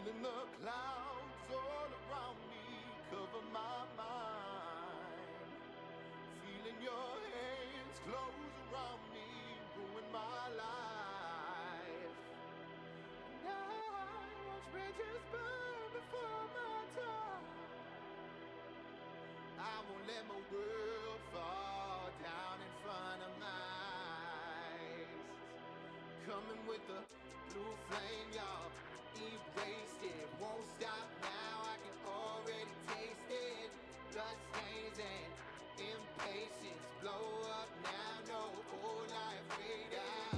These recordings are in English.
Feeling the clouds all around me cover my mind. Feeling your hands close around me ruin my life. Now I watch bridges burn before my time. I won't let my world fall down in front of my eyes. Coming with the blue flame, y'all. Erased it, won't stop now. I can already taste it. Blood stains and impatience blow up now. No whole life wait. I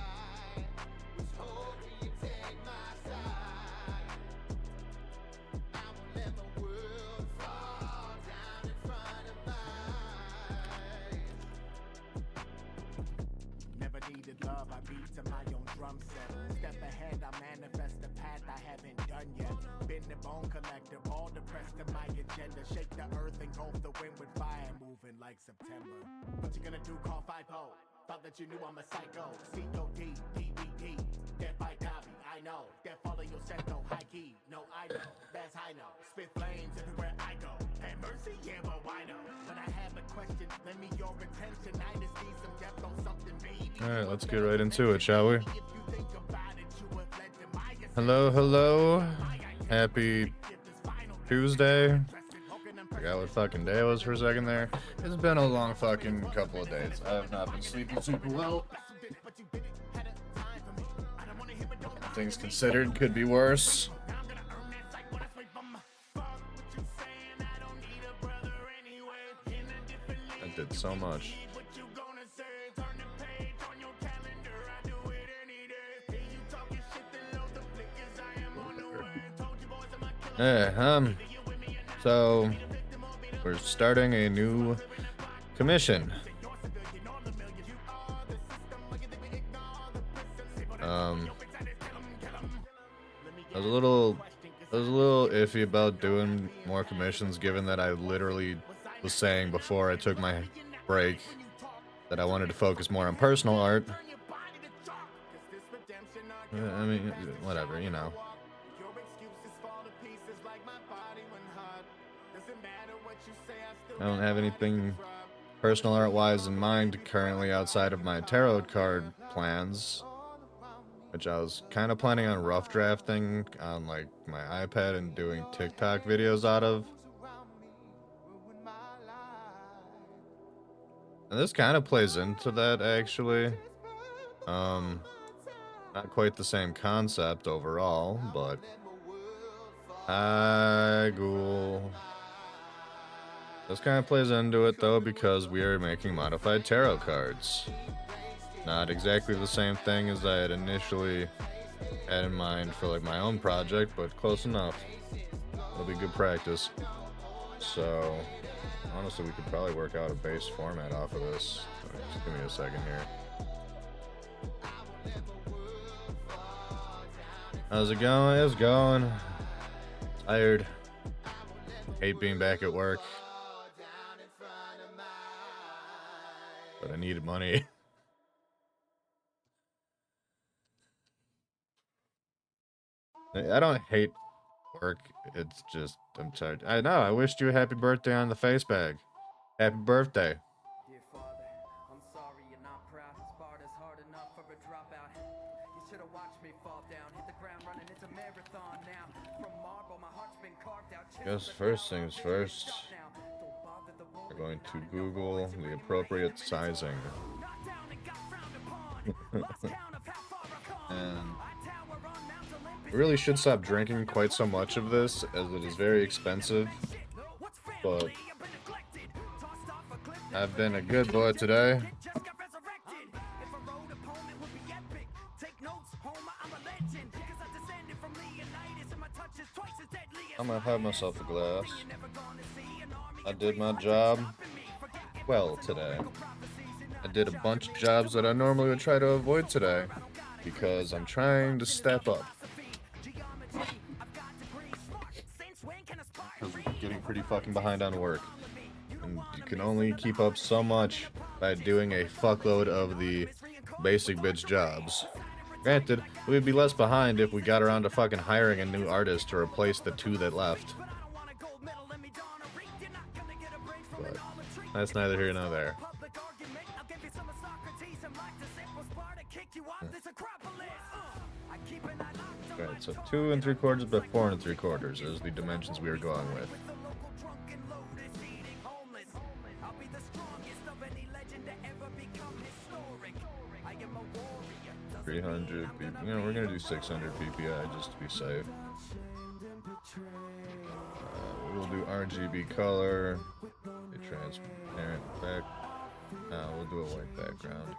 was hoping you'd take my side. I won't let my world fall down in front of mine. Never needed love, I beat to my own drum set. Step ahead, I manifest the path I haven't done yet. Been the bone collector, all depressed to my agenda. Shake the earth, engulf the wind with fire, moving like September. What you gonna do, call 5-0? Thought that you knew I'm a psycho. C-O-D, D-B-D, death by Dobby, I know. Death follow your sento, high key, no I know. That's high no, spit flames everywhere I go. And mercy, yeah, but why no? But I have a question, lend me your attention. I just need some depth on something, baby. Alright, let's get right into it, shall we? Hello, hello. Happy Tuesday. Forgot what fucking day it was for a second there. It's been a long fucking couple of days. I have not been sleeping super well. Things considered, could be worse. I did so much. Yeah, so we're starting a new commission. I was a little iffy about doing more commissions, given that I literally was saying before I took my break that I wanted to focus more on personal art. I mean, whatever, you know. I don't have anything personal art-wise in mind currently outside of my tarot card plans, which I was kind of planning on rough drafting on like my iPad and doing TikTok videos out of. And this kind of plays into that, actually. Not quite the same concept overall, but ghoul. This kind of plays into it though, because we are making modified tarot cards. Not exactly the same thing as I had initially had in mind for like my own project, but close enough. It'll be good practice. So honestly, we could probably work out a base format off of this. Just give me a second here. How's it going? It's going. Tired. Hate being back at work. But I needed money. I don't hate work. It's just, I'm tired. I know, I wished you a happy birthday on the face bag. Happy birthday. Dear Father, I'm sorry you're not proud. Sparta's hard enough for a dropout. You should have watched me fall down. Hit the ground running, it's a marathon now. From marble, my heart's been carved out. Guess first things first. We're going to Google the appropriate sizing. And I really should stop drinking quite so much of this, as it is very expensive. But I've been a good boy today. I'm gonna have myself a glass. I did my job well today. I did a bunch of jobs that I normally would try to avoid today, because I'm trying to step up. Because I'm getting pretty fucking behind on work. And you can only keep up so much by doing a fuckload of the basic bitch jobs. Granted, we'd be less behind if we got around to fucking hiring a new artist to replace the 2 that left. But that's neither here nor there. Alright, so 2 3/4 by 4 3/4 is the dimensions we are going with. 300 PPI. You know, we're gonna do 600 PPI just to be safe. We'll do RGB color, a transparent back. We'll do a white background.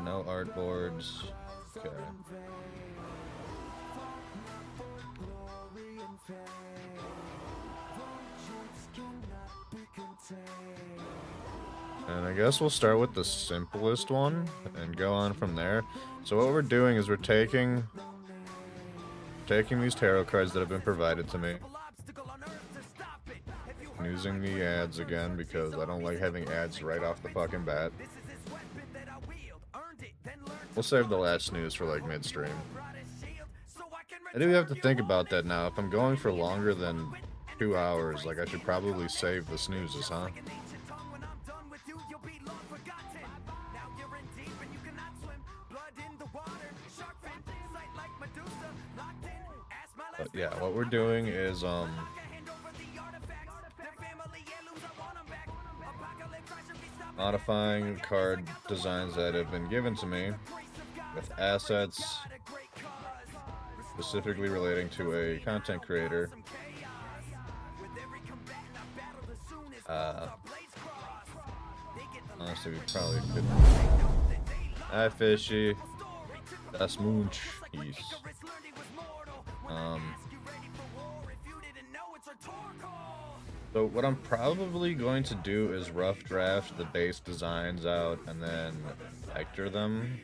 No artboards. Okay. And I guess we'll start with the simplest one and go on from there. So what we're doing is we're taking these tarot cards that have been provided to me. I'm using the ads again because I don't like having ads right off the fucking bat. We'll save the last snooze for like midstream. I do have to think about that now. If I'm going for longer than 2 hours, like I should probably save the snoozes, huh? But yeah, what we're doing is modifying card designs that have been given to me with assets specifically relating to a content creator. Honestly, we probably could. Hi, Fishy. Das Munch. Peace. So what I'm probably going to do is rough draft the base designs out and then vector them.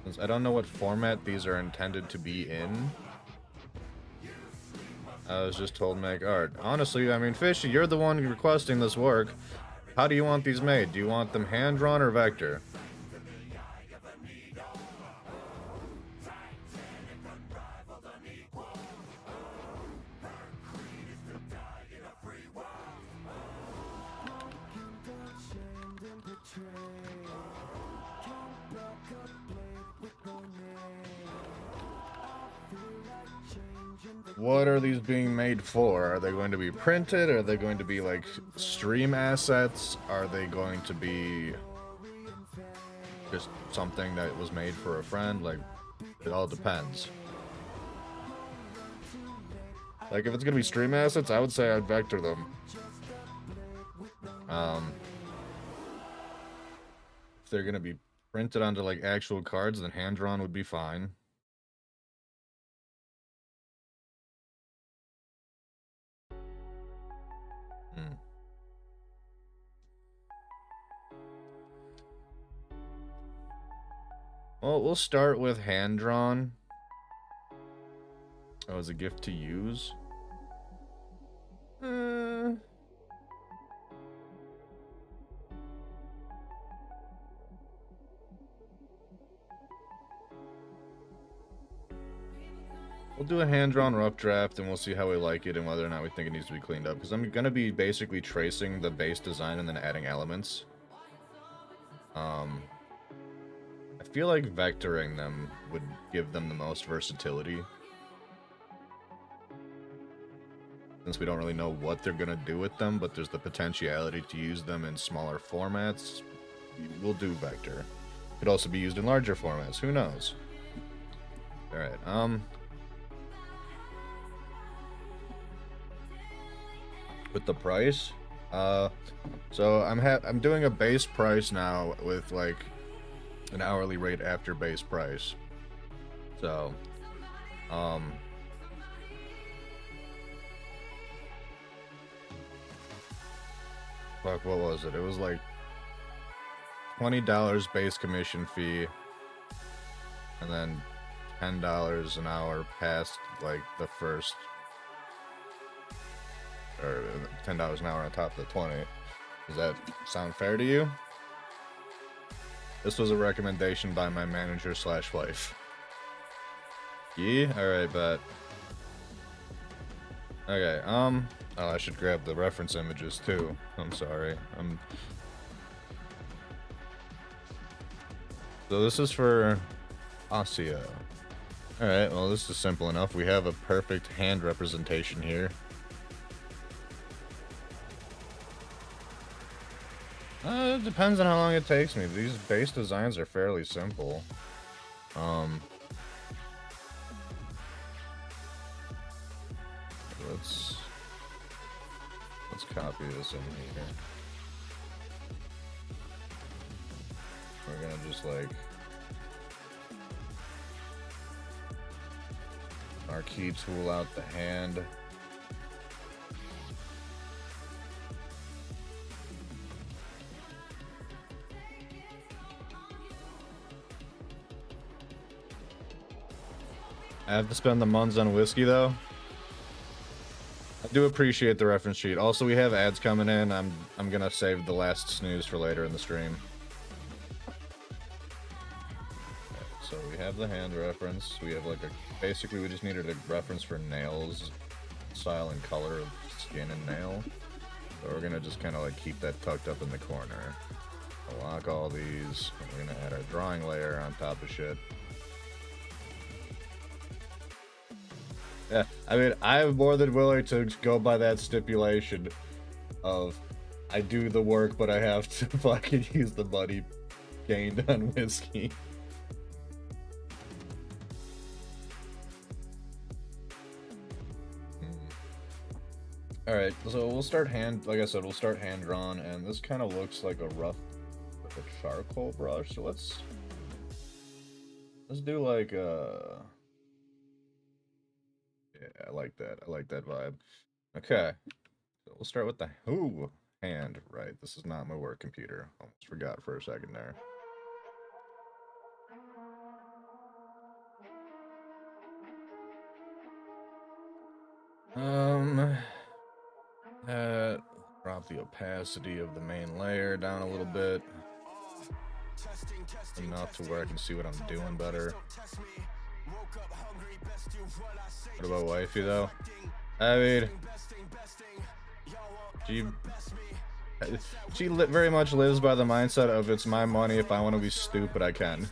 Since I don't know what format these are intended to be in. I was just told make art. Honestly, I mean, Fishy, you're the one requesting this work. How do you want these made? Do you want them hand-drawn or vector? What are these being made for? Are they going to be printed? Are they going to be like stream assets? Are they going to be just something that was made for a friend? Like, it all depends. Like, if it's gonna be stream assets, I would say I'd vector them. If they're gonna be printed onto like actual cards, then hand-drawn would be fine. Well, we'll start with hand-drawn. Oh, as a gift to use? We'll do a hand-drawn rough draft, and we'll see how we like it and whether or not we think it needs to be cleaned up. Because I'm going to be basically tracing the base design and then adding elements. I feel like vectoring them would give them the most versatility. Since we don't really know what they're going to do with them, but there's the potentiality to use them in smaller formats, we'll do vector. Could also be used in larger formats, who knows? Alright, with the price, so I'm doing a base price now with like an hourly rate after base price. So, fuck, what was it? It was like $20 base commission fee, and then $10 an hour past like the first, or $10 an hour on top of the 20. Does that sound fair to you? This was a recommendation by my manager slash wife. Yeah, alright, bet. Okay, oh, I should grab the reference images too. I'm sorry. So this is for Asia. Alright, well this is simple enough. We have a perfect hand representation here. It depends on how long it takes me. These base designs are fairly simple. Let's copy this in here. We're gonna just like marquee tool out the hand. I have to spend the muns on whiskey though. I do appreciate the reference sheet. Also, we have ads coming in. I'm gonna save the last snooze for later in the stream. Okay, so we have the hand reference. We have like basically we just needed a reference for nails, style and color of skin and nail. So we're gonna just kind of like keep that tucked up in the corner. I'll lock all these. And we're gonna add our drawing layer on top of shit. Yeah, I mean, I'm more than willing to go by that stipulation of I do the work, but I have to fucking use the money gained on whiskey. Alright, so we'll start like I said, we'll start hand drawn, and this kind of looks like a rough, like a charcoal brush, so let's do like yeah, I like that. I like that vibe. Okay. So we'll start with the hand. Right. This is not my work computer. Almost forgot for a second there. Drop the opacity of the main layer down a little bit. Enough to where I can see what I'm doing better. What about wifey though? I mean, she very much lives by the mindset of it's my money. If I want to be stupid, I can.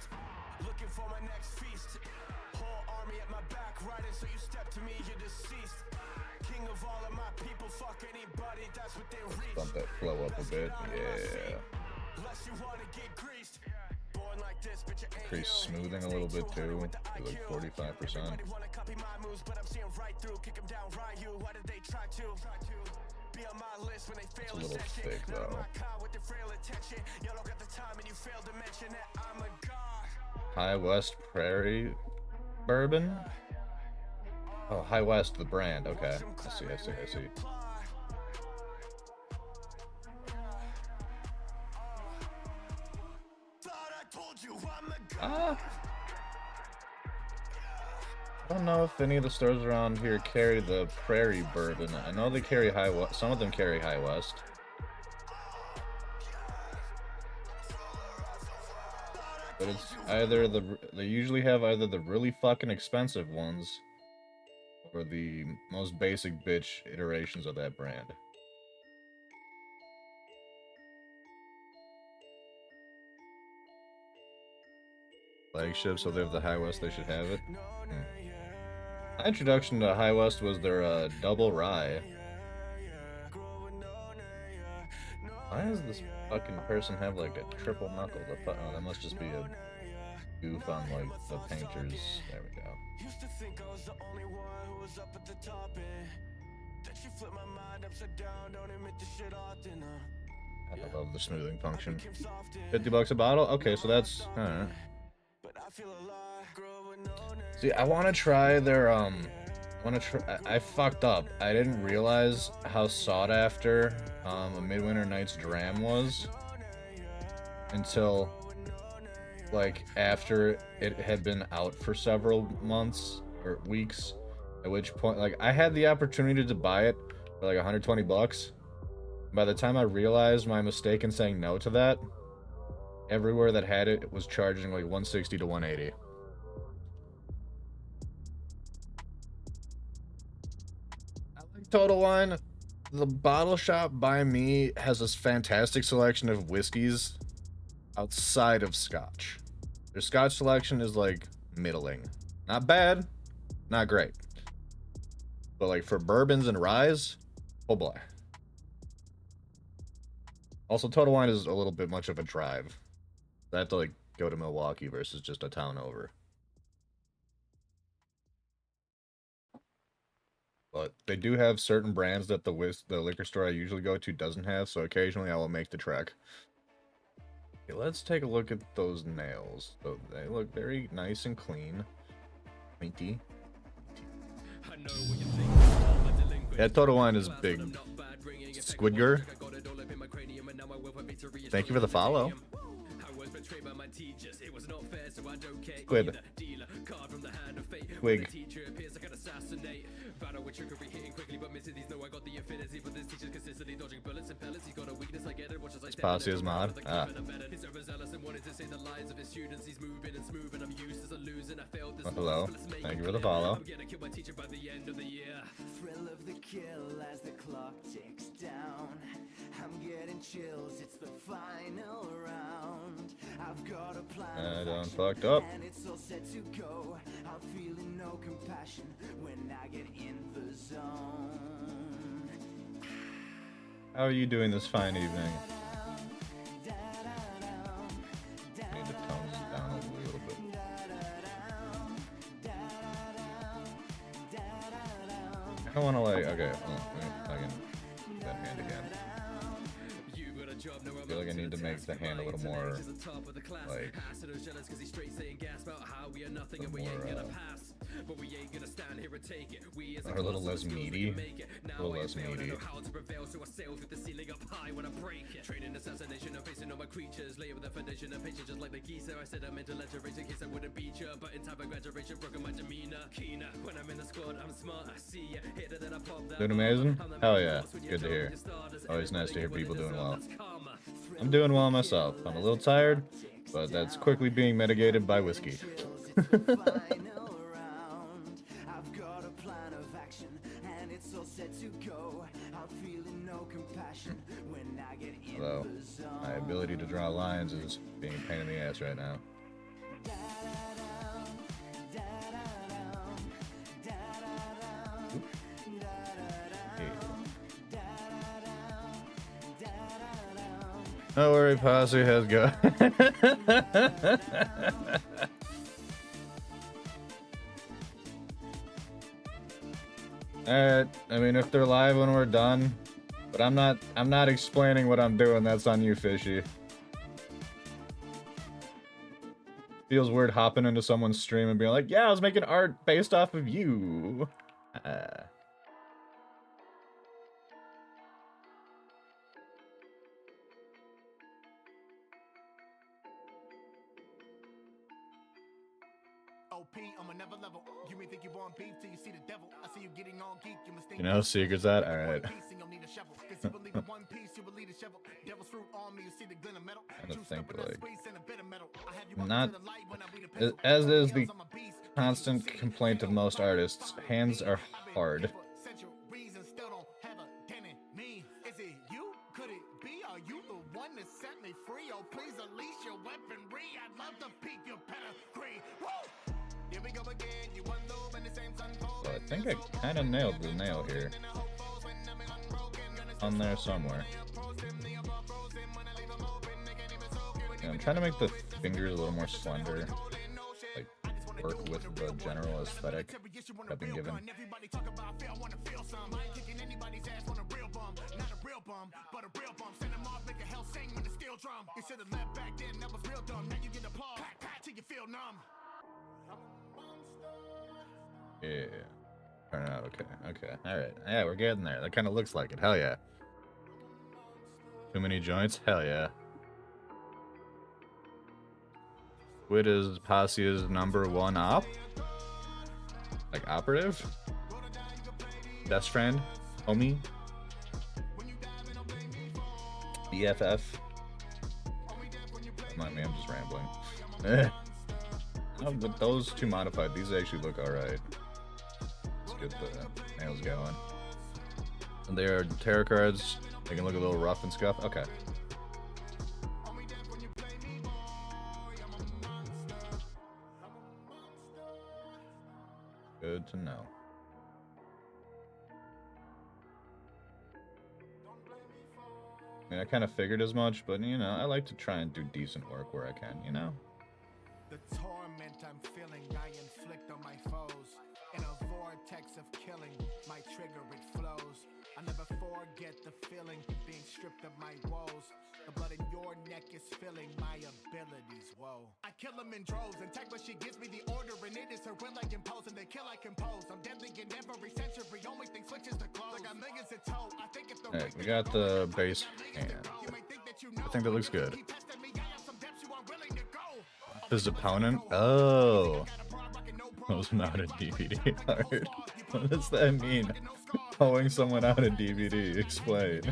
Bump that flow up a bit. Yeah. Increase smoothing a little bit too, to like 45%. It's a little thick though. High West Prairie Bourbon? Oh, High West, the brand. Okay, I see. I don't know if any of the stores around here carry the Prairie Bourbon. I know they carry High West. Some of them carry High West. But it's either they usually have either the really fucking expensive ones or the most basic bitch iterations of that brand. Flagship, so they have the High West, they should have it. My introduction to High West was their double rye. Why does this fucking person have like a triple knuckle? Oh, that must just be a goof on like the painters. There we go. Used to think I was the only one who was up at the top, and that you flip my mind upside down, don't admit the shit often. I love the smoothing function. $50 a bottle? Okay, so that's alright. See, I want to try their I fucked up. I didn't realize how sought after a Midwinter Night's Dram was until like after it had been out for several months or weeks, at which point like I had the opportunity to buy it for like $120. By the time I realized my mistake in saying no to that, everywhere that had it was charging like 160 to 180. I like Total Wine. The bottle shop by me has this fantastic selection of whiskeys outside of Scotch. Their Scotch selection is like middling. Not bad, not great. But like for bourbons and ryes, oh boy. Also, Total Wine is a little bit much of a drive. I have to like go to Milwaukee versus just a town over. But they do have certain brands that the liquor store I usually go to doesn't have, so occasionally I will make the trek. Okay, let's take a look at those nails. So they look very nice and clean. Pointy. Yeah, Total Wine is big. Squidger, thank you for the follow. Squid. Squig. This posse is mod. Ah. Oh, hello. Thank you for the follow. Thrill of the kill as the clock ticks down. I'm getting chills, it's the final round. I've got a plan. I done fucked up. And it's all set to go. I'm feeling no compassion when I get in the zone. How are you doing this fine evening? Need to tone this down a little bit. I don't want to like. Okay, hold on. I can that hand again. I feel like I need to make the hand a little more like or a little less meaty. A little less meaty. Doing amazing? Hell yeah. Good to hear. Always nice to hear people doing well. I'm doing well myself. I'm a little tired, but that's quickly being mitigated by whiskey. Although, my ability to draw lines is being a pain in the ass right now. Don't worry, Posse has got. Alright, I mean, if they're live when we're done, but I'm not explaining what I'm doing. That's on you, Fishy. Feels weird hopping into someone's stream and being like, yeah, I was making art based off of you. You know, secrets that? Alright. I think like not as is the constant complaint of most artists, hands are hard. Well, I think I kind of nailed the nail here. On there somewhere. Yeah, I'm trying to make the fingers a little more slender. Like, work with the general aesthetic I've been given. Yeah. Turn out okay. Okay. Alright. Yeah, we're getting there. That kind of looks like it. Hell yeah. Too many joints? Hell yeah. Squid is Posse's #1 op? Like operative? Best friend? Homie? BFF? mind me, I'm just rambling. Eh. With those two modified, these actually look alright. Let's get the nails going. And they are tarot cards. They can look a little rough and scuff. Okay. Good to know. I mean, I kind of figured as much, but, you know, I like to try and do decent work where I can, you know? The torment I'm feeling, I inflict on my foes. In a vortex of killing, my trigger it flows. I never forget the feeling, being stripped of my woes. The blood in your neck is filling my abilities, whoa. I kill them in droves, and tech, but she gives me the order, and it is her will I impose, and they kill I compose. I'm deadly in every century, only thing switches to close. Like I'm millions in tow, I think if the Alright, we got the base hand. I think that looks good. His opponent? Oh. Throws him out a DVD card. What does that mean? Throwing someone out a DVD. Explain.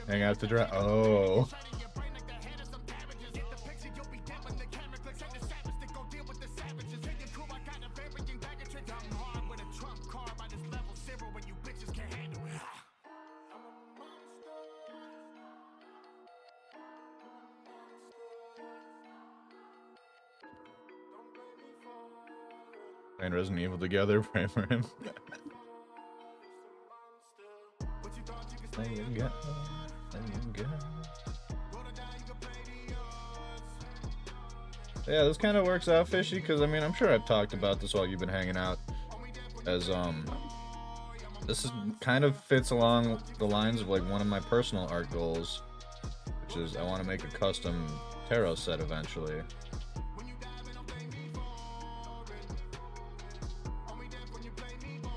Hang out to dry. Oh. And Resident Evil together, pray for him. Yeah, this kind of works out, Fishy, because I mean, I'm sure I've talked about this while you've been hanging out. As this is kind of fits along the lines of like one of my personal art goals, which is I want to make a custom tarot set eventually.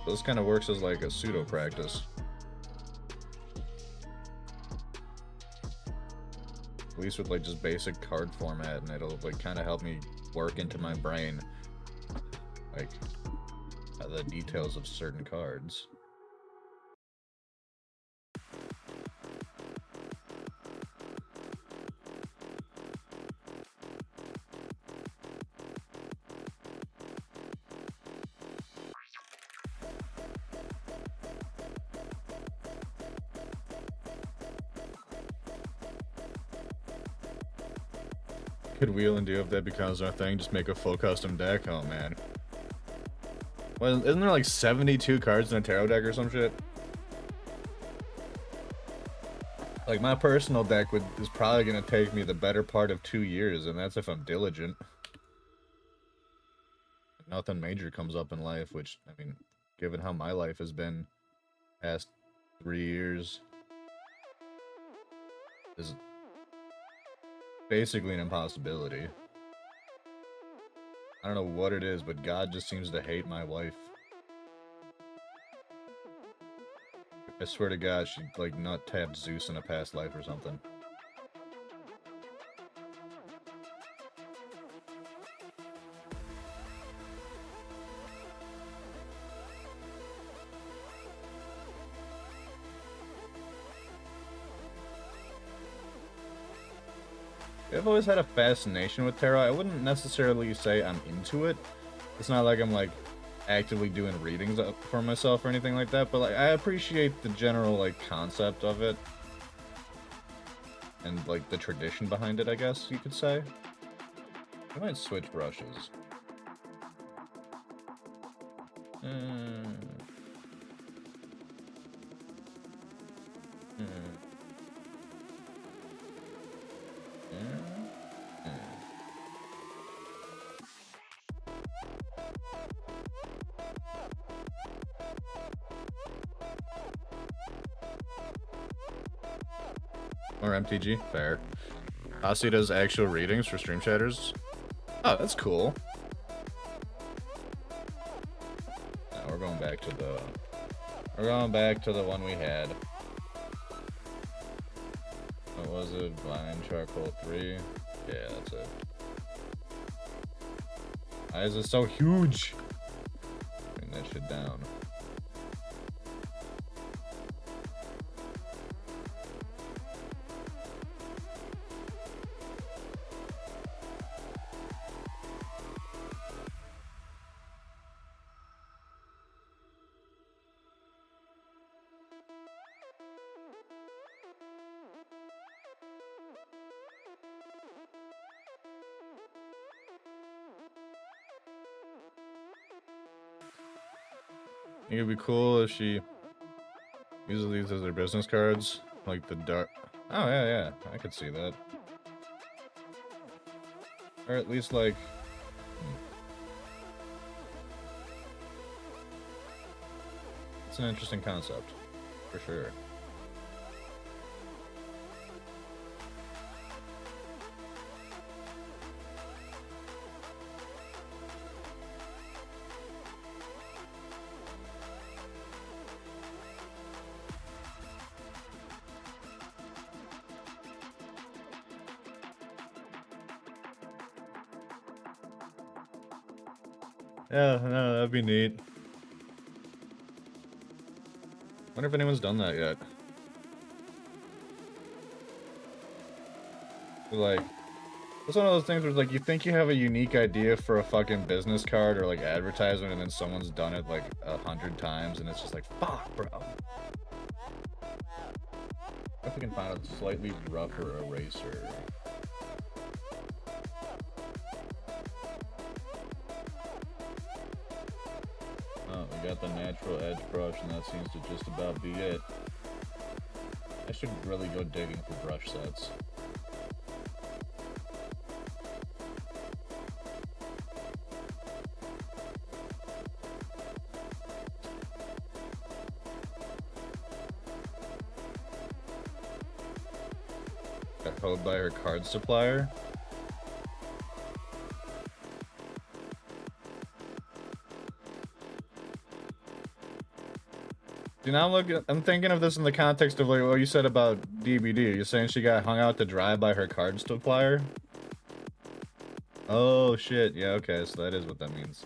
This kind of works as like a pseudo practice. At least with like just basic card format, and it'll like kind of help me work into my brain like the details of certain cards. Could wheel and do if that becomes our thing, just make a full custom deck. Oh man. Well, isn't there like 72 cards in a tarot deck or some shit? Like my personal deck is probably gonna take me the better part of 2 years, and that's if I'm diligent. Nothing major comes up in life, which, I mean, given how my life has been past 3 years, is basically an impossibility. I don't know what it is, but God just seems to hate my wife. I swear to God, she like nut tapped Zeus in a past life or something. I've always had a fascination with tarot. I wouldn't necessarily say I'm into it. It's not like I'm like actively doing readings for myself or anything like that, but like I appreciate the general like concept of it and like the tradition behind it, I guess you could say. I might switch brushes. Or MTG, fair. Asi does actual readings for stream chatters. Oh, that's cool. Now we're going back to the one we had. What was it? Blind Charcoal 3? Yeah, that's it. Why is it so huge? Bring that shit down. think it'd be cool if she uses these as her business cards, like the dark. Oh yeah, I could see that. Or at least like. It's an interesting concept, for sure. Yeah, no, that'd be neat. Wonder if anyone's done that yet. Like, it's one of those things where like you think you have a unique idea for a fucking business card or like advertisement, and then someone's done it like 100 times, and it's just like, fuck, bro. If we can find a slightly rougher eraser. Oh, we got the natural edge brush, and that seems to just about be it. I should really go digging for brush sets. Got told by her card supplier. Do not look at, I'm thinking of this in the context of like what you said about DBD. You're saying she got hung out to dry by her card supplier? Oh shit, yeah, okay, so that is what that means.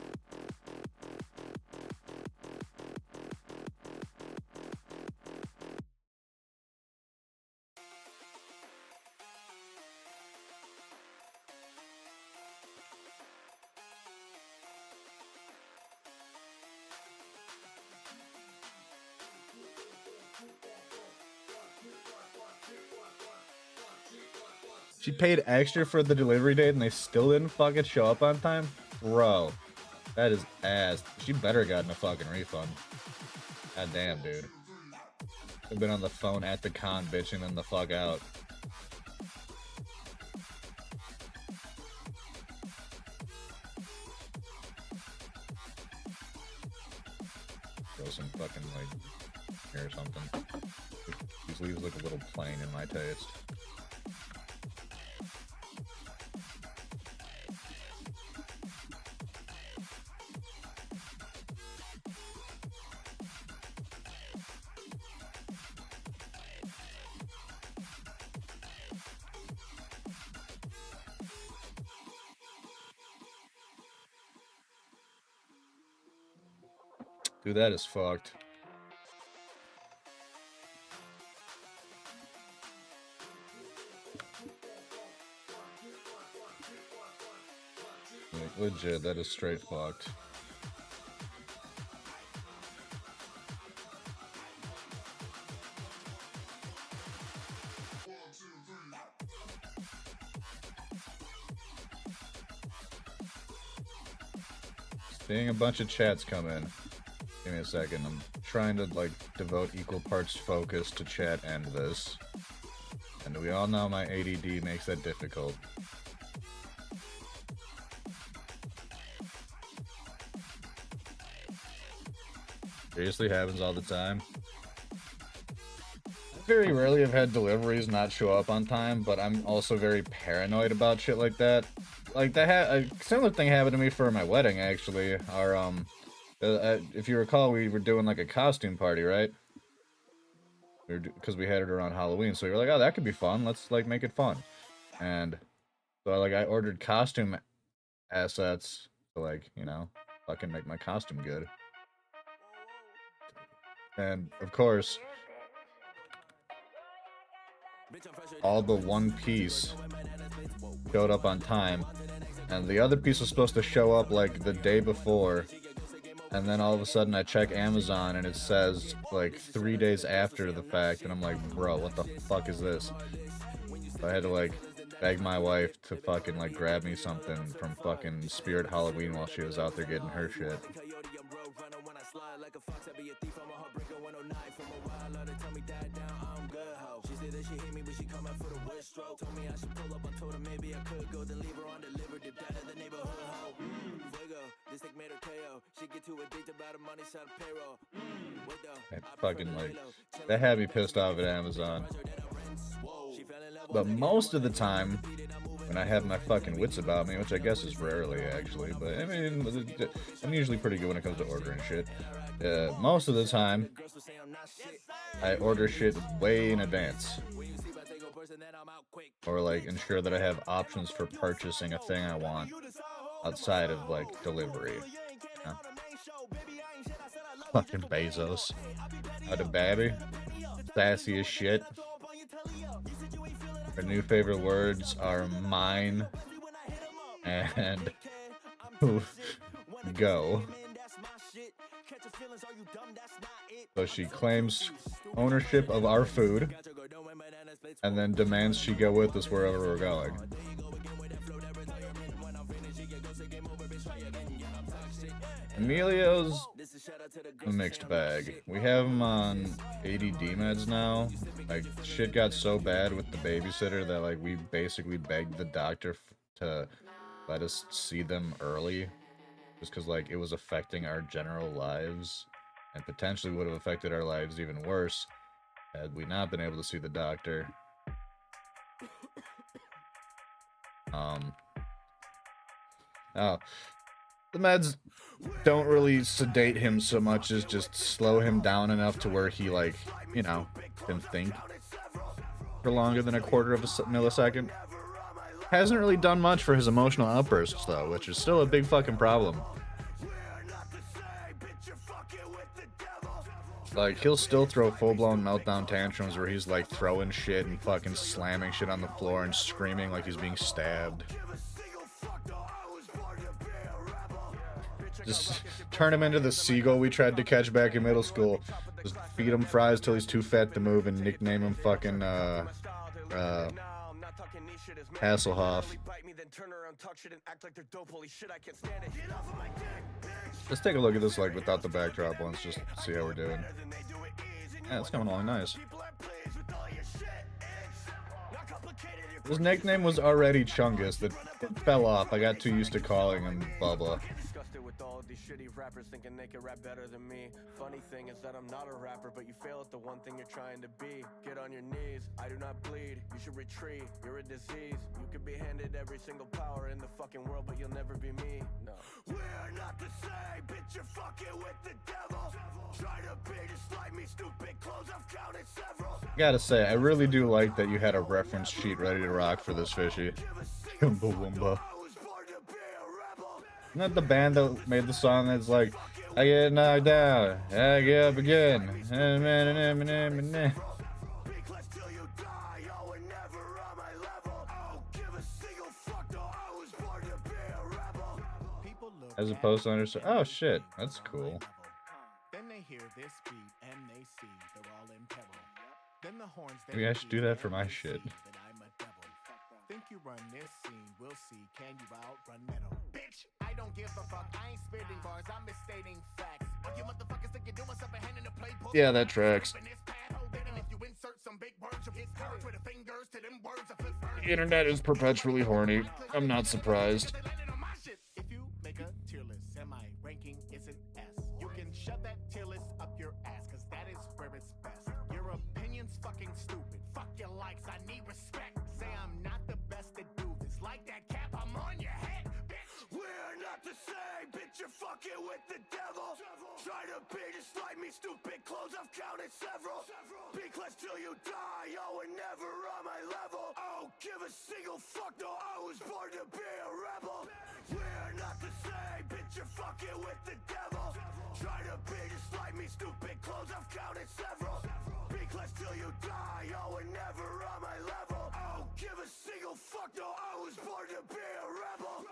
She paid extra for the delivery date and they still didn't fucking show up on time? Bro, that is ass. She better gotten a fucking refund. God damn, dude. I've been on the phone at the con bitching them the fuck out. Throw some fucking, like, here or something. These leaves look a little plain in my taste. Dude, that is fucked. Like, legit, that is straight fucked. Seeing a bunch of chats come in. Give me a second. I'm trying to, like, devote equal parts focus to chat and this. And we all know my ADD makes that difficult. Seriously, happens all the time. I very rarely have had deliveries not show up on time, but I'm also very paranoid about shit like that. Like, a similar thing happened to me for my wedding, actually. Our, if you recall, we were doing like a costume party, right? Because we had it around Halloween, so we were like, oh, that could be fun. Let's like make it fun. And so like I ordered costume assets to like, you know, fucking make my costume good. And of course, all but one piece showed up on time, and the other piece was supposed to show up like the day before. And then all of a sudden I check Amazon and it says like 3 days after the fact, and I'm like, bro, what the fuck is this? So I had to like beg my wife to fucking like grab me something from fucking Spirit Halloween while she was out there getting her shit. like a fox, I be a thief, I'm a heartbreaker 109. From a while, let her tell me die down, I'm good, ho. She said that she hit me, but she come out for the worst stroke. Told me I should pull up, I told her maybe I could go. Then leave her on deliver, dipped out of the neighborhood, ho. Fuego, this thing made her KO. She get too addicted by the money, side of payroll. Fucking like, that had me pissed off at Amazon. But most of the time, when I have my fucking wits about me, which I guess is rarely actually, but I mean, I'm usually pretty good when it comes to ordering shit. Most of the time, I order shit way in advance. Or like ensure that I have options for purchasing a thing I want outside of like delivery. You know? Fucking Bezos. Out of baby. Sassy as shit. Her new favorite words are mine and go. So she claims ownership of our food and then demands she go with us wherever we're going. Emilio's a mixed bag. We have him on ADD meds now. Like, shit got so bad with the babysitter that, like, we basically begged the doctor to let us see them early. Just because, like, it was affecting our general lives. And potentially would have affected our lives even worse had we not been able to see the doctor. The meds don't really sedate him so much as just slow him down enough to where he, like, you know, can think for longer than a quarter of a millisecond. Hasn't really done much for his emotional outbursts, though, which is still a big fucking problem. Like, he'll still throw full-blown meltdown tantrums where he's, like, throwing shit and fucking slamming shit on the floor and screaming like he's being stabbed. Just turn him into the seagull we tried to catch back in middle school. Just feed him fries till he's too fat to move and nickname him fucking, Hasselhoff. Let's take a look at this, like, without the backdrop once, just see how we're doing. Yeah, it's coming along nice. His nickname was already Chungus, that fell off. I got too used to calling him Bubba. These shitty rappers thinking they can rap better than me. Funny thing is that I'm not a rapper, but you fail at the one thing you're trying to be. Get on your knees, I do not bleed. You should retreat, you're a disease. You could be handed every single power in the fucking world, but you'll never be me. No. We're not the same, bitch, you're fucking with the devil. Try to be just like me, stupid clothes, I've counted several. Gotta say, I really do like that you had a reference sheet ready to rock for this, Fishy. Oompa Woomba. Isn't that the band that made the song that's like, I get knocked down, I get up again. As opposed to understand. Oh shit, that's cool. Then they hear this beat and they see they're all in peril. Then the horns Maybe I should do that for my shit. Think you run this scene, we'll see. Can you outrun metal? Bitch, I don't give a fuck. I ain't spitting bars, I'm misstating facts. All you motherfuckers think you're doing something, hand in the play. Yeah, that tracks. The internet is perpetually horny. I'm not surprised. If you make a tier list, semi-ranking is an S. You can shove that tier list up your ass, cause that is where it's best. Your opinion's fucking stupid. Fuck your likes, I need respect. Say I'm not the best to do this. Like that cap, I'm on your head, bitch. We're not the same, bitch, you're fucking with the devil. Try to be just like me, stupid clothes, I've counted several. Be class till you die, yo, and never on my level. Oh, give a single fuck, no, I was born to be a rebel. We're not the same, bitch, you're fucking with the devil. Try to be just like me, stupid clothes, I've counted several. Be class till you die, yo, and never on my level. Oh, give a single fuck, no, I was born to be a rebel.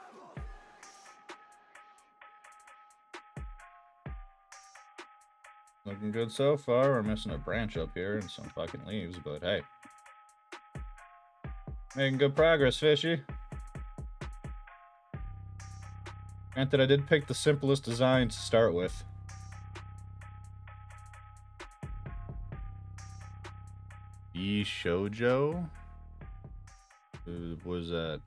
Looking good so far. We're missing a branch up here and some fucking leaves, but hey. Making good progress, Fishy. Granted, I did pick the simplest design to start with. Shoujo? What was that?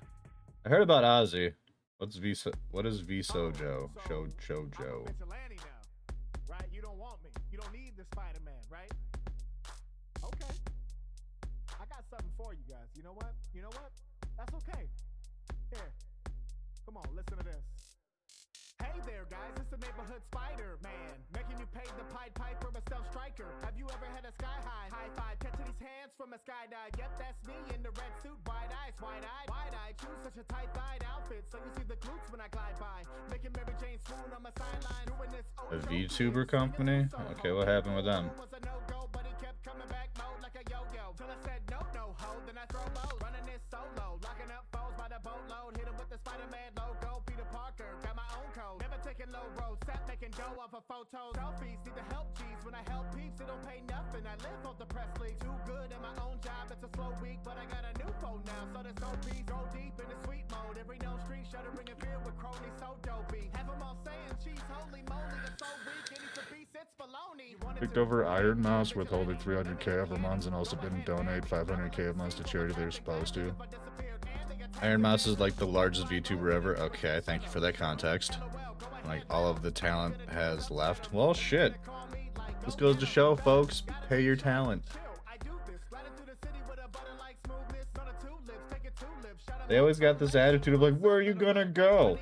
I heard about Ozzy. What is Shoujo? Shoujo. Right? You don't want me. You don't need the Spider-Man, right? Okay. I got something for you guys. You know what? You know what? That's okay. Here. Come on, listen to this. Hey there, guys. It's the neighborhood Spider-Man. Making you pay the Pied Piper, a stealth striker. Have you ever had a sky high? High five. Catching these hands from a skydive. Yep, that's me in the red suit. Wide eyes, wide-eyed. Wide-eyed. Choose such a tight-thighed outfit so you see the glutes when I glide by. Making Mary Jane swoon on my sideline. Doing this A VTuber company? Okay, what happened with them? was a no-go, but he kept coming back mode like a yo-yo. Till I said no, no, ho, then I throw low. Running this solo, locking up foes by the boatload. Hit him with the Spider-Man logo. Peter Parker, got my own code. Never taking low roads, sat making dough off of photos. Selfies, need the help, G's. When I help peeps, it don't pay nothing. I live off the press league. Too good at my own job, it's a slow week. But I got a new phone now, so there's no peace. Go deep in the sweet mode. Every no street shuddering and filled with cronies, so dopey. Have them all saying, cheese, holy moly, it's so weak. And he's a beast, it's baloney. Picked over Iron Mouse, withholding 300k every month, and also didn't donate 500k a month to charity they're supposed to. Iron Mouse is like the largest VTuber ever. Okay, thank you for that context. Like, all of the talent has left. Well, shit. This goes to show, folks. Pay your talent. They always got this attitude of like, where are you gonna go?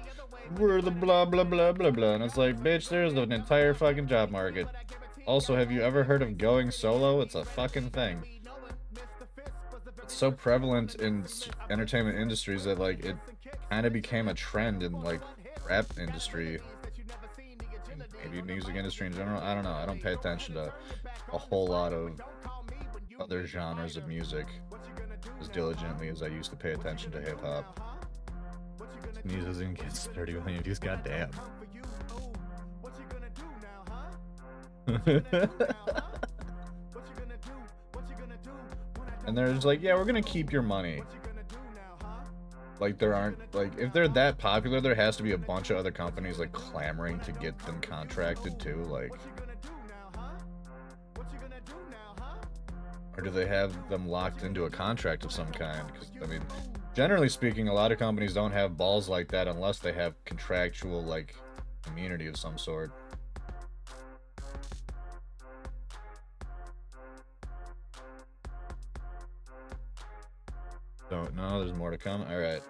We're the blah blah blah blah blah. And it's like, bitch, there's an entire fucking job market. Also, have you ever heard of going solo? It's a fucking thing. It's so prevalent in entertainment industries that like it kind of became a trend in like rap industry and maybe music industry in general. I don't know. I don't pay attention to a whole lot of other genres of music as diligently as I used to pay attention to hip hop. Music gets 30 million views. Goddamn. And they're just like, yeah, we're gonna keep your money. Like, there aren't, like, if they're that popular, there has to be a bunch of other companies like clamoring to get them contracted too. Like, or do they have them locked into a contract of some kind? Because I mean, generally speaking, a lot of companies don't have balls like that unless they have contractual like immunity of some sort. Don't know, there's more to come. All right.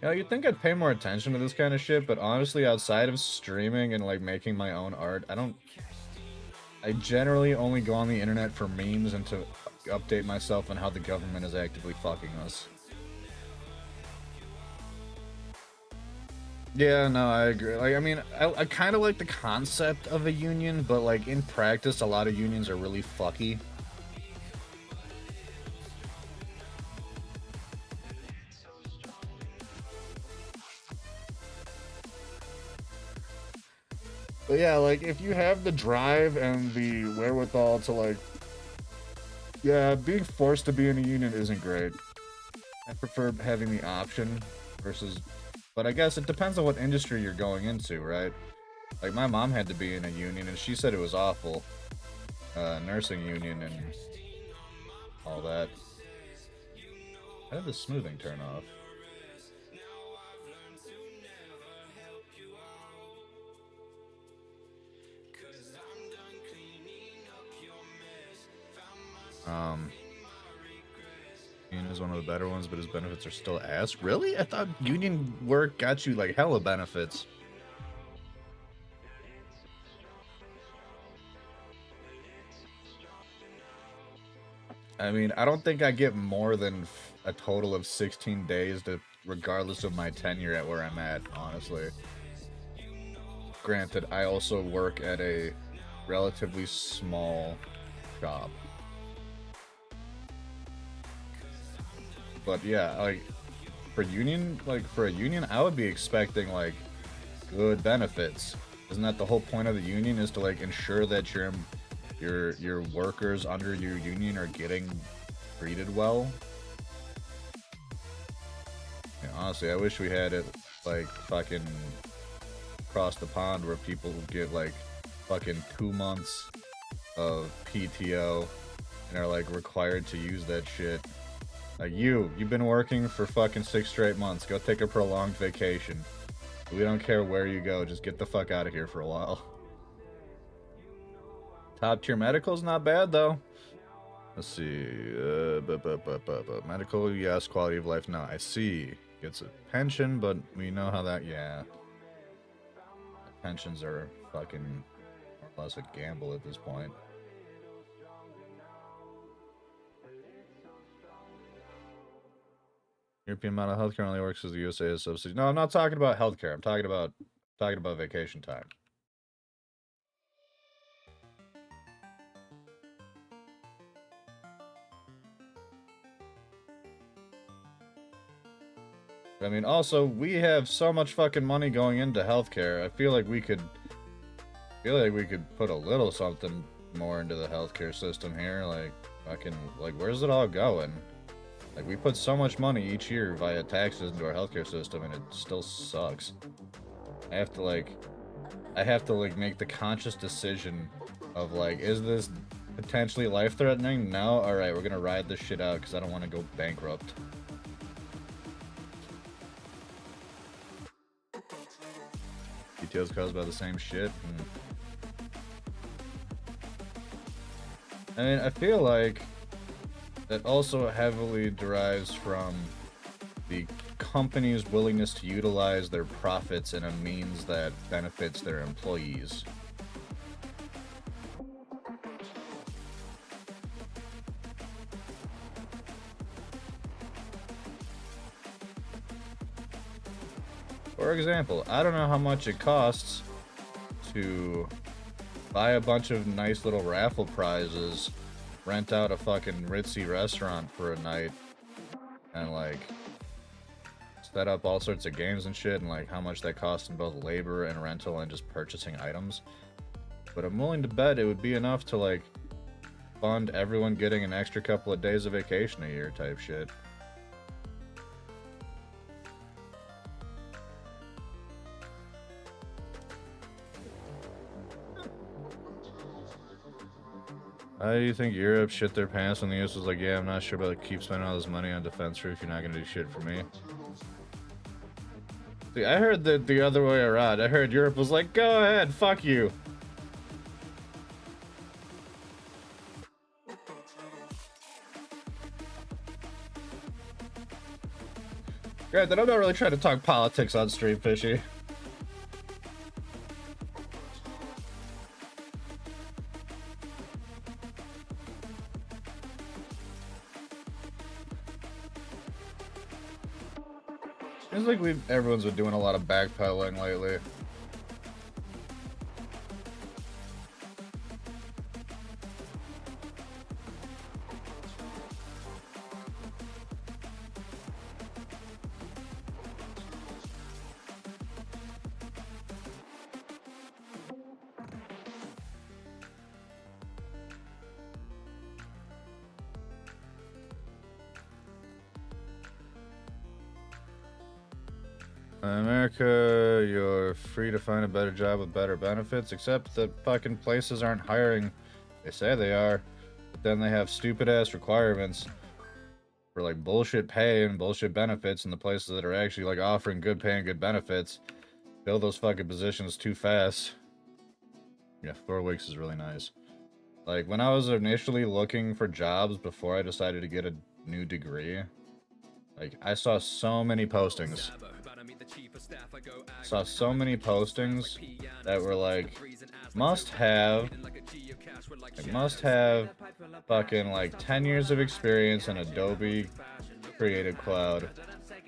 You know, you'd think I'd pay more attention to this kind of shit, but honestly, outside of streaming and like making my own art, I generally only go on the internet for memes and to update myself on how the government is actively fucking us. Yeah, no, I agree. Like, I mean, I kind of like the concept of a union, but like in practice, a lot of unions are really fucky. But yeah, like, if you have the drive and the wherewithal to, like, yeah, being forced to be in a union isn't great. I prefer having the option versus, but I guess it depends on what industry you're going into, right? Like, my mom had to be in a union, and she said it was awful. Nursing union and all that. How did the smoothing turn off? Union is one of the better ones, but his benefits are still ass. Really? I thought union work got you like hella benefits. I mean, I don't think I get more than a total of 16 days to, regardless of my tenure at where I'm at, honestly. Granted, I also work at a relatively small job. But yeah, like for a union, I would be expecting like good benefits. Isn't that the whole point of the union, is to like ensure that your workers under your union are getting treated well? Yeah, honestly, I wish we had it like fucking across the pond where people get like fucking 2 months of PTO and are like required to use that shit. Like you've been working for fucking 6 straight months. Go take a prolonged vacation. We don't care where you go. Just get the fuck out of here for a while. Top tier medical's not bad though. Let's see. Medical, yes. Quality of life, no. I see. Gets a pension, but we know how that. Yeah. Pensions are fucking more or less a gamble at this point. European mental health care only works as the USA has subsidies. No, I'm not talking about healthcare. I'm talking about vacation time. I mean, also, we have so much fucking money going into healthcare. I feel like we could put a little something more into the healthcare system here. Like, fucking, like, where's it all going? Like, we put so much money each year via taxes into our healthcare system, and it still sucks. I have to make the conscious decision of, like, is this potentially life-threatening? No? Alright, we're gonna ride this shit out, because I don't want to go bankrupt. PTO's caused by the same shit. I mean, I feel like that also heavily derives from the company's willingness to utilize their profits in a means that benefits their employees. For example, I don't know how much it costs to buy a bunch of nice little raffle prizes, rent out a fucking ritzy restaurant for a night, and like set up all sorts of games and shit, and like how much that costs in both labor and rental and just purchasing items. But I'm willing to bet it would be enough to like fund everyone getting an extra couple of days of vacation a year type shit. How do you think Europe shit their pants when the US was like, yeah, I'm not sure about keep spending all this money on defense if you're not gonna do shit for me? See, I heard that the other way around. I heard Europe was like, go ahead, fuck you. Granted, I'm not really trying to talk politics on stream, Fishy. Seems like everyone's been doing a lot of backpedaling lately. America, you're free to find a better job with better benefits, except that fucking places aren't hiring. They say they are, but then they have stupid ass requirements for like bullshit pay and bullshit benefits, and the places that are actually like offering good pay and good benefits fill those fucking positions too fast. Yeah, 4 weeks is really nice. Like when I was initially looking for jobs before I decided to get a new degree, like I saw so many postings. Saw so many postings that were like must have fucking like 10 years of experience in Adobe Creative Cloud,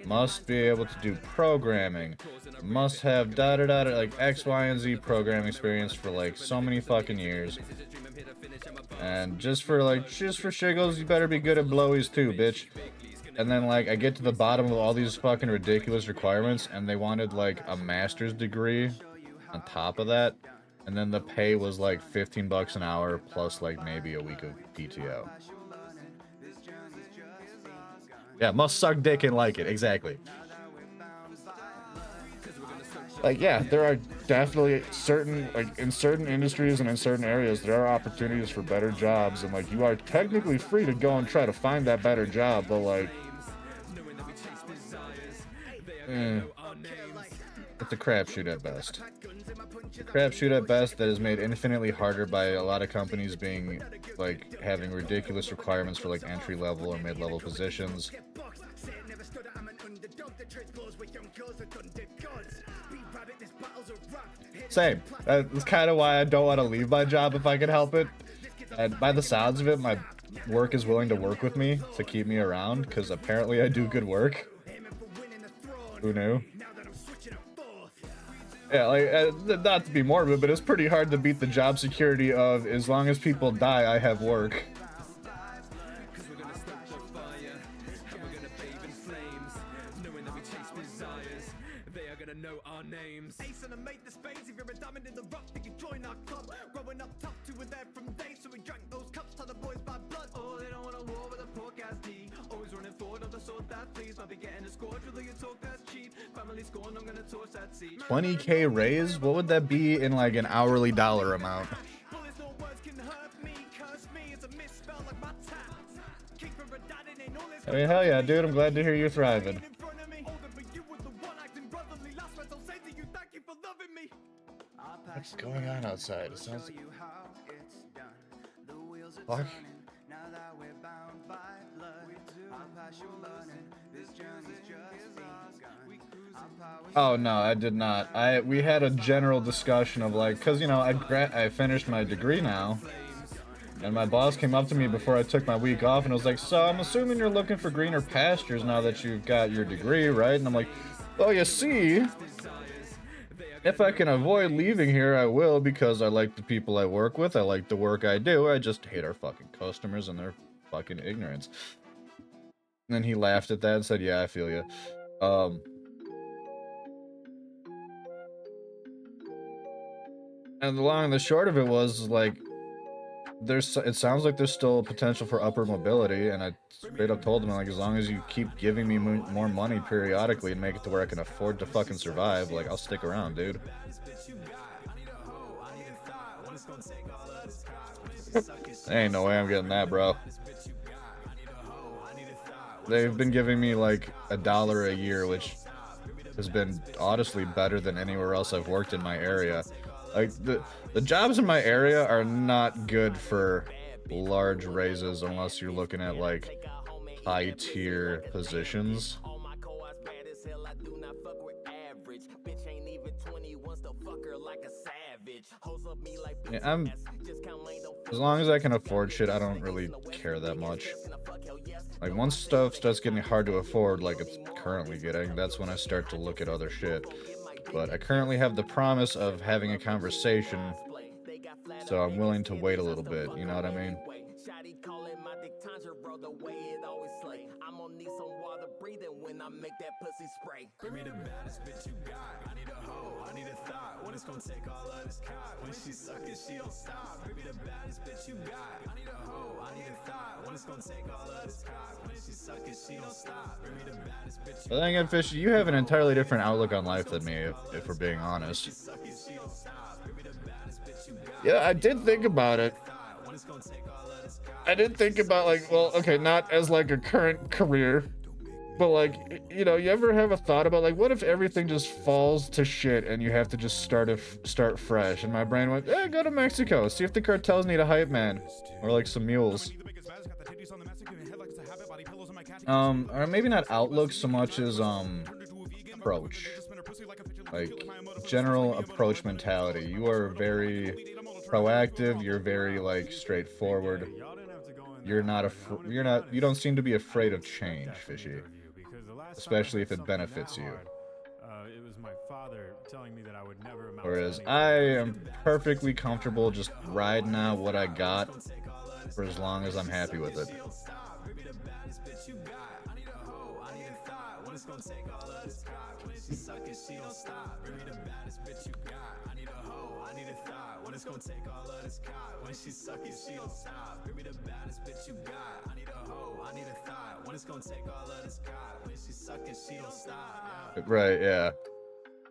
must be able to do programming, must have like X, Y, and Z programming experience for like so many fucking years. And just for shiggles, you better be good at blowies too, bitch. And then, like, I get to the bottom of all these fucking ridiculous requirements, and they wanted, like, a master's degree on top of that, and then the pay was like 15 bucks an hour plus like maybe a week of PTO. Yeah, must suck dick and like it, exactly. Like, yeah, there are definitely certain, like, in certain industries and in certain areas, there are opportunities for better jobs, and, like, you are technically free to go and try to find that better job, but, like, it's a crapshoot at best. Crapshoot at best that is made infinitely harder by a lot of companies being, like, having ridiculous requirements for, like, entry-level or mid-level positions. Same. That's kind of why I don't want to leave my job if I can help it. And by the sounds of it, my work is willing to work with me to keep me around, because apparently I do good work. Who knew? Yeah, like, not to be morbid, but it's pretty hard to beat the job security of, as long as people die, I have work. $20K raise? What would that be in like an hourly dollar amount? I mean, hell yeah, dude, I'm glad to hear you're thriving. What's going on outside? It sounds like... Fuck. Oh no, I did not. We had a general discussion of like, cause you know I finished my degree now, and my boss came up to me before I took my week off and was like, "So I'm assuming you're looking for greener pastures now that you've got your degree, right?" And I'm like, "Well, you see, if I can avoid leaving here, I will, because I like the people I work with, I like the work I do. I just hate our fucking customers and their fucking ignorance." And then he laughed at that and said, "Yeah, I feel you." And the long and the short of it was, like, it sounds like there's still potential for upward mobility, and I straight up told him, like, as long as you keep giving me more money periodically and make it to where I can afford to fucking survive, like, I'll stick around, dude. Ain't no way I'm getting that, bro. They've been giving me, like, $1 a year, which has been honestly better than anywhere else I've worked in my area. Like, the jobs in my area are not good for large raises unless you're looking at, like, high-tier positions. Yeah, as long as I can afford shit, I don't really care that much. Like, once stuff starts getting hard to afford, like it's currently getting, that's when I start to look at other shit. But I currently have the promise of having a conversation, so I'm willing to wait a little bit, you know what I mean? But then again, Fishy, you have an entirely different outlook on life than me, if we're being honest. Yeah, I did think about it. I did think about, like, well, okay, not as, like, a current career, but, like, you know, you ever have a thought about, like, what if everything just falls to shit and you have to just start fresh? And my brain went, go to Mexico, see if the cartels need a hype man, or, like, some mules. Or maybe not outlook so much as, approach. Like, general approach mentality. You are very proactive, you're very, like, straightforward. You don't seem to be afraid of change, Fishy. Especially if it benefits you. Whereas I am perfectly comfortable just riding out what I got for as long as I'm happy with it. It's gonna take all of this cock. When she suck it, she don't stop. Baby, the baddest bitch you got. I need a hoe, I need a thought. When it's gonna take all of this cock. When she suck it, she don't stop. Right, yeah.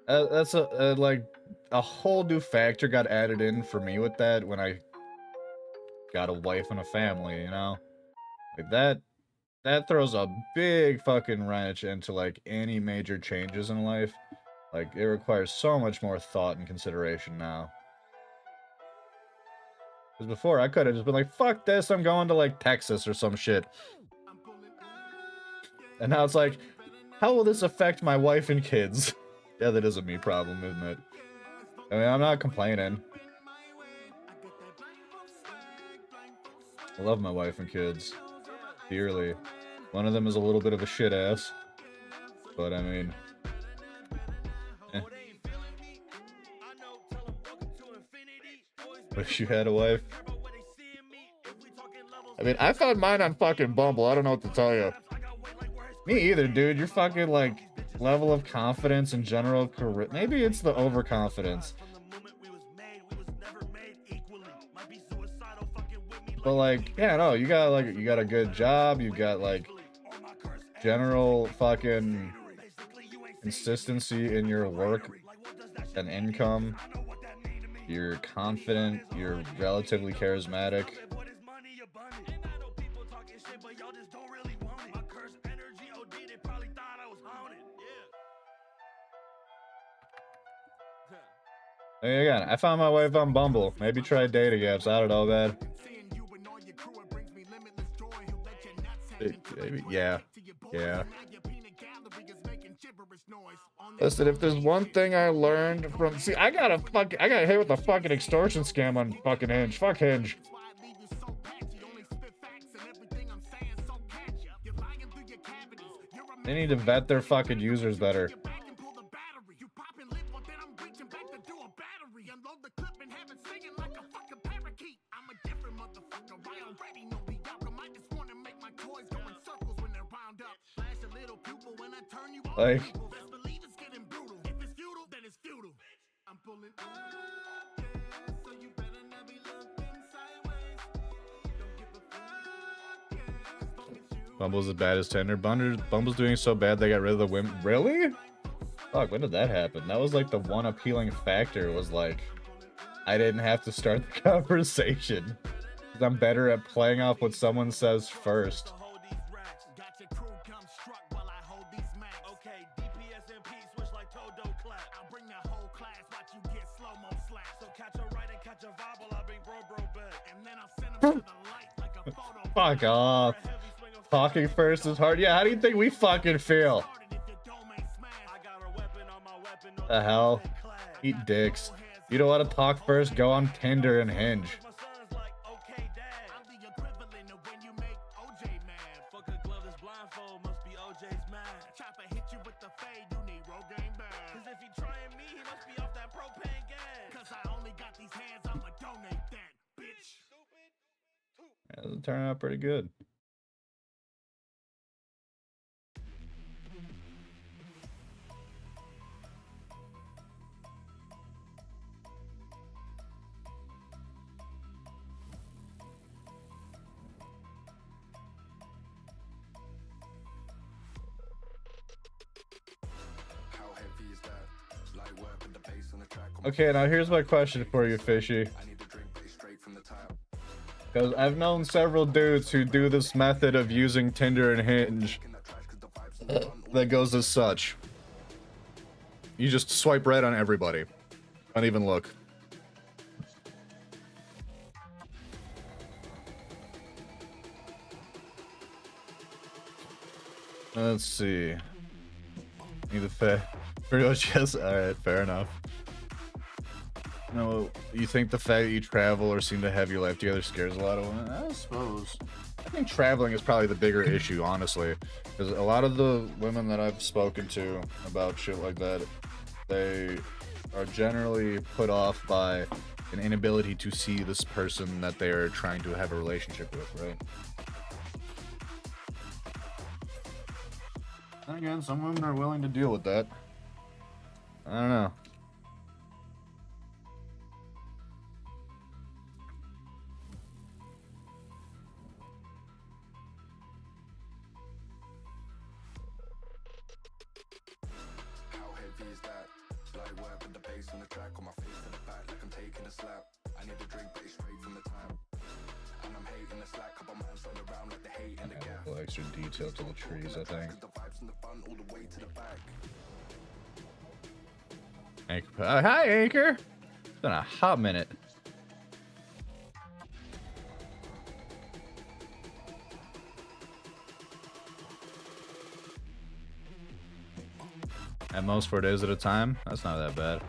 That's like a whole new factor got added in for me with that when I got a wife and a family, you know? Like that throws a big fucking wrench into like any major changes in life. Like it requires so much more thought and consideration now. Because before I could have just been like, fuck this, I'm going to like Texas or some shit. And now it's like, how will this affect my wife and kids? Yeah, that is a me problem, isn't it? I mean, I'm not complaining. I love my wife and kids dearly. One of them is a little bit of a shit ass. But I mean... Wish you had a wife. I mean, I found mine on fucking Bumble. I don't know what to tell you. Me either, dude. Your fucking, like, level of confidence in general... Maybe it's the overconfidence. But, like, yeah, no, you got a good job. You got, like, general fucking consistency in your work and income. You're confident, you're relatively charismatic. Hey, again, I found my wife on Bumble. Maybe try dating apps. I don't know, man. Yeah. Yeah. Listen, if there's one thing I learned from... See, I got hit with a fucking extortion scam on fucking Hinge. Fuck Hinge. They need to vet their fucking users better. Like... Bumble's as bad as Tinder. Bumble's doing so bad they got rid of the women. Really? Fuck, when did that happen? That was like the one appealing factor was like, I didn't have to start the conversation. Because I'm better at playing off what someone says first. Fuck off. Talking first is hard. Yeah, how do you think we fucking feel? The hell? Eat dicks. You don't want to talk first? Go on Tinder and Hinge. Yeah, it turned out pretty good. Okay, now here's my question for you, Fishy. Because I've known several dudes who do this method of using Tinder and Hinge that goes as such. You just swipe right on everybody. Don't even look. Let's see. Need the pretty much yes. Alright, fair enough. No, you think the fact that you travel or seem to have your life together scares a lot of women? I suppose. I think traveling is probably the bigger issue, honestly. Because a lot of the women that I've spoken to about shit like that, they are generally put off by an inability to see this person that they're trying to have a relationship with, right? And again, some women are willing to deal with that. I don't know. How heavy is that? Light work with the bass on the track, on my face to the back like I'm taking a slap. I need a drink, but it's straight from the tap. And I'm hating the slack, couple man thrown around like the hate in the gap. A little extra detail to the trees, I think. The vibes in the front all the way to the back. Anchor. Hi, Anchor. It's been a hot minute. At most 4 days at a time? That's not that bad.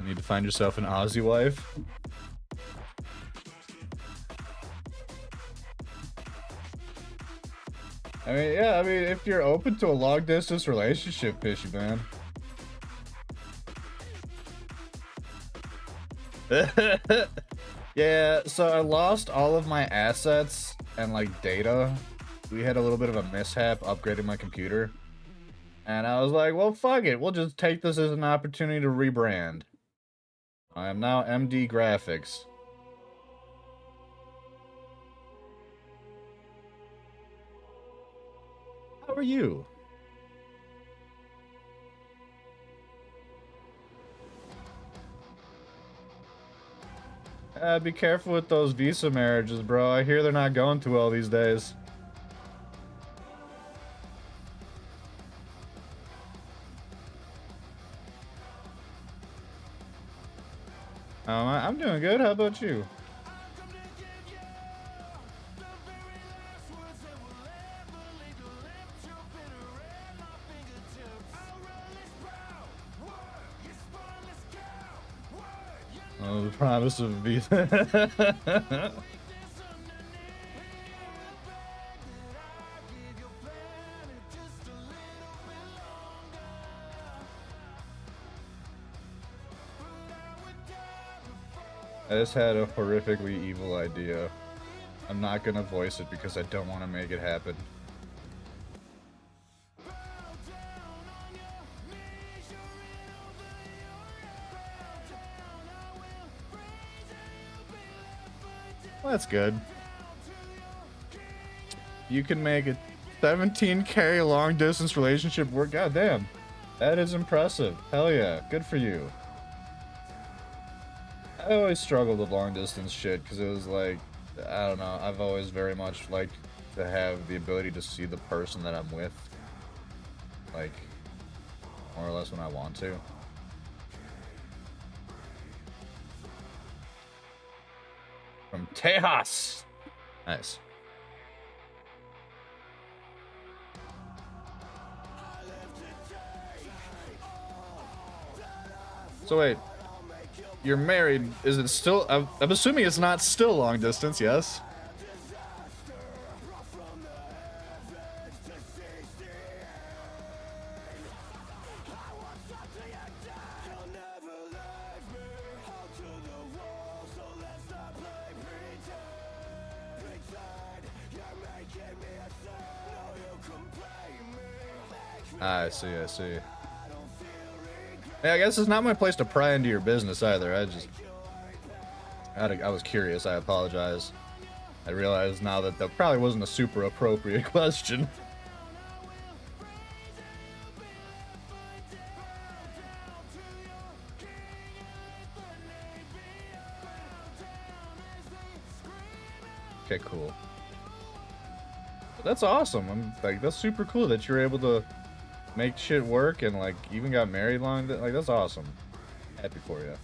You need to find yourself an Aussie wife. I mean, yeah, I mean, if you're open to a long distance relationship, Fishy man. Yeah, so I lost all of my assets and like data. We had a little bit of a mishap upgrading my computer. And I was like, well, fuck it. We'll just take this as an opportunity to rebrand. I am now MD Graphics. How are you? Be careful with those visa marriages, bro. I hear they're not going too well these days. I'm doing good. How about you? Oh, the promise of visa. I just had a horrifically evil idea. I'm not gonna voice it because I don't want to make it happen. Well, that's good. You can make a 17K long distance relationship work. Goddamn. That is impressive. Hell yeah. Good for you. I always struggled with long distance shit because it was like, I don't know, I've always very much liked to have the ability to see the person that I'm with, like, more or less when I want to. From Tejas! Nice. So wait. You're married. Is it still? I'm assuming it's not still long distance, yes? I see, I see. Yeah, I guess it's not my place to pry into your business either. I was curious. I apologize. I realize now that that probably wasn't a super appropriate question. Okay, cool. That's awesome. I'm like, that's super cool that you're able to make shit work and like even got married long. Like, that's awesome. Happy for you.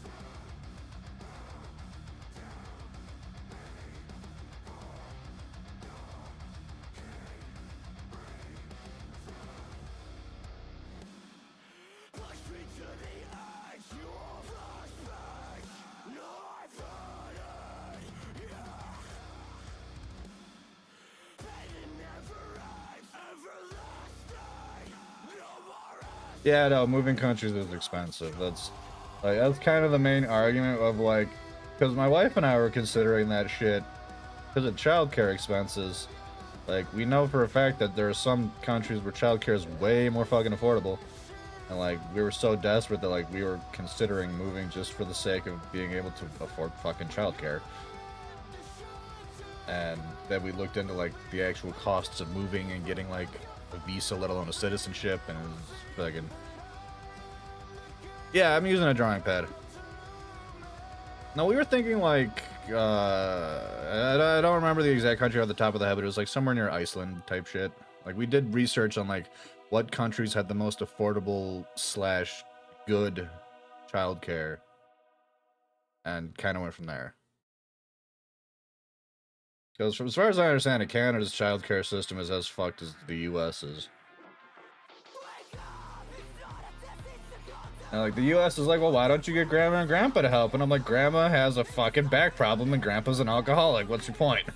Yeah, no, moving countries is expensive. That's kind of the main argument of like because my wife and I were considering that shit because of childcare expenses. Like, we know for a fact that there are some countries where childcare is way more fucking affordable. And, like, we were so desperate that, like, we were considering moving just for the sake of being able to afford fucking childcare. And then we looked into, like, the actual costs of moving and getting, like, a visa, let alone a citizenship, and it was fucking... Yeah, I'm using a drawing pad. No, we were thinking, like, I don't remember the exact country off the top of the head, but it was, like, somewhere near Iceland type shit. Like, we did research on, like, what countries had the most affordable / good childcare, and kind of went from there. Because as far as I understand it, Canada's childcare system is as fucked as the US's. And, like, the US is like, well, why don't you get grandma and grandpa to help? And I'm like, grandma has a fucking back problem and grandpa's an alcoholic. What's your point?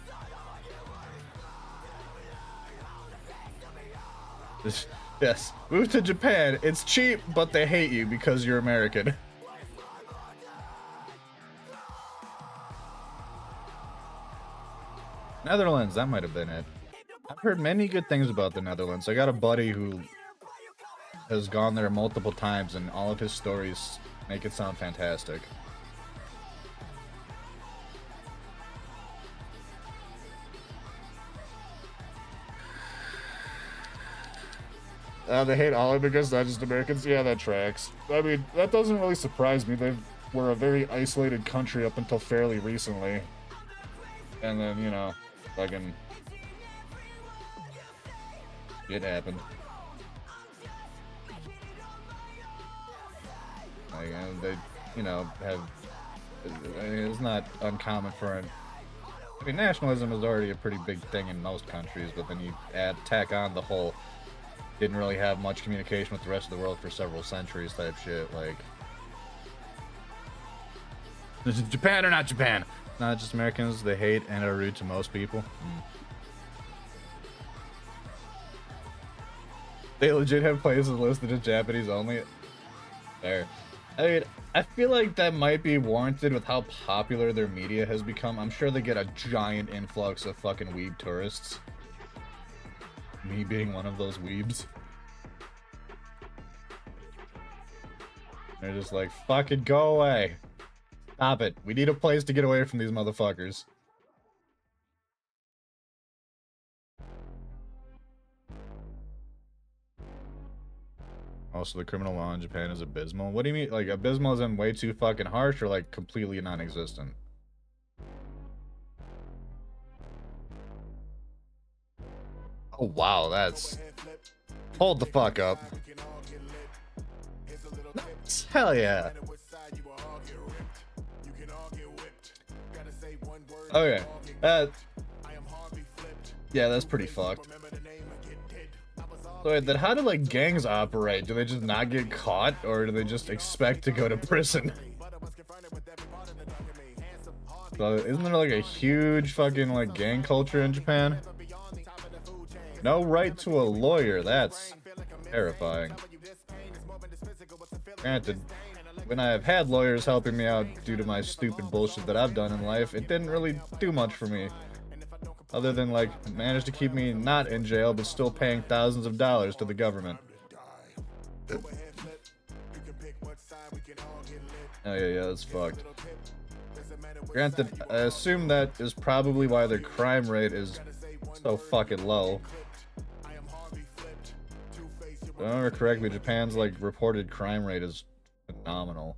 Yes, move to Japan. It's cheap, but they hate you because you're American. Netherlands, that might have been it. I've heard many good things about the Netherlands. I got a buddy who has gone there multiple times, and all of his stories make it sound fantastic. They hate all immigrants, not just Americans. Yeah, that tracks. I mean, that doesn't really surprise me. They were a very isolated country up until fairly recently. And then, you know, fucking... it happened. Like, they, you know, have... I mean, it's not uncommon for an... I mean, nationalism is already a pretty big thing in most countries, but then you tack on the whole... didn't really have much communication with the rest of the world for several centuries type shit, like... This is Japan or not Japan? Not just Americans, they hate and are rude to most people. They legit have places listed as Japanese only. There. I mean, I feel like that might be warranted with how popular their media has become. I'm sure they get a giant influx of fucking weeb tourists. Me being one of those weebs. They're just like, fucking go away. Stop it. We need a place to get away from these motherfuckers. Also, the criminal law in Japan is abysmal. What do you mean? Like, abysmal as in way too fucking harsh, or like completely non-existent? Oh wow, that's... Hold the fuck up. Hell yeah. Okay, yeah, that's pretty fucked. So wait, then how do like gangs operate? Do they just not get caught, or do they just expect to go to prison? So isn't there like a huge fucking like gang culture in Japan? No right to a lawyer, that's terrifying. Granted, when I have had lawyers helping me out due to my stupid bullshit that I've done in life, it didn't really do much for me. Other than, like, manage to keep me not in jail, but still paying thousands of dollars to the government. Oh yeah, that's fucked. Granted, I assume that is probably why their crime rate is so fucking low. If I remember correctly, Japan's, like, reported crime rate is phenomenal.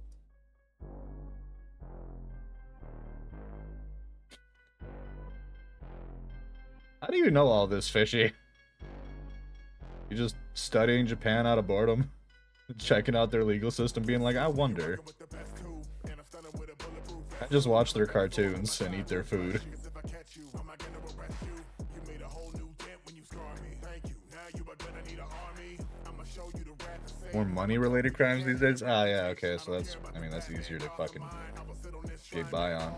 How do you know all this, Fishy? You just studying Japan out of boredom? Checking out their legal system, being like, I wonder. I just watch their cartoons and eat their food. More money-related crimes these days? Ah, yeah, okay, so that's, I mean, that's easier to fucking get by on.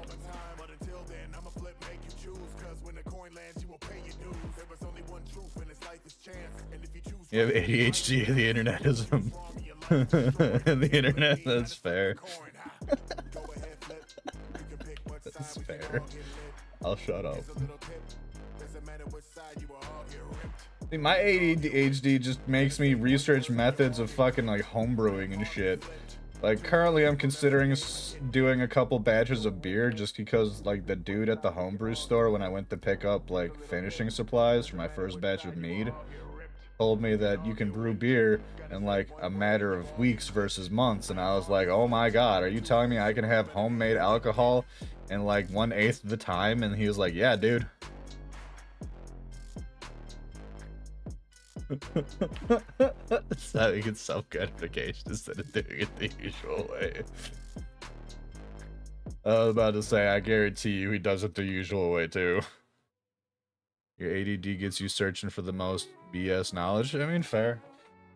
You have ADHD, the internet is the internet, that's fair. That's fair. I'll shut up. See, my ADHD just makes me research methods of fucking like homebrewing and shit. Like currently I'm considering doing a couple batches of beer just because like the dude at the homebrew store when I went to pick up like finishing supplies for my first batch of mead told me that you can brew beer in like a matter of weeks versus months, and I was like, oh my god, are you telling me I can have homemade alcohol in like 1/8 of the time? And he was like, yeah, dude. So you get self-gratification instead of doing it the usual way. I was about to say, I guarantee you he does it the usual way too. Your ADD gets you searching for the most BS knowledge. I mean, fair.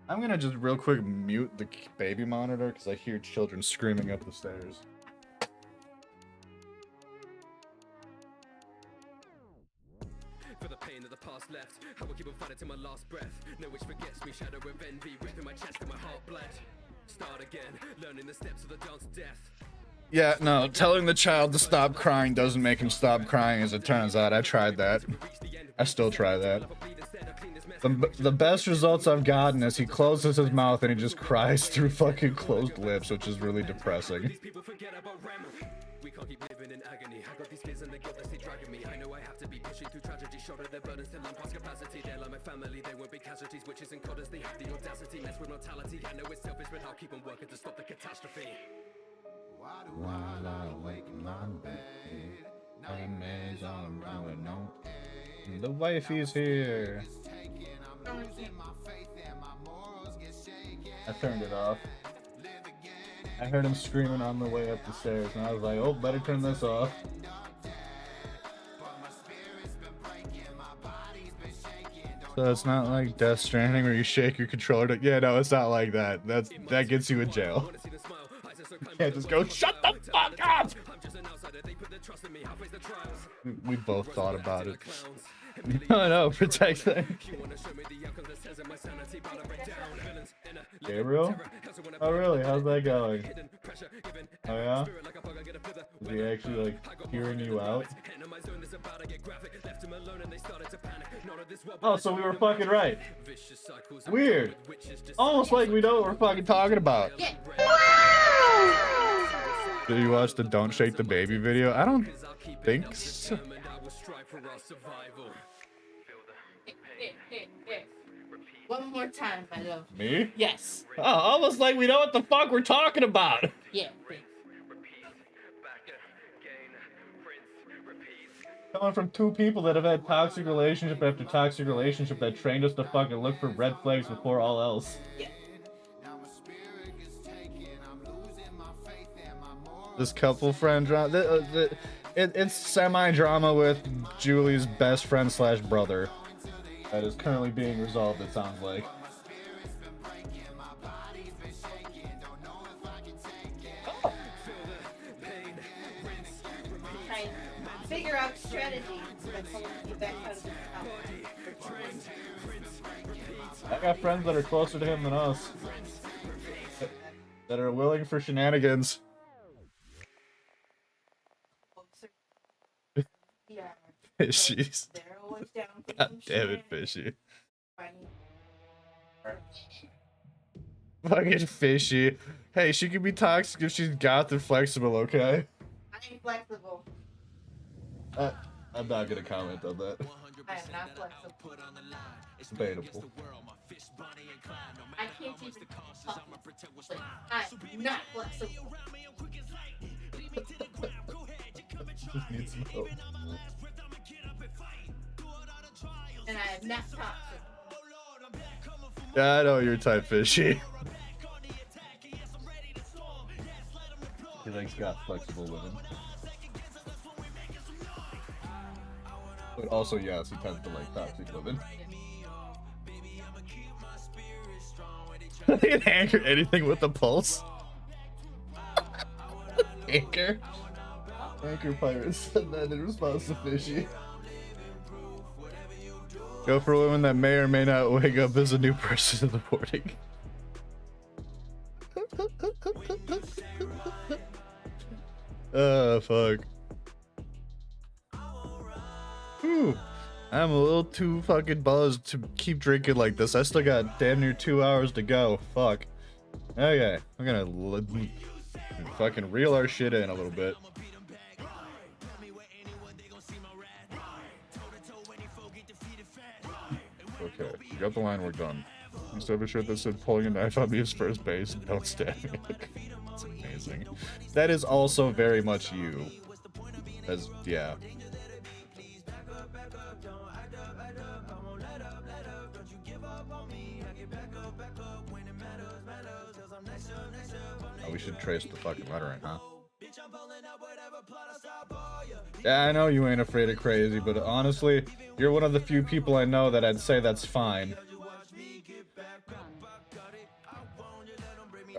I'm gonna just real quick mute the baby monitor because I hear children screaming up the stairs. For the pain that the past left, I will keep on fighting till my last breath. No wish forgets me, shadow of envy, ripping my chest and my heart bled. Start again, learning the steps of the dance of death. Yeah, no, telling the child to stop crying doesn't make him stop crying, as it turns out. I tried that. I still try that. The best results I've gotten is he closes his mouth and he just cries through fucking closed lips, which is really depressing. We can't keep living in agony. I got these fears and the guilt that stay dragging me. I know I have to be pushing through tragedy, shoulder their burdens till I'm past capacity. They're like my family, they won't be casualties. Witches and codders, they have the audacity. Mess with mortality. I know it's selfish, but I'll keep on working to stop the catastrophe. Why do I lie awake in my bed? Nightmares all around, no end. The wifey's here. I'm losing my faith and my morals get shaken. I turned it off. I heard him screaming on the way up the stairs, and I was like, oh, better turn this off. So it's not like Death Stranding where you shake your controller to, yeah, no, it's not like that. That gets you in jail. You can't just go, shut the fuck up! We both thought about it. No, protect them. Gabriel? Oh really? How's that going? Oh yeah? Is he actually like hearing you out? Oh, so we were fucking right. Weird. Almost like we know what we're fucking talking about. Did you watch the Don't Shake the Baby video? I don't think so. One more time, my love. Me? Yes. Oh, almost like we know what the fuck we're talking about. Yeah. Coming from two people that have had toxic relationship after toxic relationship that trained us to fucking look for red flags before all else. Yeah. This couple friend drama, it's semi-drama with Julie's best friend slash brother that is currently being resolved, it sounds like. Figure out strategy that's going to get back out of this house. I got friends that are closer to him than us. That are willing for shenanigans. Yeah. Fishies. They're always down for God some damn it, shenanigans. fishy. Fine. Fucking fishy. Hey, she can be toxic if she's goth and flexible, okay? I ain't flexible. I'm not gonna comment on that. I am not flexible. Debatable. I can't even talk. I'm not flexible. Just need some help. And I am not toxic. Yeah, I know your type, fishy. He likes goth flexible women. But also, yes, he tends to like toxic women. He can anchor anything with a pulse. Anchor? Anchor Pirate said that in response to Fishy. Go for women that may or may not wake up as a new person in the morning. Oh, fuck. Woo! I'm a little too fucking buzzed to keep drinking like this. I still got damn near 2 hours to go. Fuck. Okay, I'm gonna fucking reel our shit in a little bit. Okay, you got the line, we're done. I used to have a shirt that said pulling a knife on me is first base, don't stab me. That's amazing. That is also very much you. That's, yeah. Oh, we should trace the fucking lettering, huh? Yeah, I know you ain't afraid of crazy, but honestly, you're one of the few people I know that I'd say that's fine.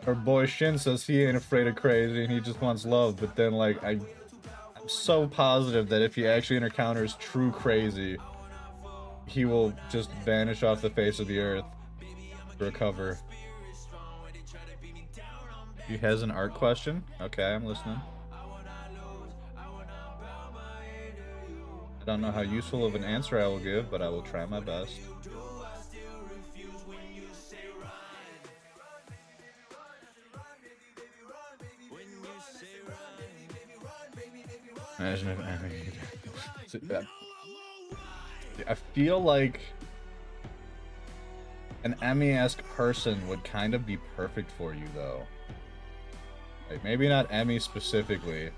Our boy Shin says he ain't afraid of crazy and he just wants love, but then, like, I'm so positive that if he actually encounters true crazy, he will just vanish off the face of the earth to recover. He has an art question? Okay, I'm listening. I don't know how useful of an answer I will give, but I will try my best. Imagine if I feel like an Emmy-esque person would kind of be perfect for you, though. Like, maybe not Emmy specifically.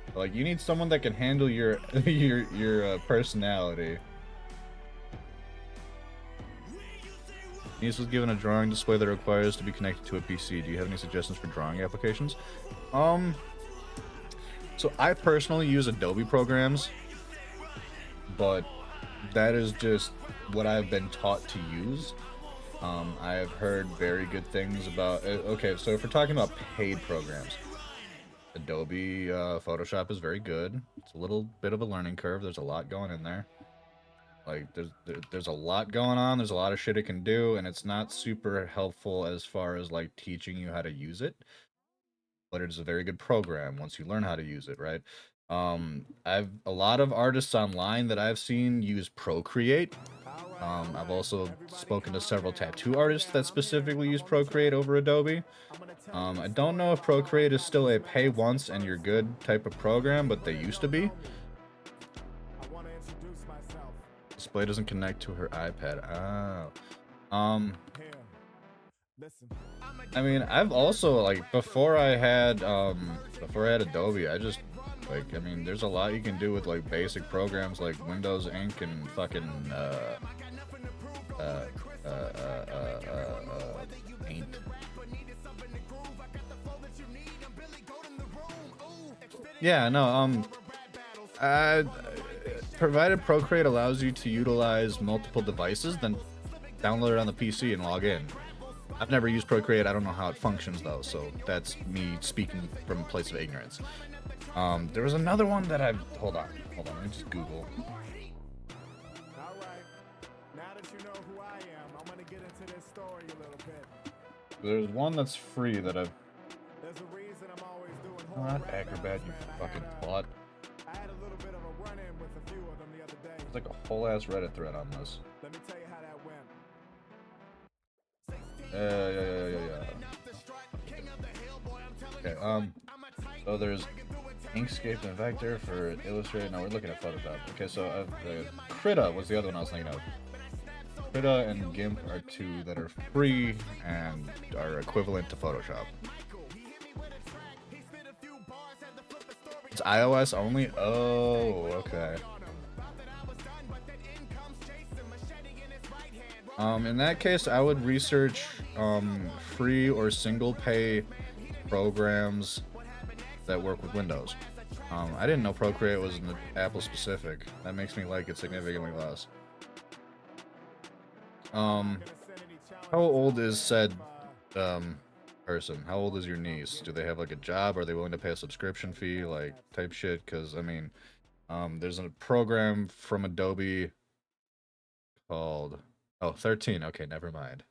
But, like, you need someone that can handle your your personality. Niece was given a drawing display that requires to be connected to a PC. Do you have any suggestions for drawing applications? So I personally use Adobe programs, but that is just what I've been taught to use. I have heard very good things about. Okay, so if we're talking about paid programs, Adobe Photoshop is very good. It's a little bit of a learning curve. There's a lot going in there. Like, there's a lot going on. There's a lot of shit it can do, and it's not super helpful as far as, like, teaching you how to use it. But it is a very good program once you learn how to use it, right? I've a lot of artists online that I've seen use Procreate. I've also spoken to several tattoo artists that specifically use Procreate over Adobe. I don't know if Procreate is still a pay once and you're good type of program, but they used to be. Display doesn't connect to her iPad. Oh. I mean, I've also, like, before I had Adobe, I just, like, I mean, there's a lot you can do with, like, basic programs like Windows Ink and fucking, Paint. Yeah, no, provided Procreate allows you to utilize multiple devices, then download it on the PC and log in. I've never used Procreate. I don't know how it functions, though, so that's me speaking from a place of ignorance. There was another one that I've... Hold on. Let me just Google. There's one that's free that I've... Not Acrobat, you fucking plot. There's like a whole-ass Reddit thread on this. Let me tell you how that went. Okay, so there's Inkscape and Vector for Illustrator. No, we're looking at Photoshop. Okay, so Krita was the other one I was thinking of. Krita and GIMP are two that are free and are equivalent to Photoshop. It's iOS only? Oh, okay. In that case, I would research free or single pay programs that work with Windows. I didn't know Procreate was Apple specific. That makes me like it significantly less. How old is said person? How old is your niece? Do they have like a job? Are they willing to pay a subscription fee, like type shit? Because I mean, there's a program from Adobe called 13. Okay, never mind.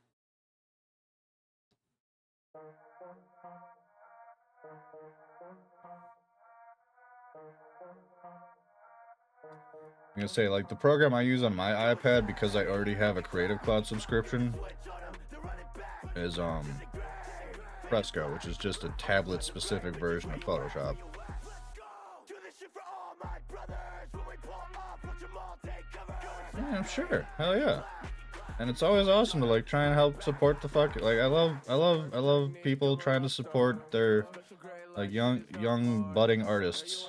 I'm gonna say, like, the program I use on my iPad, because I already have a Creative Cloud subscription, is Fresco, which is just a tablet-specific version of Photoshop. Yeah, I'm sure. Hell yeah. And it's always awesome to like try and help support the fuck. Like I love people trying to support their like young budding artists.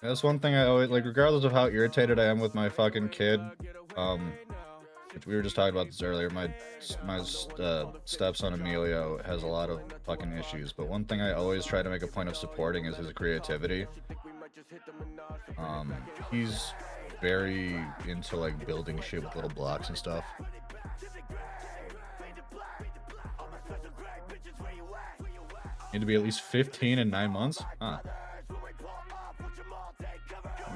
That's one thing I always like, regardless of how irritated I am with my fucking kid. Which we were just talking about this earlier. My stepson Emilio has a lot of fucking issues, but one thing I always try to make a point of supporting is his creativity. He's very into like building shit with little blocks and stuff. Need to be at least 15 in 9 months? Huh. The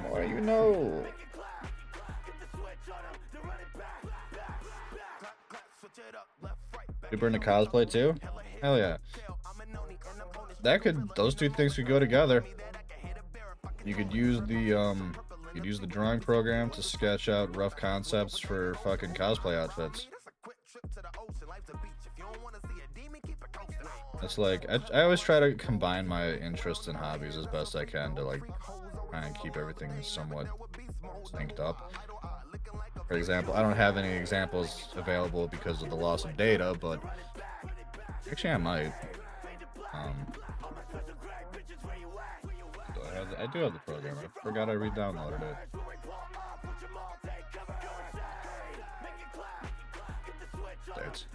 more you know. You burn the cosplay too? Hell yeah. Those two things could go together. You could use the drawing program to sketch out rough concepts for fucking cosplay outfits. It's like I always try to combine my interests and hobbies as best I can to like try and keep everything somewhat synced up. For example, I don't have any examples available because of the loss of data, but actually I might. I do have the program. I forgot I re-downloaded it. States.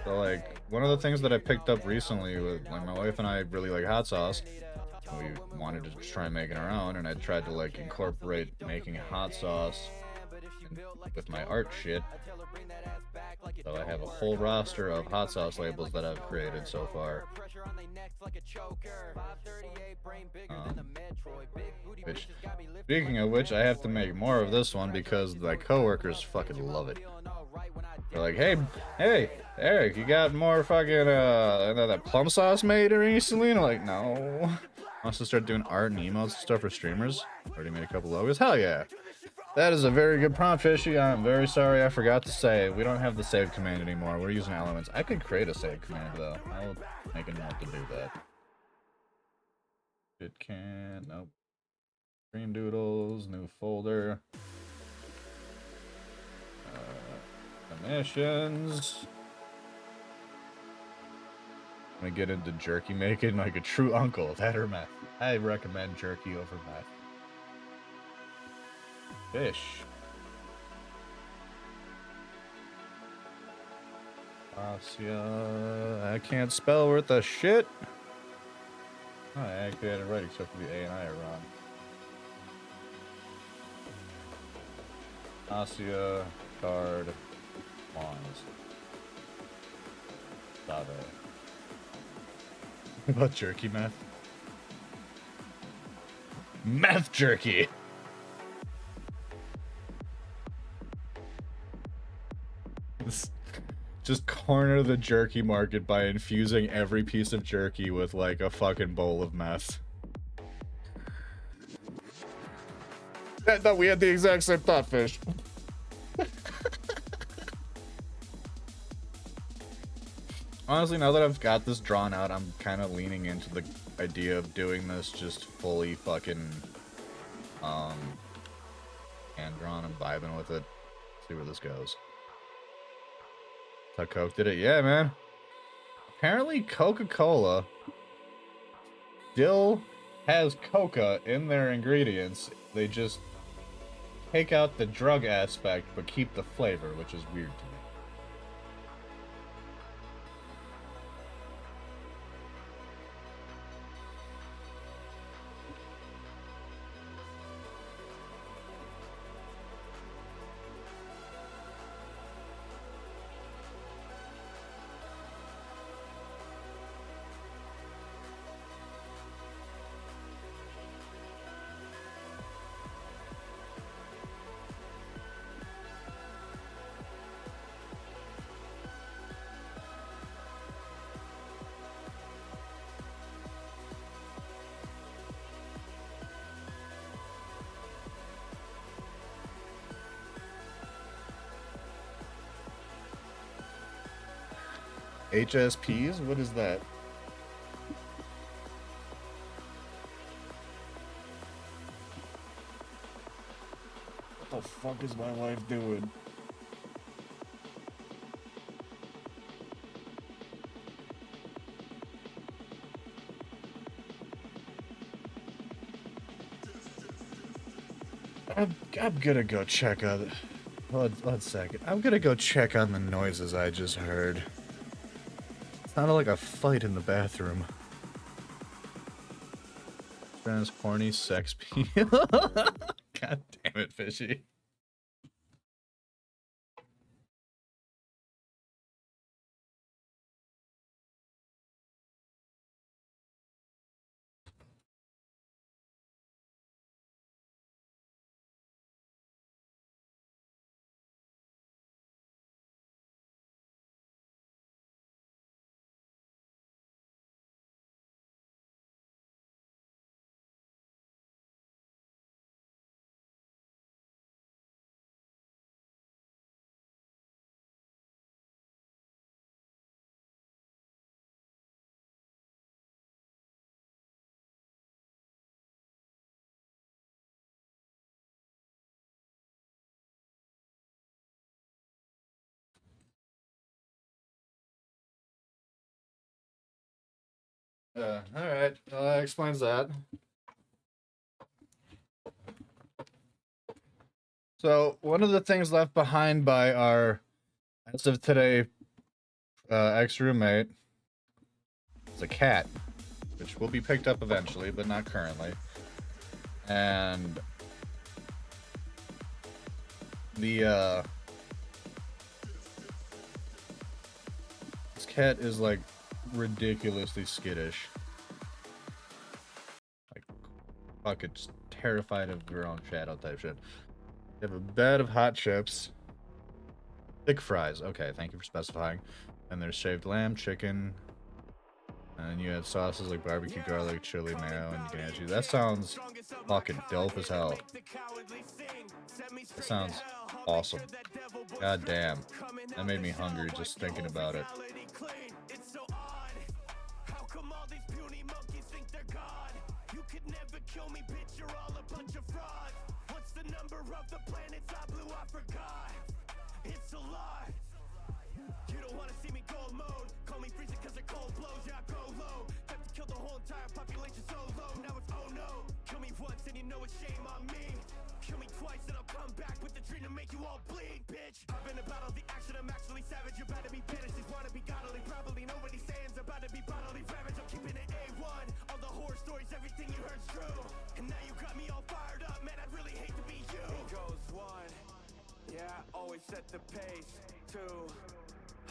So like one of the things that I picked up recently with like my wife and I really like hot sauce. We wanted to try making our own, and I tried to like incorporate making hot sauce with my art shit. So I have a whole roster of hot sauce labels that I've created so far. Speaking of which, I have to make more of this one because my coworkers fucking love it. They're like, hey, Eric, you got more fucking that plum sauce made recently? And I'm like, no. Wants to start doing art and emotes and stuff for streamers. Already made a couple logos. Hell yeah. That is a very good prompt, Fishy. I'm very sorry I forgot to say. We don't have the save command anymore. We're using elements. I could create a save command, though. I'll make a note to do that. It can... Nope. Green Doodles, new folder. Emissions. I'm gonna get into jerky making like a true uncle. That or meth. I recommend jerky over meth. Fish. I can't spell worth a shit. Oh, I actually had it right except for the A and I are wrong. Asia, card, wands. Stop it. About jerky meth? Meth jerky! Just corner the jerky market by infusing every piece of jerky with like a fucking bowl of meth. We had the exact same thought, Fish. Honestly, now that I've got this drawn out, I'm kind of leaning into the idea of doing this just fully fucking hand drawn and vibing with it. See where this goes. How Coke did it? Yeah, man. Apparently Coca-Cola still has coca in their ingredients. They just take out the drug aspect but keep the flavor, which is weird to me. HSPs? What is that? What the fuck is my wife doing? I'm gonna go check on. One second. I'm gonna go check on the noises I just heard. It sounded like a fight in the bathroom. Trans horny sex pee. God damn it, Fishy. Alright. Well, that explains that. So, one of the things left behind by our, as of today, ex-roommate is a cat, which will be picked up eventually, but not currently. And the, this cat is, like, ridiculously skittish. Like, fucking just terrified of her own shadow type shit. You have a bed of hot chips. Thick fries. Okay, thank you for specifying. And there's shaved lamb, chicken. And you have sauces like barbecue, garlic, chili, mayo, and you can add cheese. That sounds fucking dope as hell. That sounds awesome. God damn. That made me hungry just thinking about it. Set the pace. 2,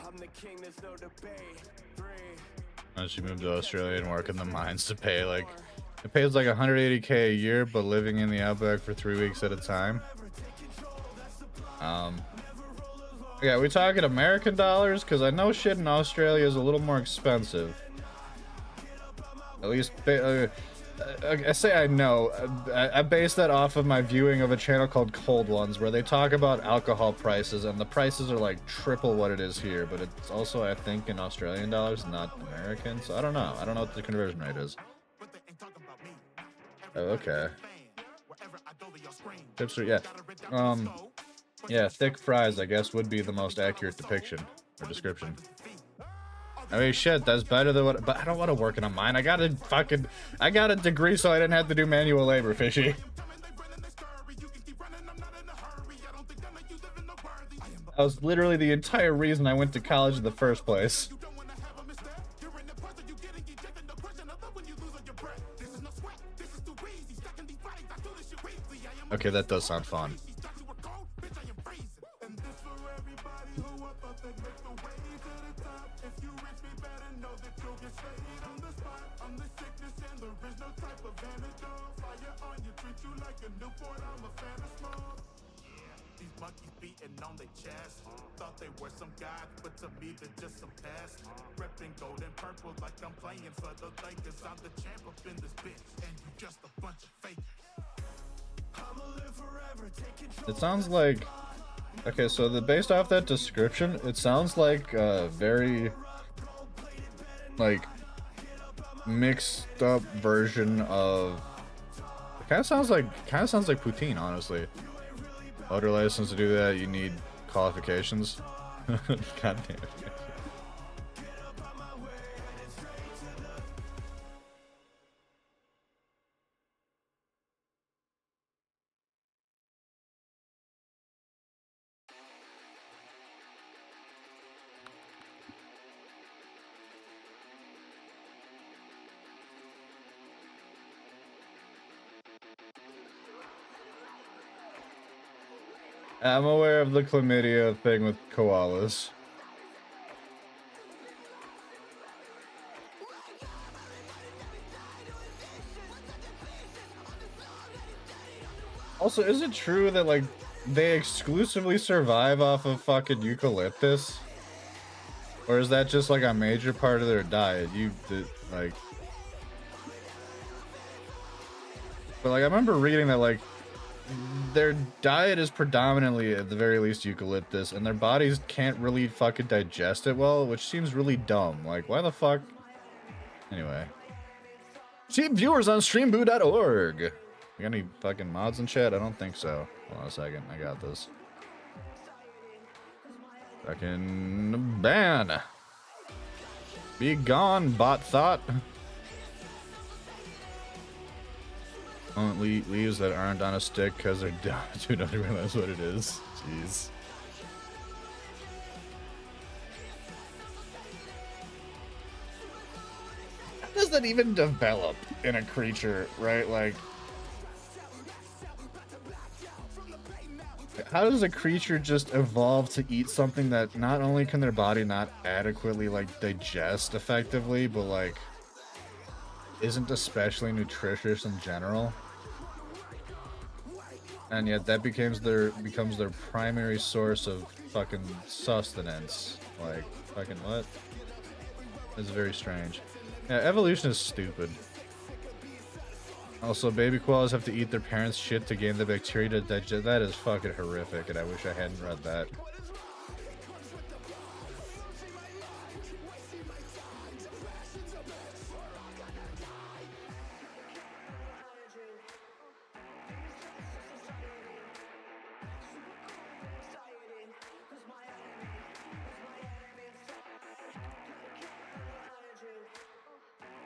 I'm the king, there's no debate. 3, she moved to Australia and work in the mines to pay like, it pays like 180K a year, but living in the outback for 3 weeks at a time. Yeah, we talking American dollars? Because I know shit in Australia is a little more expensive. At least, I say I know. I base that off of my viewing of a channel called Cold Ones, where they talk about alcohol prices, and the prices are like triple what it is here, but it's also, I think, in Australian dollars, not American, so I don't know. I don't know what the conversion rate is. Oh, okay. Chips are, yeah. Yeah, thick fries, I guess, would be the most accurate depiction or description. I mean, shit, that's better than what, but I don't want to work in a mine. I got a degree so I didn't have to do manual labor, Fishy. That was literally the entire reason I went to college in the first place. Okay, that does sound fun. On their chest, thought they were some guys, but to me they're just some pests. Repping gold and purple like I'm playing for the Lakers. I'm the champ up in this bitch, and you just a bunch of fakers. It sounds like, okay, so based off that description, it sounds like very like mixed up version of. It kind of sounds like poutine, honestly. Motor license to do that, you need qualifications. God damn it. I'm aware of the chlamydia thing with koalas. Also, is it true that, like, they exclusively survive off of fucking eucalyptus? Or is that just, like, a major part of their diet? Like... But, like, I remember reading that, like, their diet is predominantly, at the very least, eucalyptus, and their bodies can't really fucking digest it well, which seems really dumb. Like, why the fuck? Anyway. See viewers on streamboo.org. You got any fucking mods in chat? I don't think so. Hold on a second. I got this. Fucking ban. Be gone, bot thought. Leaves that aren't on a stick because they're down. Dude, I don't realize what it is. Jeez. How does that even develop in a creature, right? Like, how does a creature just evolve to eat something that not only can their body not adequately, like, digest effectively, but, like, isn't especially nutritious in general? And yet that becomes their primary source of fucking sustenance. Like, fucking what? It's very strange. Yeah, evolution is stupid. Also, baby koalas have to eat their parents' shit to gain the bacteria to digest. That is fucking horrific, and I wish I hadn't read that.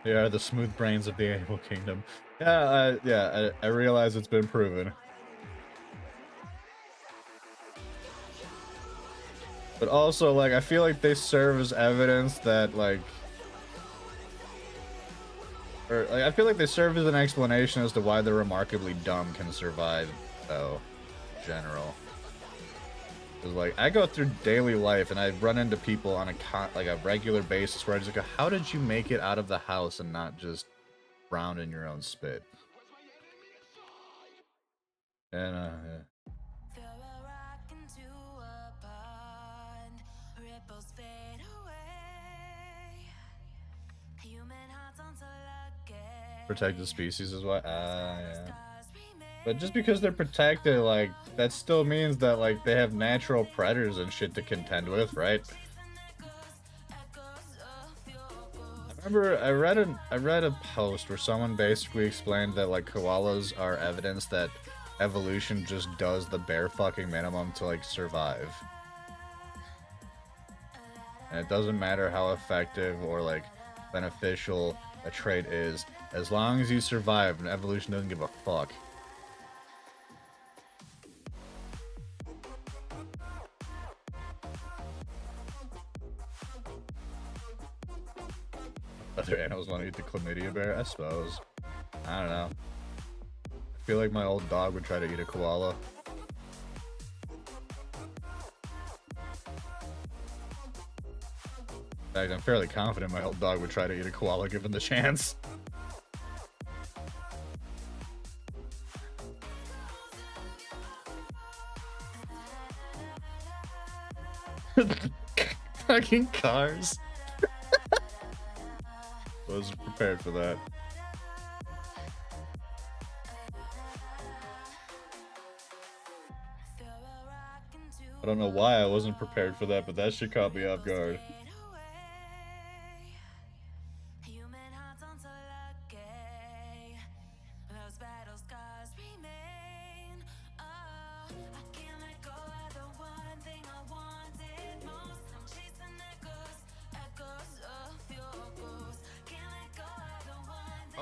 They are the smooth brains of the animal kingdom. Yeah, I realize it's been proven. But also, like, I feel like they serve as evidence that, like... Or, like, I feel like they serve as an explanation as to why the remarkably dumb can survive, though, in general. Because, like, I go through daily life and I run into people on a regular basis where I just go, how did you make it out of the house and not just drown in your own spit? And, yeah. Protected species is why, yeah. But just because they're protected, like, that still means that, like, they have natural predators and shit to contend with, right? I remember I read a post where someone basically explained that, like, koalas are evidence that evolution just does the bare fucking minimum to, like, survive. And it doesn't matter how effective or, like, beneficial a trait is, as long as you survive, and evolution doesn't give a fuck. Other animals want to eat the chlamydia bear? I suppose. I don't know. I feel like my old dog would try to eat a koala. In fact, I'm fairly confident my old dog would try to eat a koala given the chance. Fucking cars. Wasn't prepared for that. I don't know why I wasn't prepared for that, but that shit caught me off guard.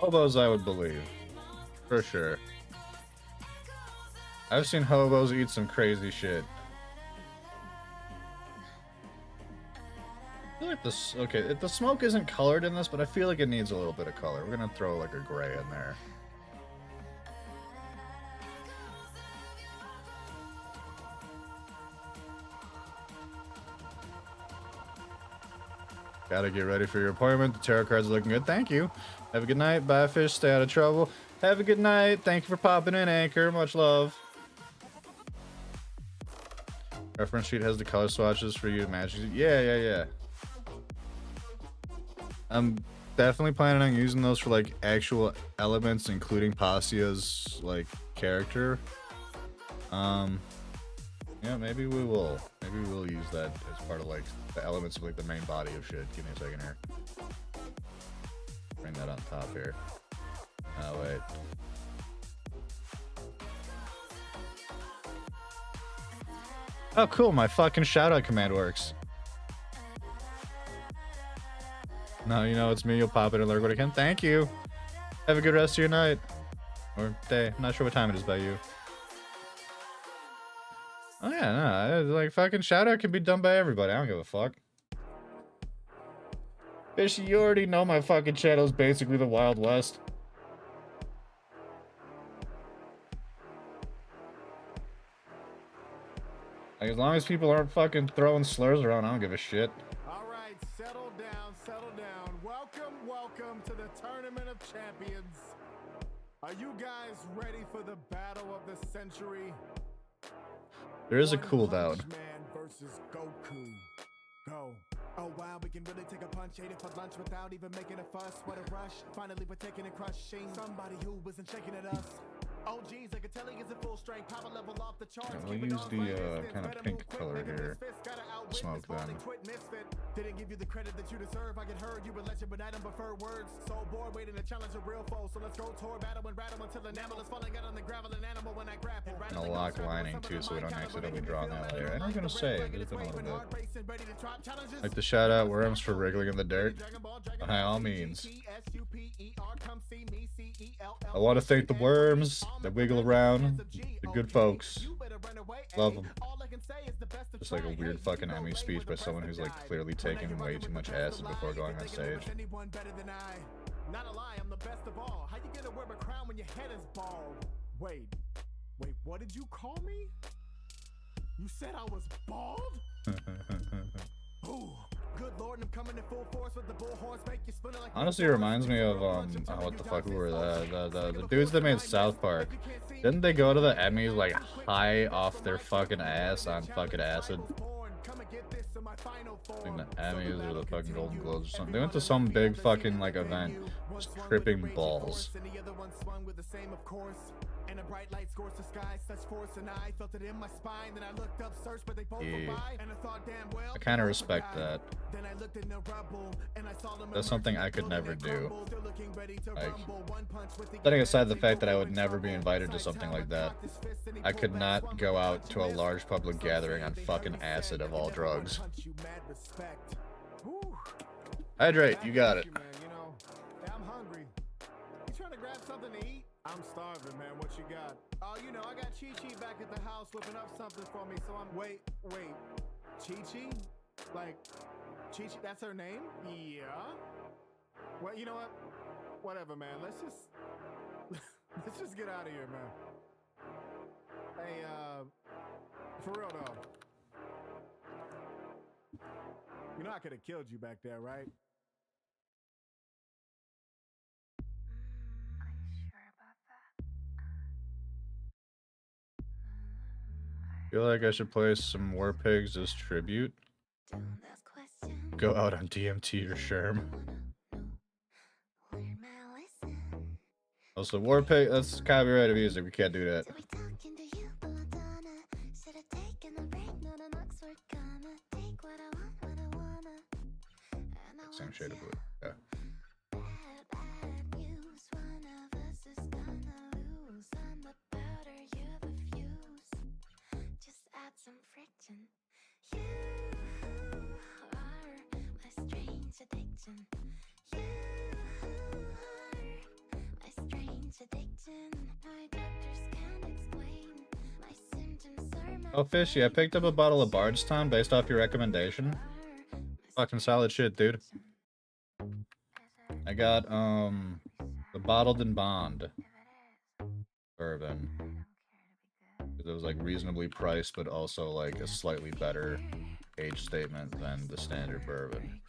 Hobos, I would believe. For sure. I've seen hobos eat some crazy shit. I feel like this. Okay, the smoke isn't colored in this, but I feel like it needs a little bit of color. We're gonna throw like a gray in there. Gotta get ready for your appointment. The tarot cards are looking good. Thank you. Have a good night. Bye, fish. Stay out of trouble. Have a good night. Thank you for popping in, Anchor. Much love. Reference sheet has the color swatches for you to match. Yeah. I'm definitely planning on using those for like actual elements, including Pasia's like character. Yeah, maybe we will. Maybe we'll use that as part of like the elements of like the main body of shit. Give me a second here. Bring that on top here. Oh wait. Oh cool, my fucking shoutout command works. No, you know it's me. You'll pop it and lurk when I can. Thank you. Have a good rest of your night or day. I'm not sure what time it is by you. Oh yeah, no, like fucking shoutout can be done by everybody. I don't give a fuck. Bitch, you already know my fucking channel's basically the Wild West. Like, as long as people aren't fucking throwing slurs around, I don't give a shit. All right, settle down, settle down. Welcome to the Tournament of Champions. Are you guys ready for the battle of the century? There is a cooldown. Punch Man versus Goku. Go. Oh wow, we can really take a punch, ate it for lunch without even making a fuss. What a rush, finally we're taking and crushing somebody who wasn't shaking at us. Oh geez, I could tell he isn't full strength, power level off the charts. We'll use the kind of pink color here. Smoke then. Didn't give you the credit that you deserve. I get heard, you were legend, but I don't prefer words. So bored, waiting to challenge a real foe. So let's go toward battle and rattle until enamel is falling out on the gravel and animal when I grapple. And a lock lining too, so we don't accidentally draw that layer. And I'm gonna say, there's a little bit. Like the shout out worms for wriggling in the dirt. By all means. I want to thank the worms that wiggle around, the good folks. Love them. Just like a weird fucking Emmy speech by someone who's like clearly taking way too much acid before going on stage. Not a lie, I'm the best of all. How you gonna wear a crown when your head is bald? Wait, what did you call me? You said I was bald? Ooh. Good Lord, I'm coming in full force with the bullhorns, make you spin like Honestly, it reminds me of what the fuck were the dudes that made South Park. Didn't they go to the Emmys like high off their fucking ass on fucking acid? I think the Emmys or the fucking Golden Globes or something. They went to some big fucking like event, just tripping balls. And a bright light scores the sky, such force and I felt it in my spine. Then I looked up, searched, but they both were by, and I thought, damn well. I kind of respect that. Then I looked in the rubble, and I saw them. That's something I could never do. Like, setting aside the fact that I would never be invited to something like that, I could not go out to a large public gathering on fucking acid of all drugs. Hydrate, you got it. I'm hungry. You trying to grab something to eat? I'm starving, man. What you got? Oh, you know, I got Chi-Chi back at the house whipping up something for me, so I'm... Wait. Chi-Chi? Like, Chi-Chi, that's her name? Yeah. Well, you know what? Whatever, man. Let's just get out of here, man. Hey, for real, though. You know I could have killed you back there, right? Feel like I should play some War Pigs as tribute. Go out on DMT or Sherm. Also, War Pig, that's copyrighted music. We can't do that. Same shade of blue. Yeah. Some friction. You are my strange addiction. You are Oh, Fishy, I picked up a bottle of Bardstown based off your recommendation. Fucking solid shit, dude. I got, the Bottled and Bond bourbon. It was, like, reasonably priced, but also, like, a slightly better age statement than the standard bourbon.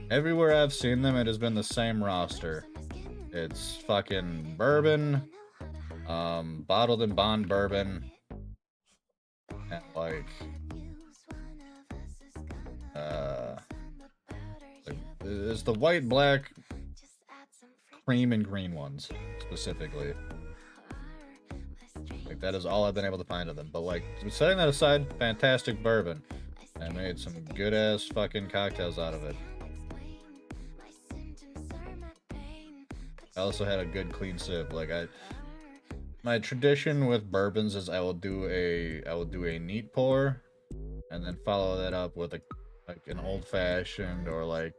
Everywhere I've seen them, it has been the same roster. It's fucking bourbon, Bottled and Bond bourbon, and like it's the white, black, cream, and green ones specifically. Like that is all I've been able to find of them. But like setting that aside, fantastic bourbon. I made some good ass fucking cocktails out of it. I also had a good clean sip. Like my tradition with bourbons is I will do a neat pour, and then follow that up with like an old fashioned or like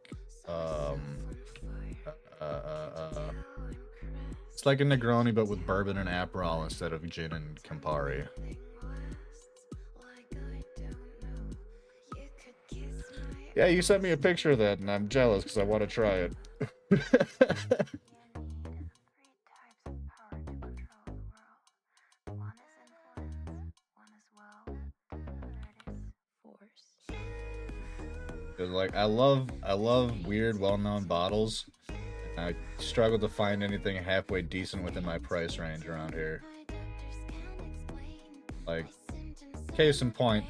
it's like a Negroni but with bourbon and Aperol instead of gin and Campari. Yeah, you sent me a picture of that, and I'm jealous because I want to try it. Cause like I love weird, well-known bottles. I struggle to find anything halfway decent within my price range around here. Like, case in point,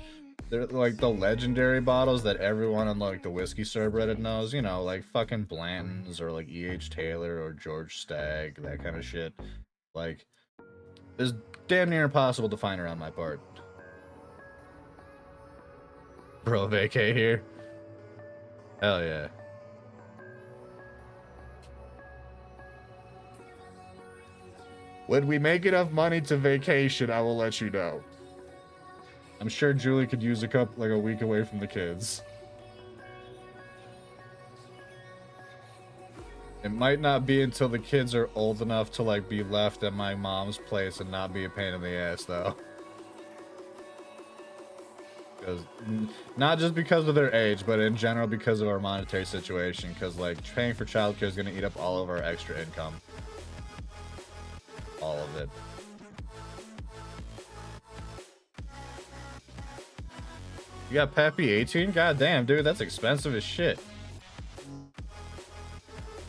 they're like the legendary bottles that everyone on like the whiskey subreddit knows, you know, like fucking Blanton's or like E.H. Taylor or George Stagg, that kind of shit. Like, it's damn near impossible to find around my part. Bro, vacay here. Hell yeah. When we make enough money to vacation, I will let you know. I'm sure Julie could use a week away from the kids. It might not be until the kids are old enough to like be left at my mom's place and not be a pain in the ass though. Because not just because of their age, but in general because of our monetary situation. Because like paying for childcare is gonna eat up all of our extra income. All of it. You got Pappy 18? God damn, dude, that's expensive as shit.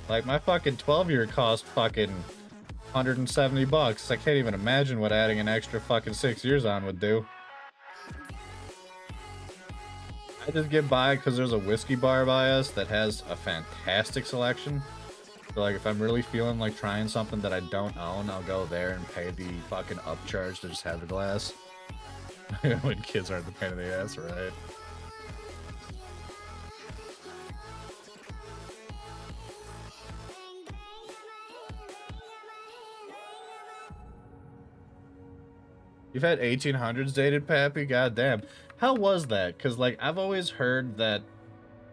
Like my fucking 12-year cost fucking $170. I can't even imagine what adding an extra fucking 6 years on would do. I just get by because there's a whiskey bar by us that has a fantastic selection. So like if I'm really feeling like trying something that I don't own, I'll go there and pay the fucking upcharge to just have the glass. When kids aren't the pain in the ass, right? You've had 1800s dated, Pappy? God damn. How was that? Because, like, I've always heard that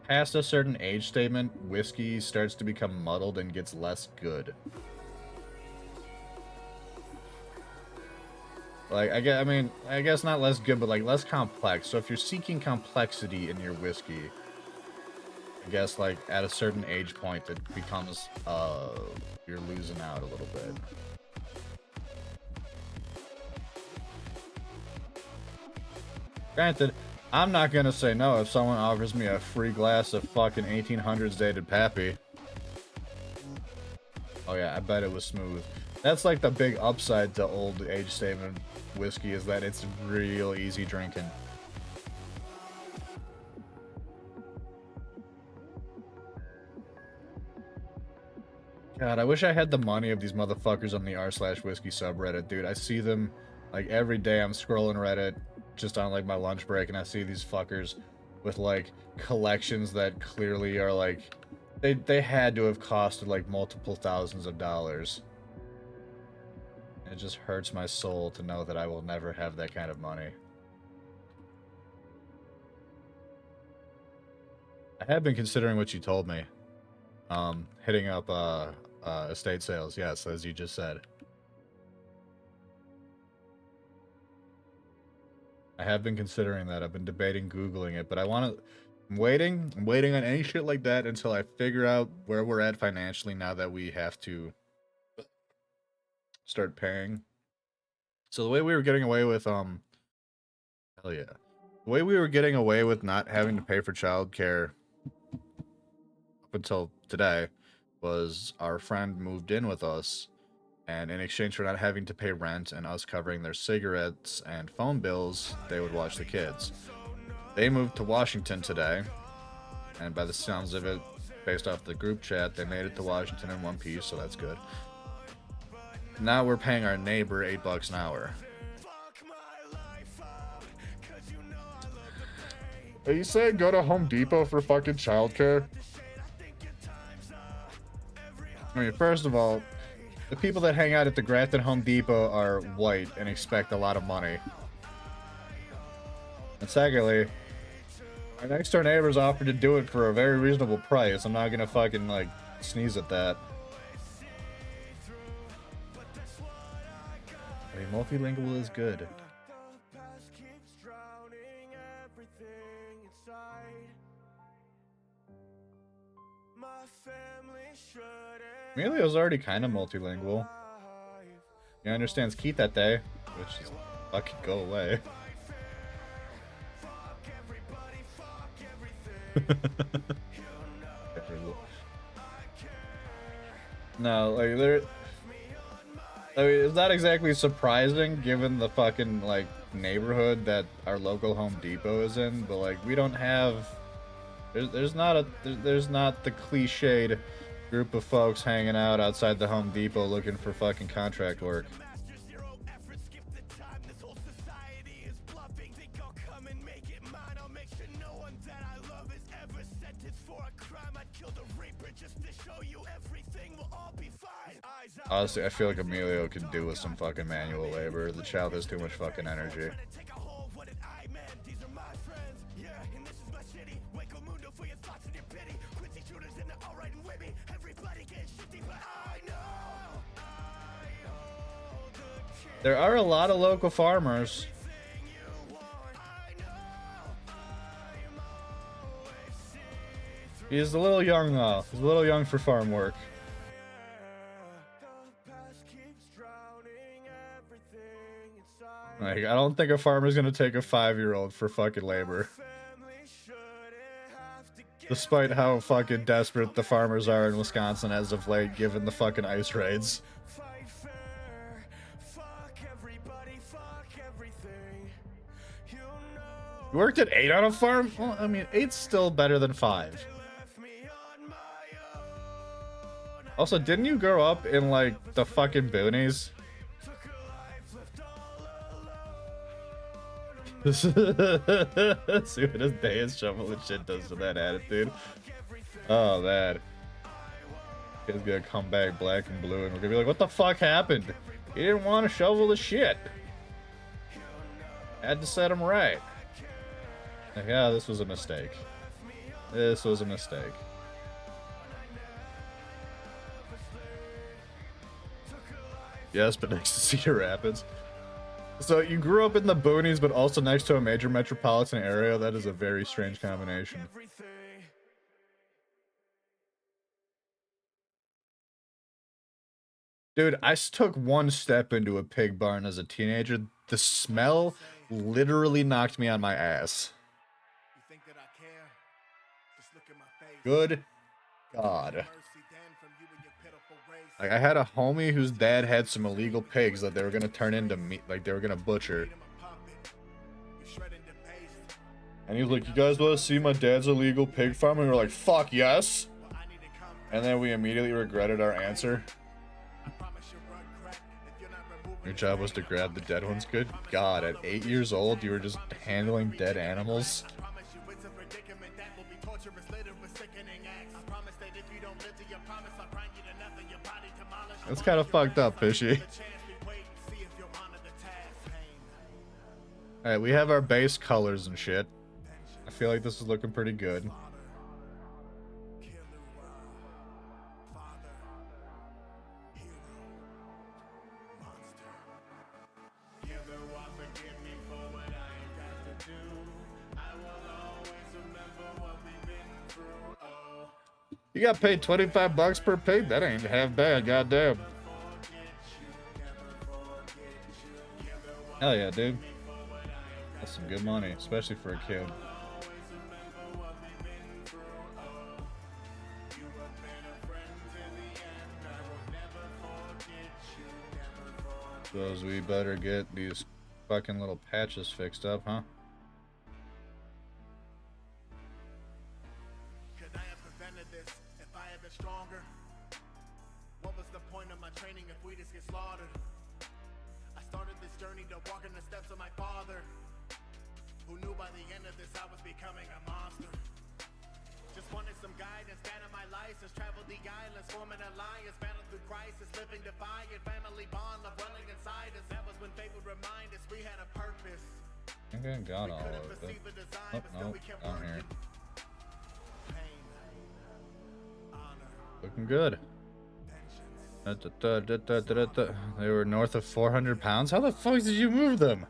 past a certain age statement, whiskey starts to become muddled and gets less good. Like, I guess not less good, but, like, less complex. So if you're seeking complexity in your whiskey, I guess, like, at a certain age point, it becomes, you're losing out a little bit. Granted, I'm not gonna say no if someone offers me a free glass of fucking 1800s dated Pappy. Oh yeah, I bet it was smooth. That's like the big upside to old age statement whiskey is that it's real easy drinking. God, I wish I had the money of these motherfuckers on the r/whiskey subreddit, dude. I see them like every day. I'm scrolling Reddit just on like my lunch break and I see these fuckers with like collections that clearly are like they had to have costed like multiple thousands of dollars. And it just hurts my soul to know that I will never have that kind of money. I have been considering what you told me. Hitting up estate sales, yes, as you just said. I have been considering that. I've been debating Googling it, but I'm waiting on any shit like that until I figure out where we're at financially now that we have to start paying. So the way we were getting away with, hell yeah. The way we were getting away with not having to pay for childcare up until today was our friend moved in with us, and in exchange for not having to pay rent and us covering their cigarettes and phone bills, they would watch the kids. They moved to Washington today, and by the sounds of it, based off the group chat, they made it to Washington in one piece, so that's good. Now we're paying our neighbor $8 an hour. Are you saying go to Home Depot for fucking childcare? I mean, first of all, the people that hang out at the Grafton Home Depot are white and expect a lot of money. And secondly, our next door neighbors offered to do it for a very reasonable price. I'm not gonna fucking, like, sneeze at that. I mean, multilingual is good. Emilio's already kind of multilingual. He understands Keith that day, which is fucking go away. No, like there. I mean, it's not exactly surprising given the fucking like neighborhood that our local Home Depot is in, but like we don't have. There's not the cliched group of folks hanging out outside the Home Depot looking for fucking contract work. Honestly, I feel like Emilio could do with some fucking manual labor. The child has too much fucking energy. There are a lot of local farmers. He's a little young though. He's a little young for farm work. Like, I don't think a farmer's gonna take a 5-year-old for fucking labor. Despite how fucking desperate the farmers are in Wisconsin as of late, given the fucking ice raids. You worked at 8 on a farm? Well, I mean, 8's still better than 5. Also, didn't you grow up in, like, the fucking boonies? See what his day is shoveling shit does to that attitude. Oh, man. He's gonna come back black and blue, and we're gonna be like, what the fuck happened? He didn't want to shovel the shit. Had to set him right. Like, yeah, this was a mistake. This was a mistake. Yes, but next to Cedar Rapids. So you grew up in the boonies, but also next to a major metropolitan area? That is a very strange combination. Dude, I took one step into a pig barn as a teenager. The smell literally knocked me on my ass. Good God. Like, I had a homie whose dad had some illegal pigs that they were gonna turn into meat, like they were gonna butcher. And he was like, you guys want to see my dad's illegal pig farm? And we were like, fuck yes! And then we immediately regretted our answer. Your job was to grab the dead ones? Good God, at 8 years old, you were just handling dead animals? That's kind of fucked up, Fishy. Alright, we have our base colors and shit. I feel like this is looking pretty good. You got paid $25 per pig? That ain't half bad, goddamn. Hell yeah, dude. That's some good money, especially for a kid. Suppose we better get these fucking little patches fixed up, huh? Could I have prevented this if I had been stronger? What was the point of my training if we just get slaughtered? I started this journey to walk in the steps of my father, who knew by the end of this I was becoming a monster. Just wanted some guidance, down in my license, traveled the islands, forming alliance, battled through crisis, living defiant, family bond, love welling inside us. That was when fate would remind us we had a purpose. I think I got all of it. Oh, no, down here. Looking good. They were north of 400 pounds? How the fuck did you move them?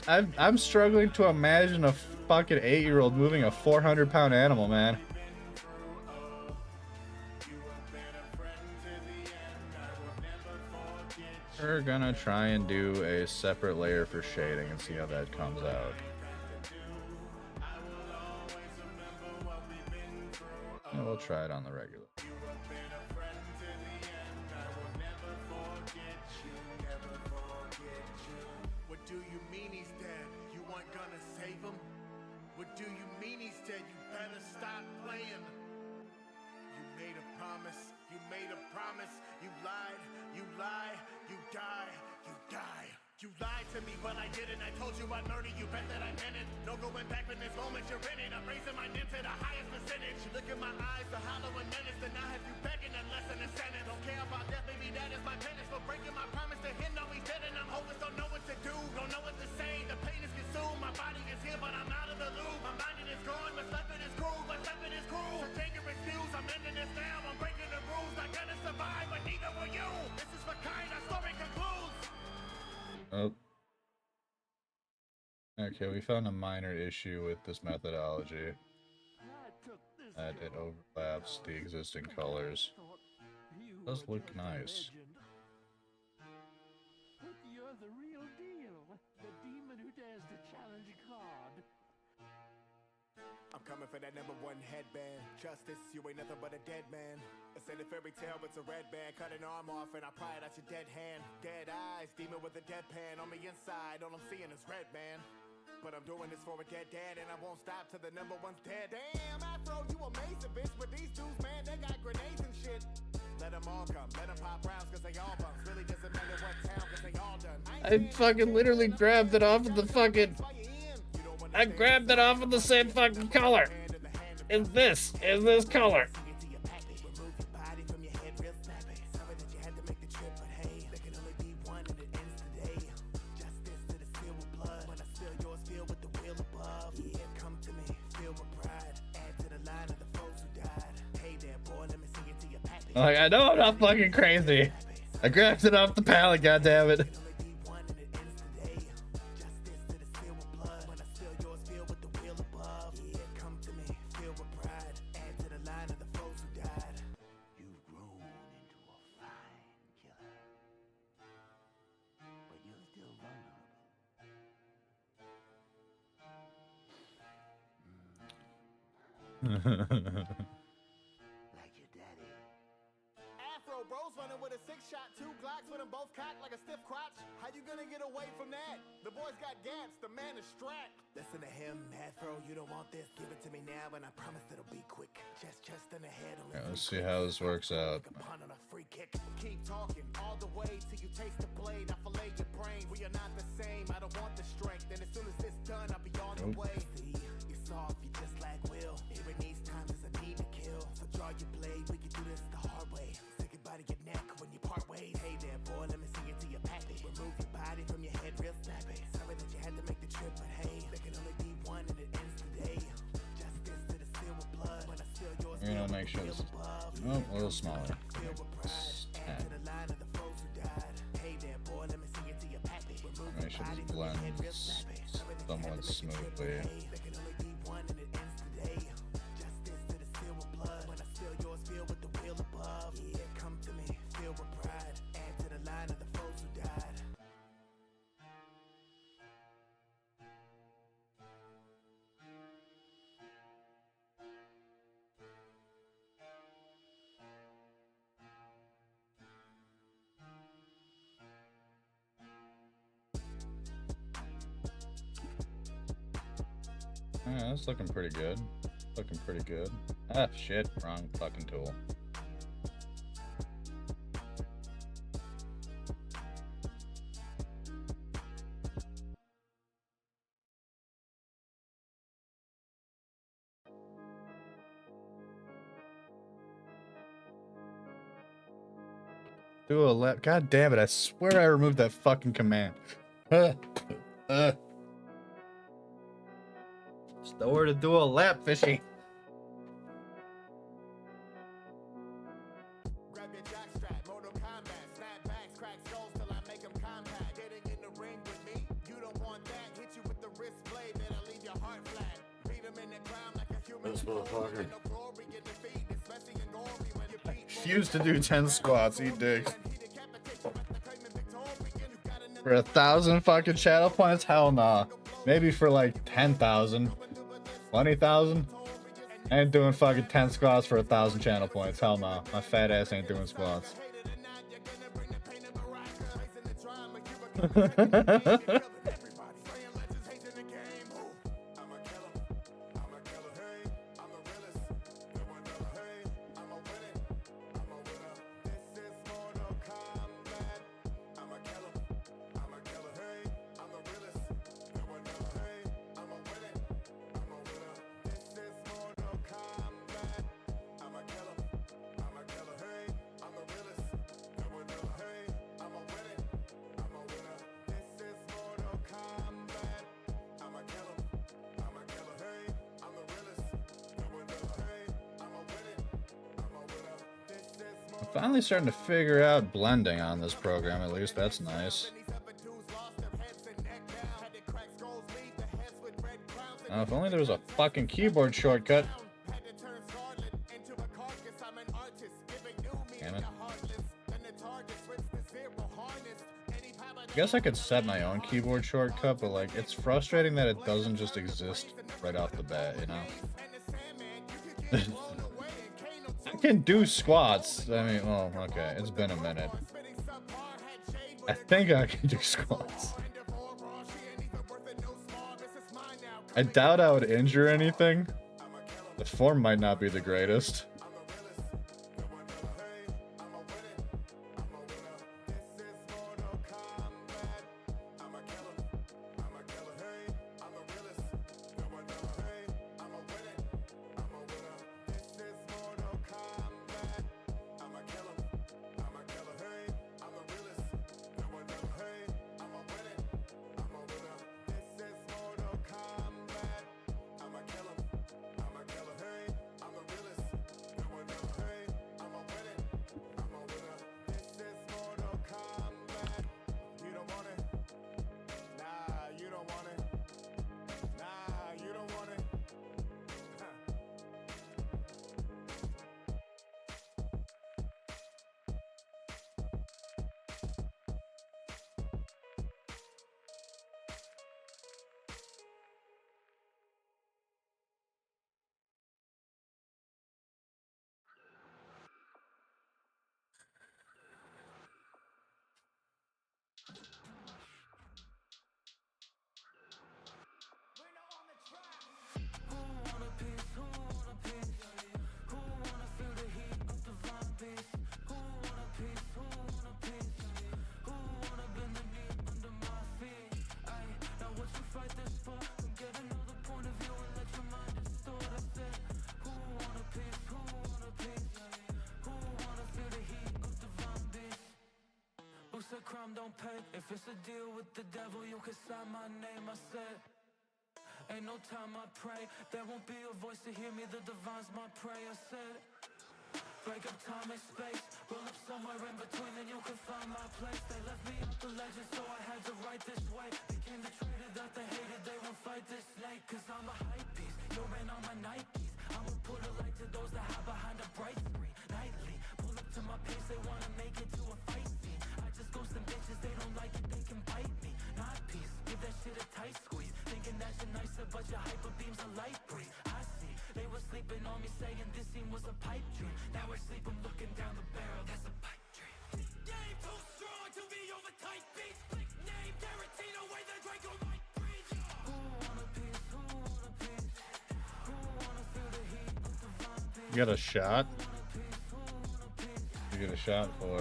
I'm struggling to imagine a fucking 8-year-old moving a 400-pound animal, man. We're gonna try and do a separate layer for shading and see how that comes out. And we'll try it on the regular. What do you mean he's dead? You weren't gonna save him? What do you mean he's dead? You better stop playing. You made a promise. You made a promise. You lied. You lie. You die. You die. You lied to me, but I didn't. I told you I'd murder you. Bet that I meant it. No going back in this moment you're in it. I'm raising my name to the highest percentage. You look in my eyes, the hollow and menace. Then I have you begging and less than a sentence. Don't care about that, baby. That is my penance for breaking my promise to him. No, he's dead and I'm hopeless. Don't know what to do. Don't know what to say. The pain is consumed. My body is here, but I'm out of the loop. My mind is gone. What's left it is cruel. What's left it is cruel. So take your excuse. I'm ending this now. I'm breaking the rules. Not gonna survive, but neither will you. This is for kind. Our story concludes. Oh. Okay, we found a minor issue with this methodology. That it overlaps the existing colors. It does look nice. But you're the real deal. The demon who dares to challenge God. I'm coming for that #1 headband. Justice, you ain't nothing but a dead man. I said a fairy tale, it's a red band. Cut an arm off and I pry it out your dead hand. Dead eyes, demon with a deadpan. On the inside, all I'm seeing is red, man. But I'm doing this for a dead dad, and I won't stop till the #1's dead. Damn, Afro, you amazing, bitch. But these dudes, man, they got grenades and shit. Let them all come, let them pop rounds, cause they all bums. Really doesn't matter what town, cause they all done. I fucking literally grabbed it off of the fucking... I grabbed it off of the same fucking color. Is this color. Like, I know I'm not fucking crazy. I grabbed it off the pallet, goddammit. Like your daddy. Afro bros running with a 6-shot, 2 Glocks with them both cocked like a stiff crotch. How you gonna get away from that? The boy's got gaps, the man is strapped. Listen to him, Afro, you don't want this. Give it to me now, and I promise it'll be quick. Chest in the head. Yeah, let's see how this works out. On a free kick. Keep talking all the way till you taste the blade. I fillet your brain. We are not the same. I don't want the strength. And as soon as it's done, I'll be on the way. See, you're soft, you just lack will. Here in these times, there's a need to kill. So draw your blade. We can do this the hard way. Say goodbye to your neck when you part ways. Hey there, boy, let me see you to your pappy. Remove your body from your head real snappy. Sorry that you had to make the trip, but hey, there can only be one and it ends today. Justice to the silver blood. When I steal yours, We're gonna make sure this is a little smaller. 10. somewhat smoothly. Yeah, that's looking pretty good. Looking pretty good. Ah, shit. Wrong fucking tool. Do a lap. God damn it. I swear I removed that fucking command. It's nowhere to do a lap, fishy. Grab your jockstrap, Mortal Kombat, snapbacks, crack skulls till I make them compact. Getting in the ring with me, you don't want that. Hit you with the wrist blade, then I leave your heart flat. Beat him in the ground like a human. This motherfucker. No glory in defeat, especially in glory when you beat. Refuse to do 10 squats, eat dicks. For 1,000 fucking channel points? Hell nah. Maybe for like 10,000. 20,000? I ain't doing fucking 10 squats for 1,000 channel points. Hell nah. My fat ass ain't doing squats. Finally starting to figure out blending on this program, at least. That's nice. If only there was a fucking keyboard shortcut. Damn it. I guess I could set my own keyboard shortcut, but like, it's frustrating that it doesn't just exist right off the bat, you know? I can do squats. I mean, well, okay, it's been a minute. I think I can do squats. I doubt I would injure anything. The form might not be the greatest. Crime don't pay. If it's a deal with the devil, you can sign my name. I said, ain't no time I pray. There won't be a voice to hear me. The divine's my prey. I said, Break up time and space, roll up somewhere in between, then you can find my place. They left me up the legend, so I had to write this way. Became the traitor that they hated, they won't fight this snake. Cause I'm a hype beast, you're in on my Nikes. I'ma put a light to those that hide behind a bright screen. Nightly, pull up to my pace, they wanna make it to a fight scene. I just ghost them bitches, they don't like it, they can bite me. Not peace, give that shit a tight squeeze. Thinking that you're nicer, but your hyper beams a light breeze. I see, they were sleeping on me, saying this scene was a pipe dream. Now we're sleeping, looking down the barrel, that's a pipe dream. Game too strong to be over tight beats. Big name, guaranteed away the Draco might breathe. Who want a piece, who want a piece? Who wanna feel the heat of the vine? You got a shot? You get a shot for.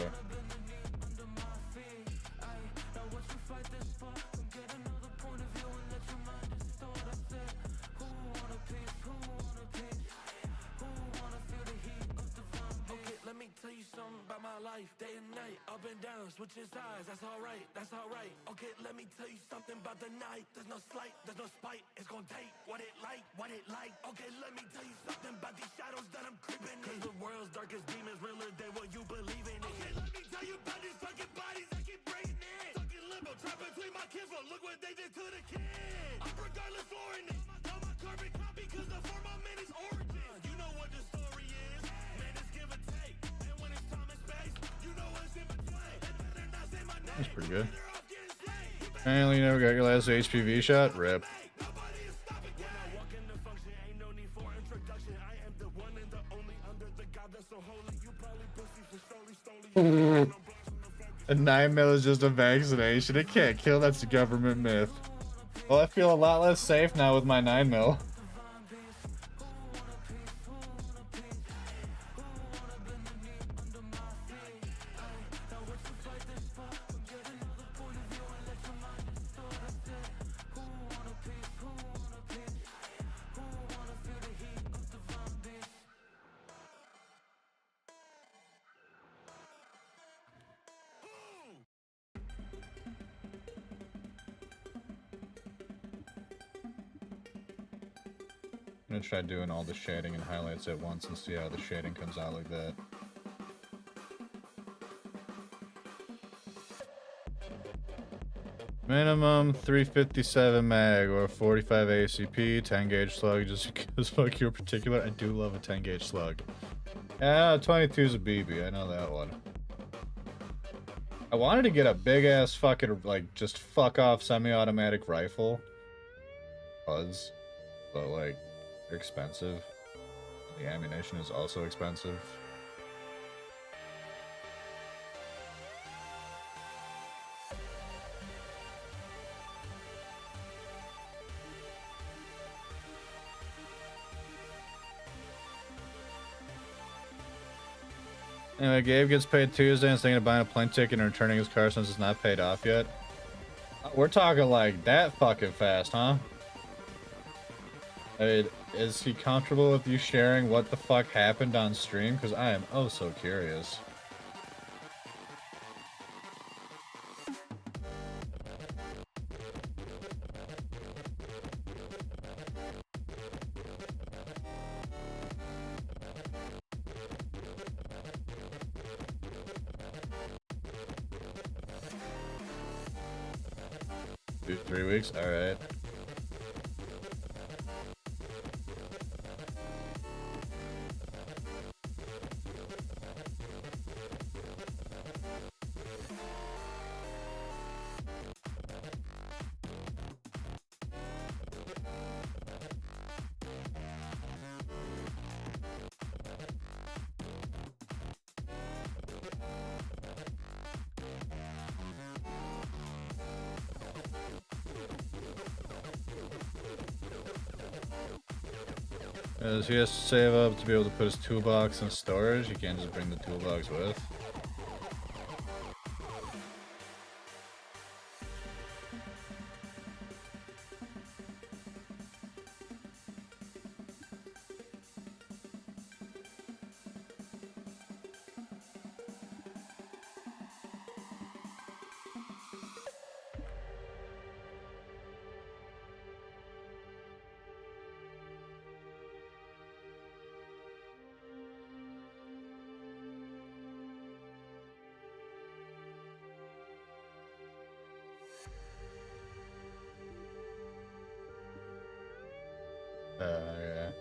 Day and night, up and down, switching sides, that's alright, that's alright. Okay, let me tell you something about the night. There's no slight, there's no spite, it's gonna take what it like, what it like. Okay, let me tell you something about these shadows that I'm creeping in. Cause the world's darkest demons realer than what you believe in. Okay, let me tell you about these fucking bodies that keep breaking in. Stuck in limbo, trapped between my kinfolk, look what they did to the kid. I'm regardless foreign it, now my carbon copy cause the form I'm in is origin. You know what the story is, man, it's give or take. And when it's time and space, you know what's in between. They better not say my name. That's pretty good. Apparently you never got your last HPV shot? Rip. A 9mm is just a vaccination. It can't kill. That's a government myth. Well, I feel a lot less safe now with my 9mm. I'm gonna try doing all the shading and highlights at once and see how the shading comes out like that. Minimum 357 mag or 45 ACP, 10 gauge slug, just because fuck your particular. I do love a 10 gauge slug. Yeah, 22 is a BB, I know that one. I wanted to get a big ass fucking, like, just fuck off semi-automatic rifle. Buds. But, like, they're expensive. The ammunition is also expensive. Anyway, Gabe gets paid Tuesday and is thinking of buying a plane ticket and returning his car since it's not paid off yet. We're talking like that fucking fast, huh? I mean, is he comfortable with you sharing what the fuck happened on stream? Because I am oh so curious. Dude, 3 weeks? Alright. He has to save up to be able to put his toolbox in storage. He can't just bring the toolbox with. Yeah.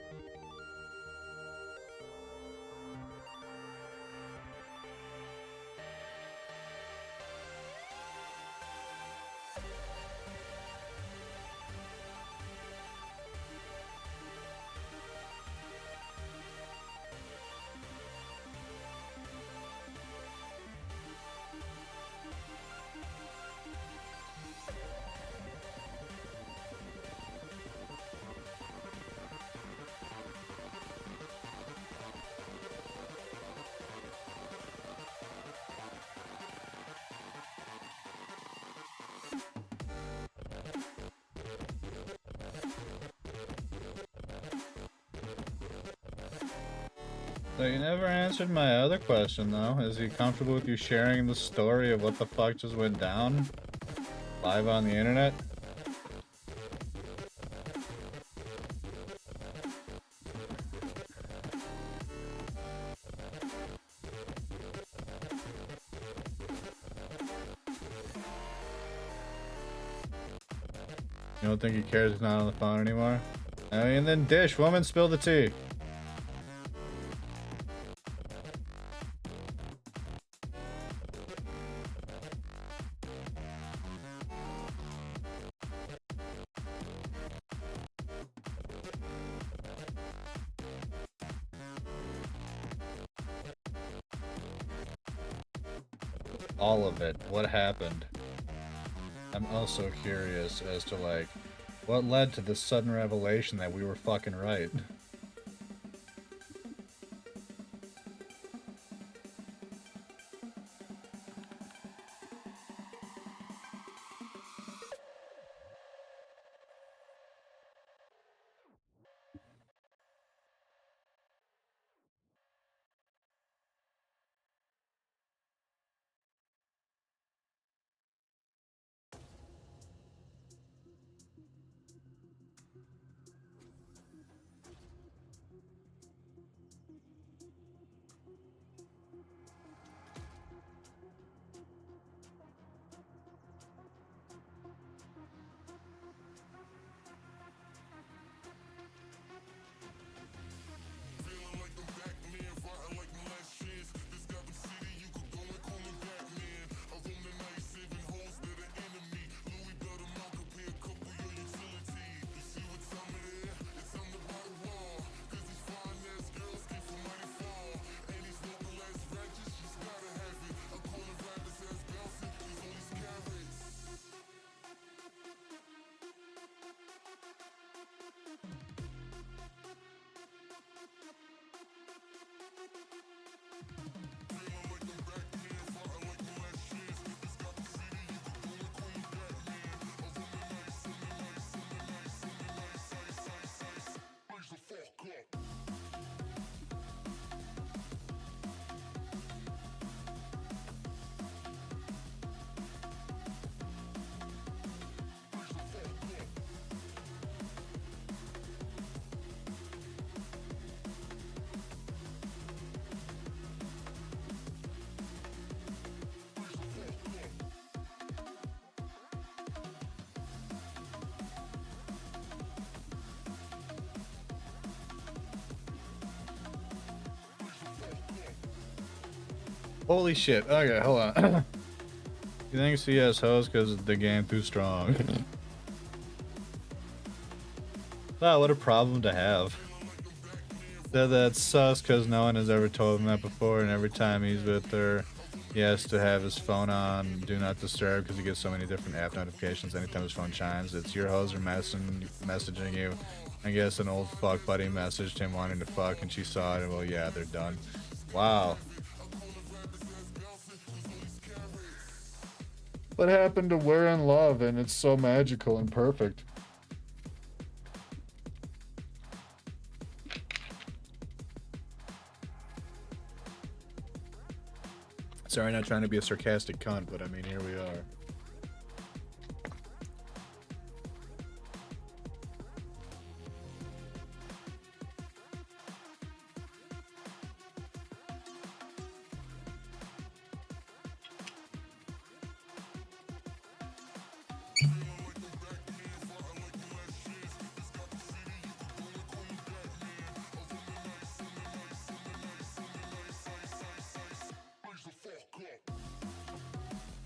So you never answered my other question though. Is he comfortable with you sharing the story of what the fuck just went down live on the internet? You don't think he cares he's not on the phone anymore? I mean, then dish, woman, spill the tea. All of it. What happened? I'm also curious as to, like, what led to this sudden revelation that we were fucking right. Holy shit. Okay, hold on. You think CS host because the game too strong? Wow, what a problem to have. That's sus because no one has ever told him that before, and every time he's with her, he has to have his phone on Do Not Disturb because he gets so many different app notifications anytime his phone chimes. It's your hoes are messaging you. I guess an old fuck buddy messaged him wanting to fuck, and she saw it, and well, yeah, they're done. Wow. What happened to We're in Love and it's so magical and perfect? Sorry, not trying to be a sarcastic cunt, but I mean, here we are.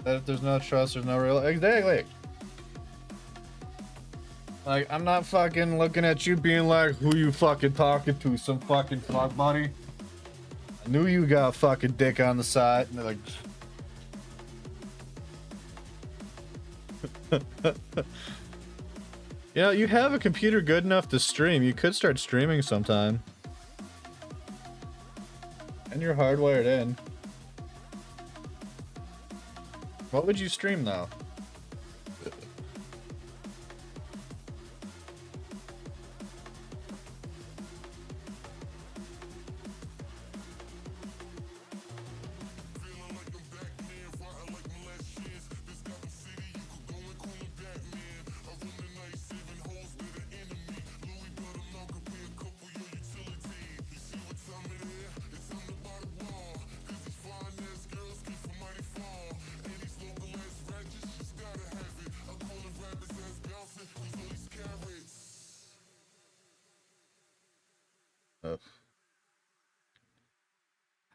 If there's no trust, there's no real. Exactly. Like, I'm not fucking looking at you being like, who you fucking talking to? Some fucking fuck buddy? I knew you got fucking dick on the side. And they're like, you know, you have a computer good enough to stream. You could start streaming sometime. And you're hardwired in. What would you stream though?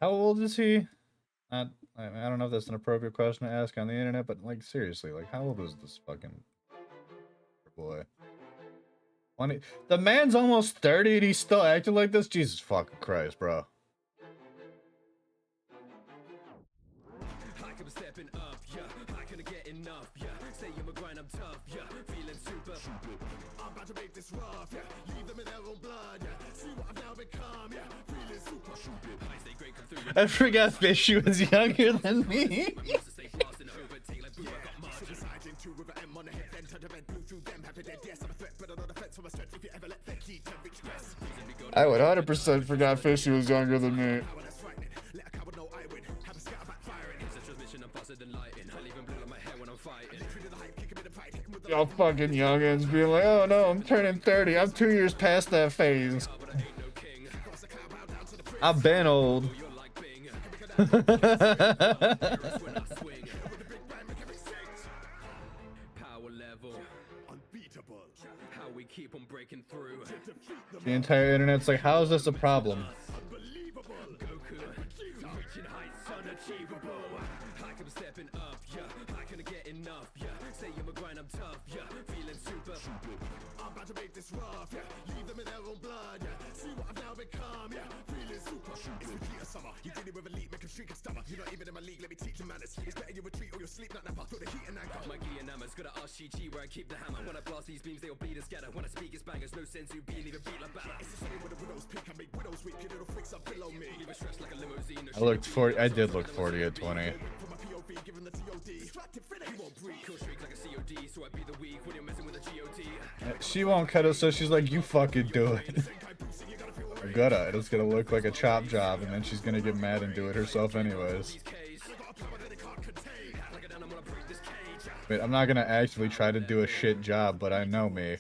How old is he? I don't know if that's an appropriate question to ask on the internet, but like seriously, like how old is this fucking boy? 20. The man's almost 30 and he's still acting like this? Jesus fucking Christ, bro. I forgot Fishy was younger than me. I would 100% forgot Fishy was younger than me. Y'all fucking youngins being like, oh no, I'm turning 30. I'm 2 years past that phase. I've been old. The entire internet's like, how is this a problem? I looked 40. I did look 40 at 20. She won't cut it, so she's like, you fucking do it. I gotta. It's gonna look like a chop job, and then she's gonna get mad and do it herself anyways. Wait, I'm not gonna actually try to do a shit job, but I know me.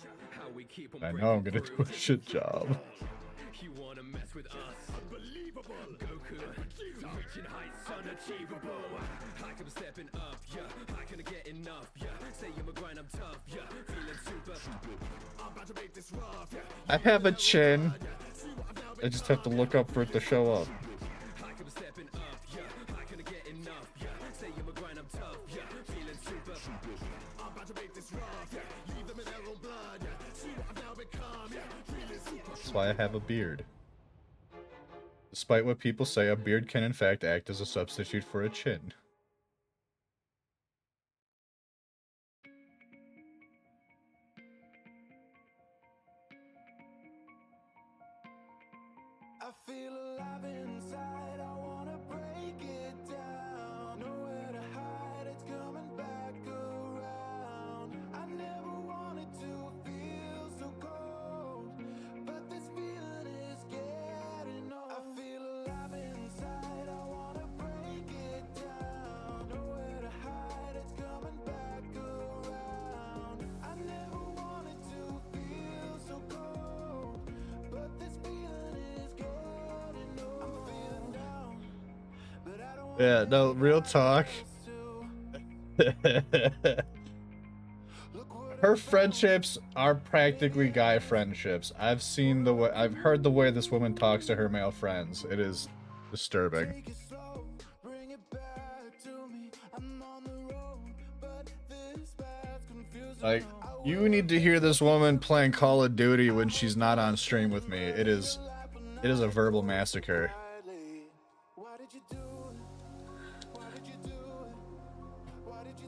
I know I'm gonna do a shit job. I have a chin. I just have to look up for it to show up. That's why I have a beard. Despite what people say, a beard can in fact act as a substitute for a chin. I feel alive inside, I wanna break it down. Nowhere to hide, it's coming back around. I never wanted to feel so cold, but this feeling is getting old. I feel alive inside, I wanna break it down. Nowhere to hide, it's coming back around. I never wanted to feel so cold, but this feeling is getting. Yeah, no, real talk. Her friendships are practically guy friendships. I've seen the way, I've heard the way this woman talks to her male friends. It is disturbing. Bring it back to me. I'm on the road. Like, you need to hear this woman playing Call of Duty when she's not on stream with me. It is a verbal massacre.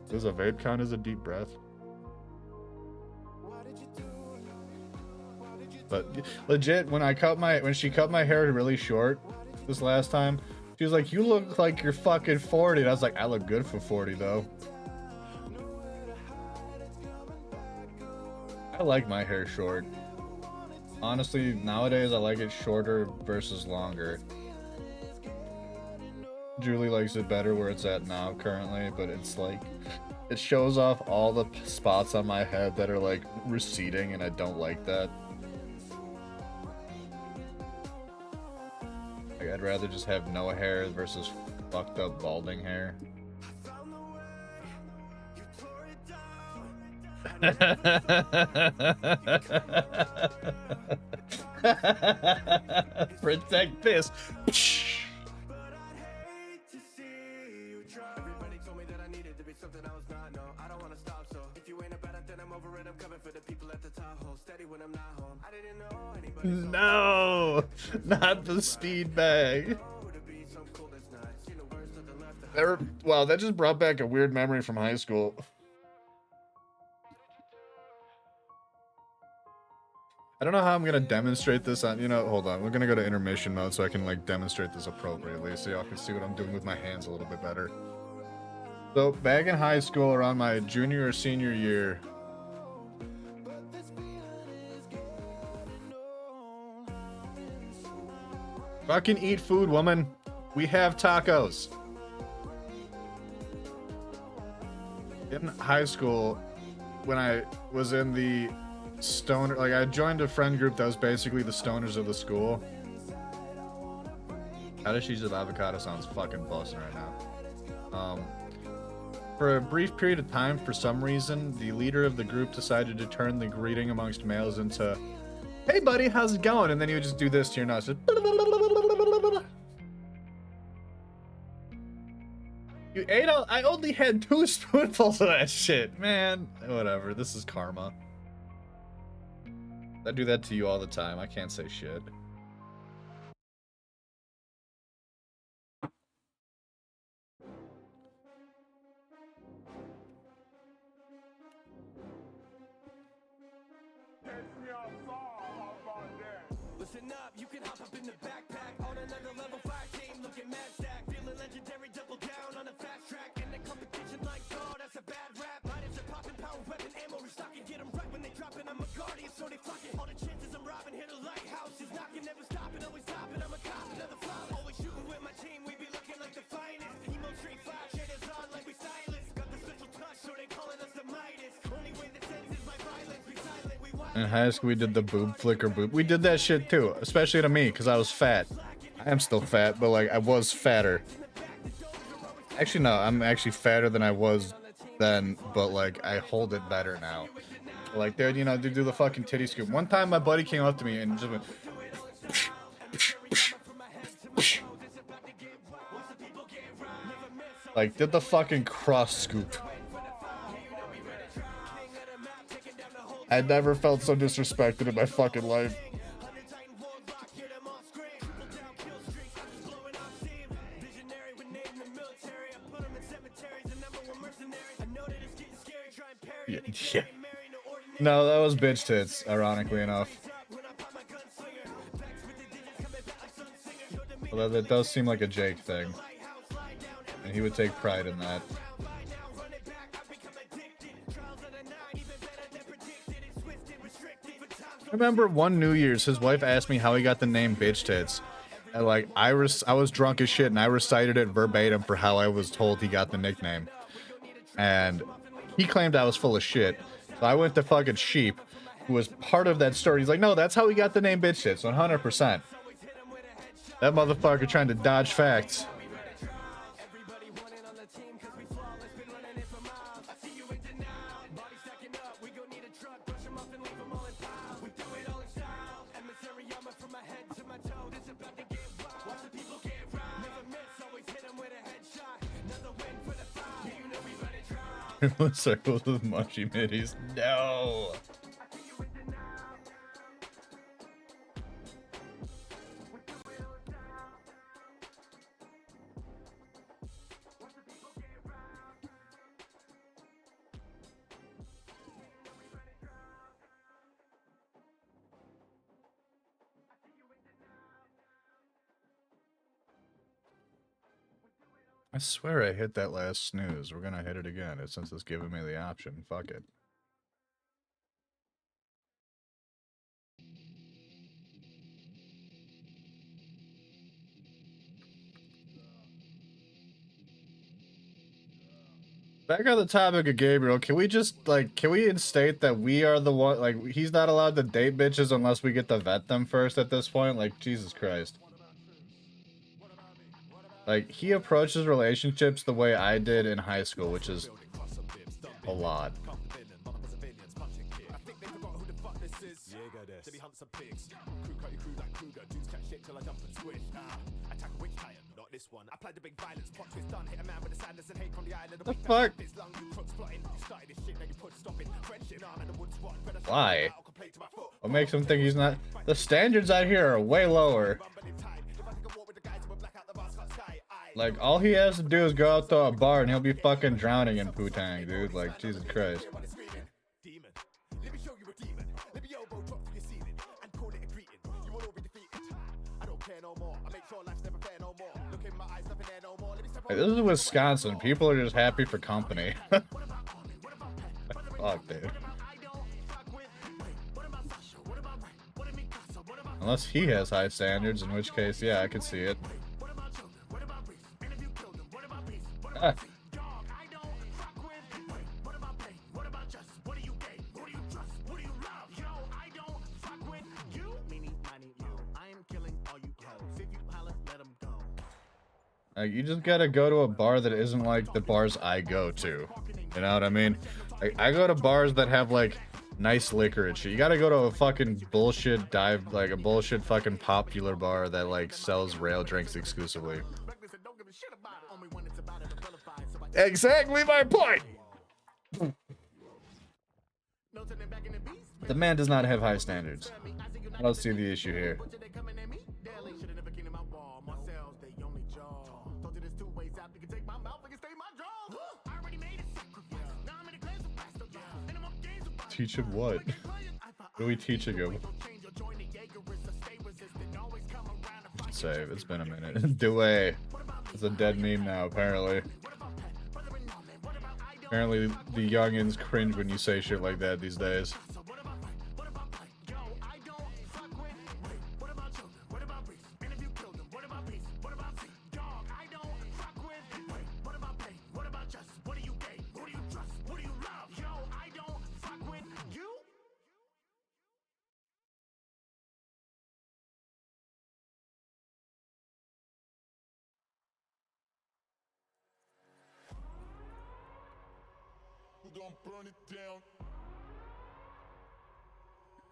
Does a vape count as a deep breath? But legit, when she cut my hair really short this last time, she was like, "You look like you're fucking 40." And I was like, "I look good for 40 though." I like my hair short. Honestly, nowadays I like it shorter versus longer. Julie likes it better where it's at now currently, but it's like, it shows off all the spots on my head that are like receding, and I don't like that. Like, I'd rather just have no hair versus fucked up balding hair. Protect this. Everybody told me that I needed to be something I was not. No, I don't wanna stop. So if you ain't about it, then I'm over it. I'm coming for the people at the top. Hold steady when I'm not home. I didn't know anybody. No, not the speed bag. Wow, that just brought back a weird memory from high school. I don't know how I'm gonna demonstrate this on, hold on, we're gonna go to intermission mode so I can like demonstrate this appropriately so y'all can see what I'm doing with my hands a little bit better. So back in high school around my junior or senior year, fucking eat food, woman. We have tacos. In high school, when I was in the stoner, like I joined a friend group that was basically the stoners of the school. How does cheese of avocado sounds fucking busting right now. For a brief period of time, for some reason, the leader of the group decided to turn the greeting amongst males into, "Hey buddy, how's it going?" And then he would just do this to your nose. Just, you ate all, I only had 2 spoonfuls of that shit, man. Whatever, this is karma. I do that to you all the time. I can't say shit. Listen up, you can hop up in the backpack on another level 5 team, looking mad stack, feeling legendary, double down on a fast track, and the competition like, oh, that's a bad rap. Minus a popping power weapon ammo, restocking, get them right when they drop it. I'm a guardian, so they flocking. All the chances I'm robbing, hit a lighthouse is knocking, never stopping, always topping. I'm a cop, another flop, always shooting with my team. We be looking like the finest. Emo straight fire, shaders on like we stylists. Got the special touch, so they calling us the Midas. Only way that ends is by violence. Be silent, we want. In high school, we did the boob flicker boob. We did that shit too, especially to me, because I was fat. I am still fat, but like I was fatter. Actually, no, I'm actually fatter than I was then, but like I hold it better now. Like, dude, they do the fucking titty scoop. One time, my buddy came up to me and just went, like, did the fucking cross scoop. I never felt so disrespected in my fucking life. Yeah. No, that was bitch tits, ironically enough. Although that does seem like a Jake thing. And he would take pride in that. I remember one New Year's, his wife asked me how he got the name Bitch Tits. And like, I was drunk as shit and I recited it verbatim for how I was told he got the nickname. And he claimed I was full of shit. So I went to fucking Sheep, who was part of that story. He's like, no, that's how he got the name Bitch Tits, 100%. That motherfucker trying to dodge facts. Circles with mushy middies. No. I swear I hit that last snooze. We're gonna hit it again since it's giving me the option. Fuck it. Back on the topic of Gabriel, can we just, like, can we instate that we are the one, like, he's not allowed to date bitches unless we get to vet them first at this point? Like, Jesus Christ. Like, he approaches relationships the way I did in high school, which is a lot. The fuck? Why? What makes him think he's not? The standards out here are way lower. Like, all he has to do is go out to a bar and he'll be fucking drowning in Putang, dude. Like, Jesus Christ. Hey, this is Wisconsin. People are just happy for company. Fuck, dude. Unless he has high standards, in which case, yeah, I could see it. Ah. Like, you just gotta go to a bar that isn't like the bars I go to. You know what I mean? Like, I go to bars that have, like, nice liquor and shit. You gotta go to a fucking bullshit dive, like a bullshit fucking popular bar that, like, sells rail drinks exclusively. Exactly my point! The man does not have high standards. I don't see the issue here. Teach him what? What are we teaching him? Save. It's been a minute. Dewey. It's a dead meme now, apparently. Apparently, the youngins cringe when you say shit like that these days. Burn it down.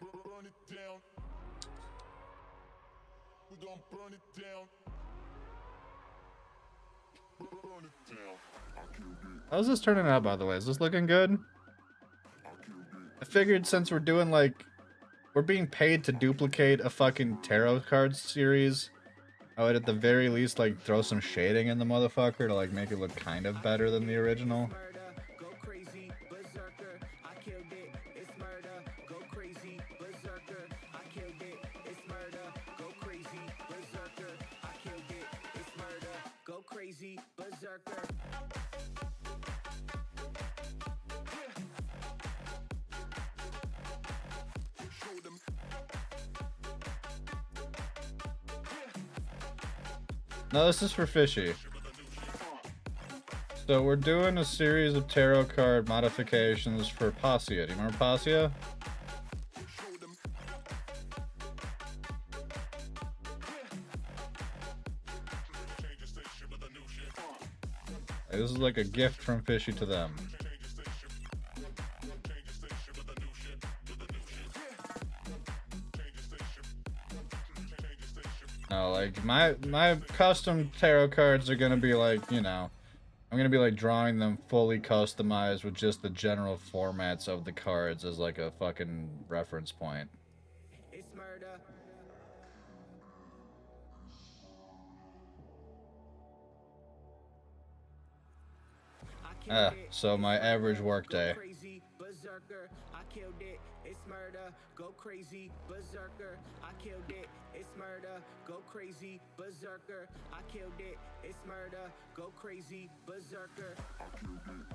Burn it down. We gon' burn it down. Burn it down. How's this turning out, by the way? Is this looking good? I figured since we're doing, like, we're being paid to duplicate a fucking tarot card series, I would at the very least, like, throw some shading in the motherfucker to, like, make it look kind of better than the original. No, this is for Fishy. So we're doing a series of tarot card modifications for Passia. Do you remember Passia? This is like a gift from Fishy to them. No, like my custom tarot cards are gonna be like, you know, I'm gonna be like drawing them fully customized with just the general formats of the cards as like a fucking reference point. It's murder. So my average work day. Crazy berserker, I killed it. It's murder. Go crazy berserker, I killed it. It's murder. Go crazy berserker, I killed it. It's murder. Go crazy berserker. I killed it.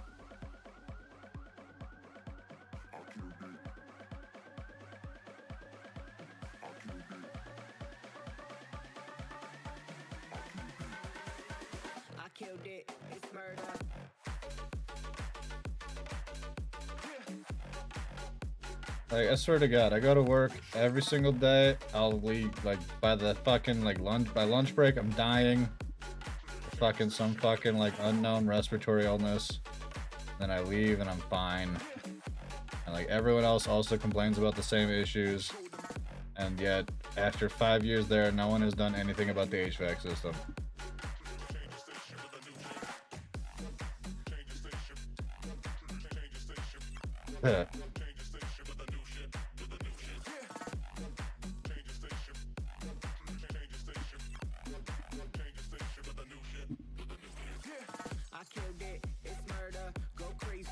I killed it. It's murder. Like, I swear to God, I go to work every single day. I'll leave, like, by the fucking, like, by lunch break, I'm dying. Fucking some fucking, like, unknown respiratory illness. Then I leave and I'm fine. And, like, everyone else also complains about the same issues. And yet, after 5 years there, no one has done anything about the HVAC system.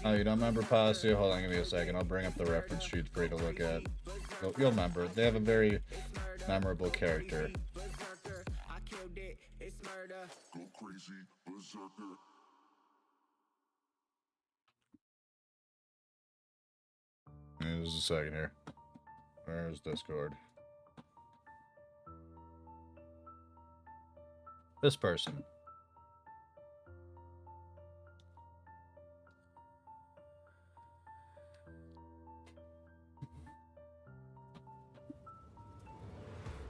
Oh, you don't remember Posse? Hold on, give me a second. I'll bring up the reference sheet for you to look at. You'll remember. They have a very memorable character. I killed it. It's murder. Go crazy berserker. Just a second here. Where's Discord? This person.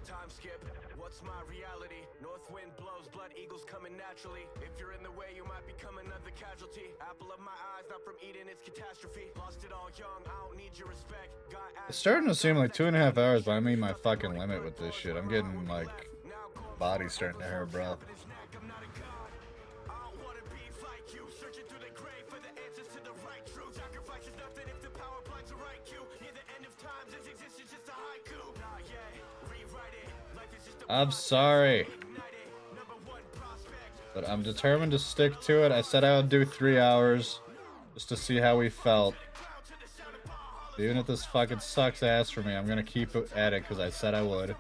Time skip. What's my reality? North wind blows, blood eagles coming naturally. If you're in the way, you might become another casualty. Apple of my eyes, not from Eden, it's catastrophe. Lost it all young, I don't need your respect. It's starting to seem like 2.5 hours, but I mean my fucking limit with this shit. I'm getting like body starting to hurt, bro. I'm sorry, but I'm determined to stick to it. I said I would do 3 hours just to see how we felt. Even if this fucking sucks ass for me, I'm gonna keep at it because I said I would.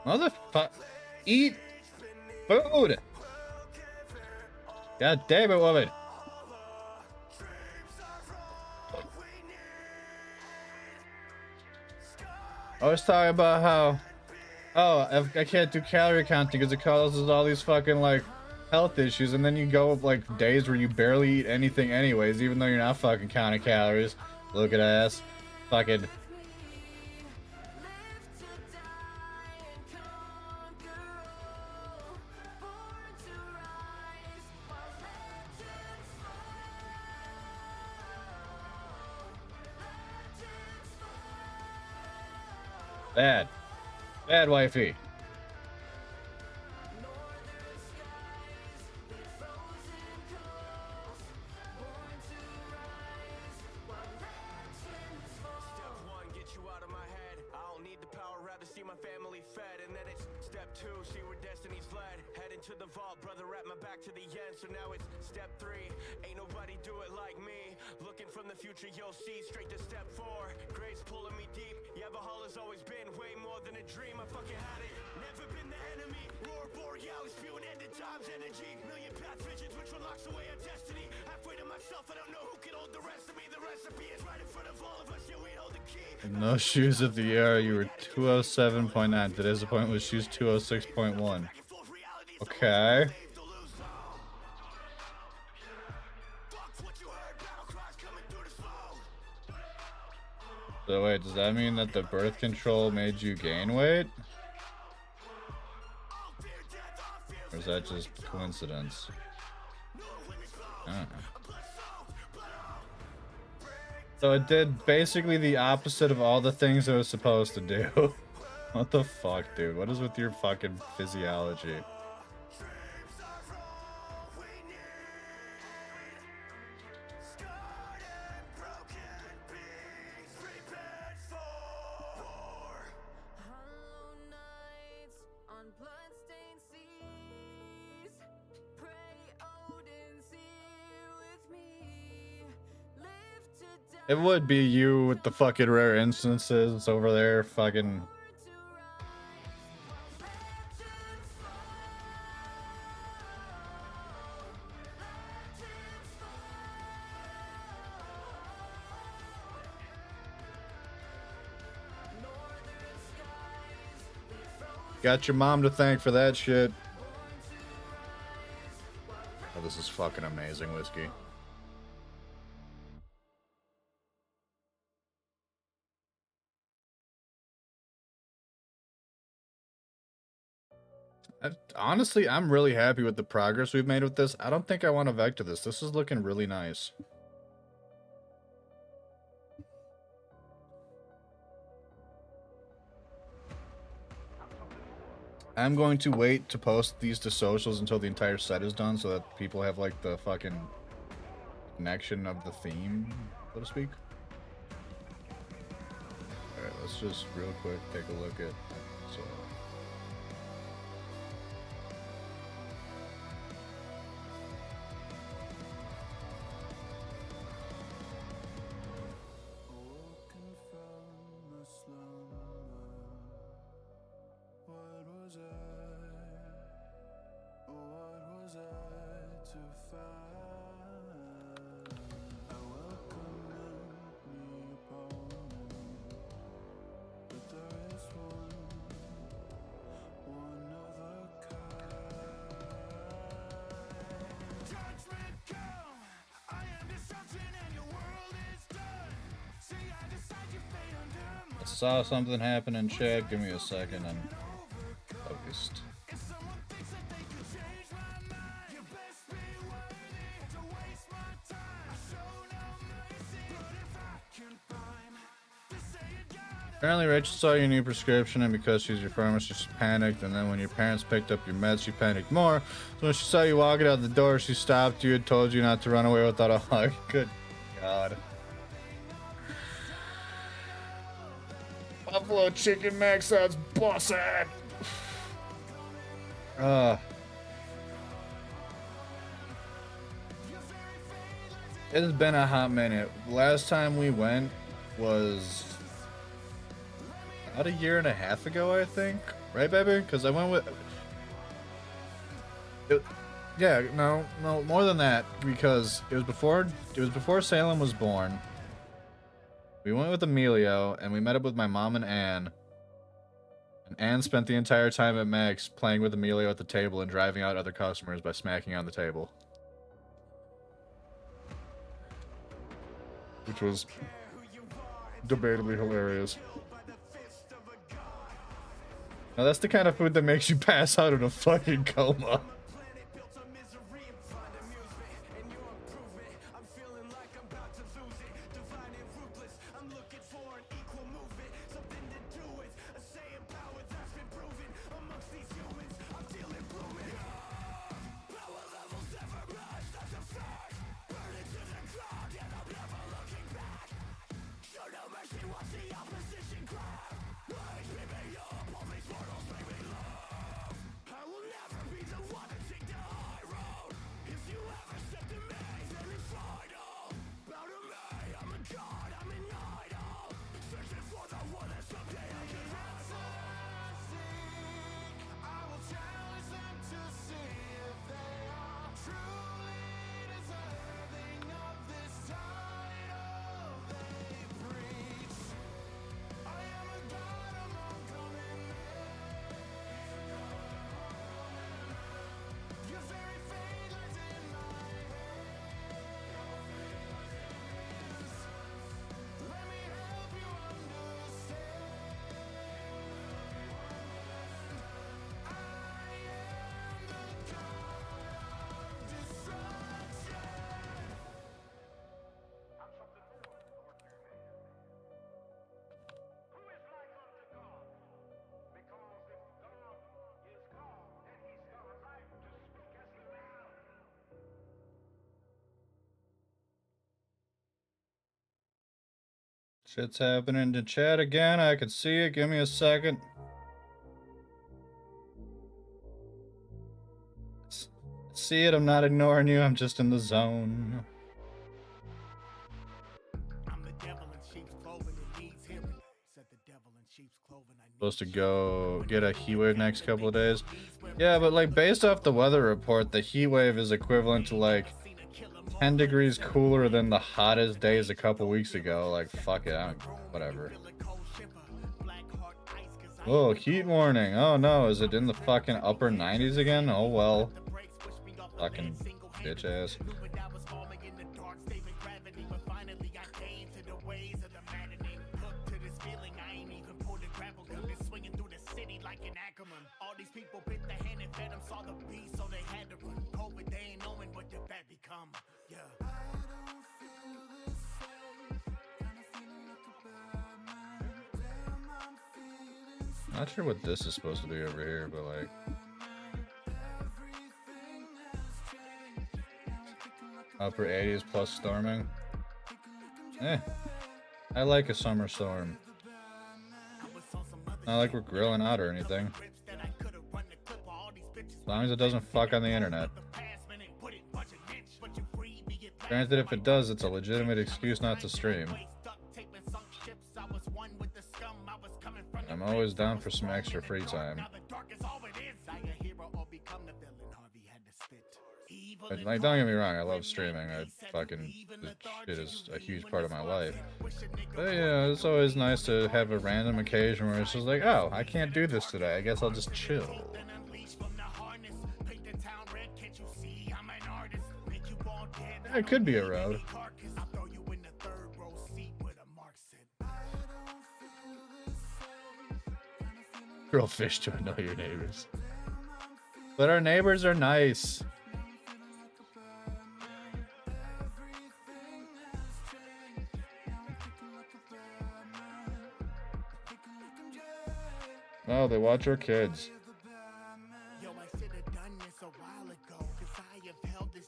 Motherfucker. Eat food. God damn it, woman. I was talking about how, oh, I can't do calorie counting because it causes all these fucking, like, health issues. And then you go with, like, days where you barely eat anything anyways, even though you're not fucking counting calories. Look at ass. Fucking... Bad. Bad wifey. To the vault, brother, at my back to the end. So now it's step 3. Ain't nobody do it like me. Looking from the future, you'll see. Straight to step 4. Grace pulling me deep. Yeah, Valhalla has always been way more than a dream. I fucking had it. Never been the enemy. Roar borealis, spewing ended times energy. Million path visions, which unlocks away our destiny. Halfway to myself, I don't know who can hold the rest of me. The recipe is right in front of all of us. Yeah, we hold the key. No shoes of the year. You were 207.9. Today's appointment was shoes 206.1. Okay. So wait, does that mean that the birth control made you gain weight? Or is that just coincidence? I don't know. So it did basically the opposite of all the things it was supposed to do. What the fuck, dude? What is with your fucking physiology? It would be you with the fucking rare instances over there, fucking. Got your mom to thank for that shit. Oh, this is fucking amazing whiskey. Honestly, I'm really happy with the progress we've made with this. I don't think I want to vector this. This is looking really nice. I'm going to wait to post these to socials until the entire set is done so that people have like the fucking connection of the theme, so to speak. Alright, let's just real quick take a look at so. Saw something happen in chat. Give me a second. I'm focused. Apparently Rachel saw your new prescription, and because she's your pharmacist, she panicked, and then when your parents picked up your meds, she panicked more. So when she saw you walking out the door, she stopped you and told you not to run away without a hug. Good God. Buffalo chicken mac sauce bossing. It has been a hot minute. Last time we went was about a year and a half ago, I think. Right, baby? Because I went with... yeah, no, more than that. Because it was before Salem was born. We went with Emilio, and we met up with my mom and Ann. And Ann spent the entire time at Max playing with Emilio at the table and driving out other customers by smacking on the table. Which was debatably hilarious. Now that's the kind of food that makes you pass out in a fucking coma. Shit's happening in the chat again. I can see it. Give me a second. See it. I'm not ignoring you. I'm just in the zone. Supposed to go get a heat wave next couple of days. Yeah, but like based off the weather report, the heat wave is equivalent to like 10 degrees cooler than the hottest days a couple weeks ago. Like, fuck it. Whatever. Oh, heat warning. Oh no, is it in the fucking upper 90s again? Oh well. Fucking bitch ass. Not sure what this is supposed to be over here, but like upper 80s plus storming. I like a summer storm. Not like we're grilling out or anything. As long as it doesn't fuck on the internet. Granted, if it does, it's a legitimate excuse not to stream. I'm always down for some extra free time. But, like, don't get me wrong, I love streaming. This shit is a huge part of my life. But yeah, it's always nice to have a random occasion where it's just like, oh, I can't do this today. I guess I'll just chill. Yeah, it could be a road. Grill fish to annoy your neighbors. But our neighbors are nice. Oh, they watch our kids.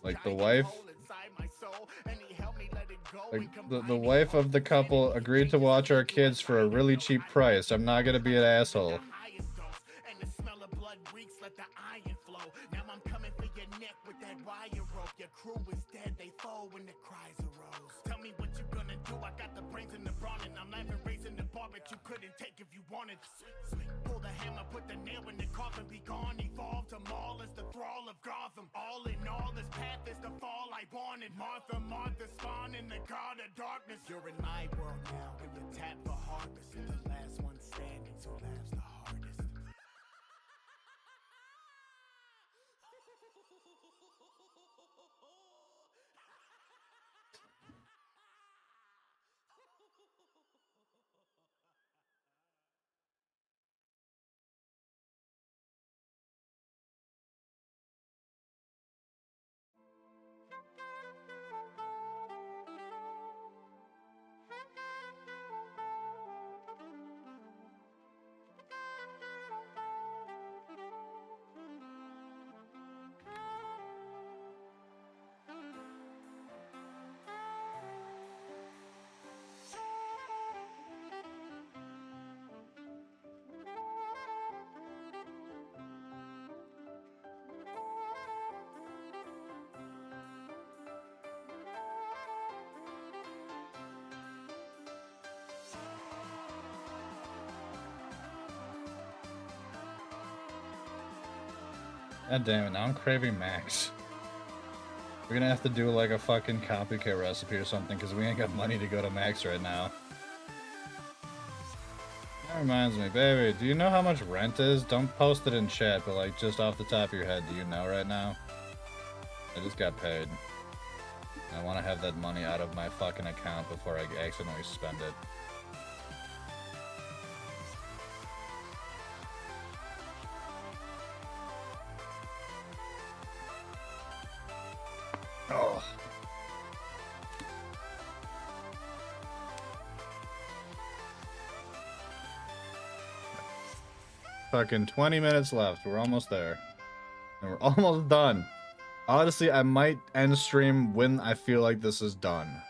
Like the wife. Like the wife of the couple agreed to watch our kids for a really cheap price. I'm not gonna be an asshole. You're in my world now, when you tap for harvest, and the last one standing, so laughs the hardest. God damn it, now I'm craving Max. We're gonna have to do like a fucking copycat recipe or something because we ain't got money to go to Max right now. That reminds me, baby, do you know how much rent is? Don't post it in chat, but like just off the top of your head, do you know right now? I just got paid. I want to have that money out of my fucking account before I accidentally spend it. Oh. Fucking 20 minutes left. We're almost there. And we're almost done. Honestly, I might end stream when I feel like this is done.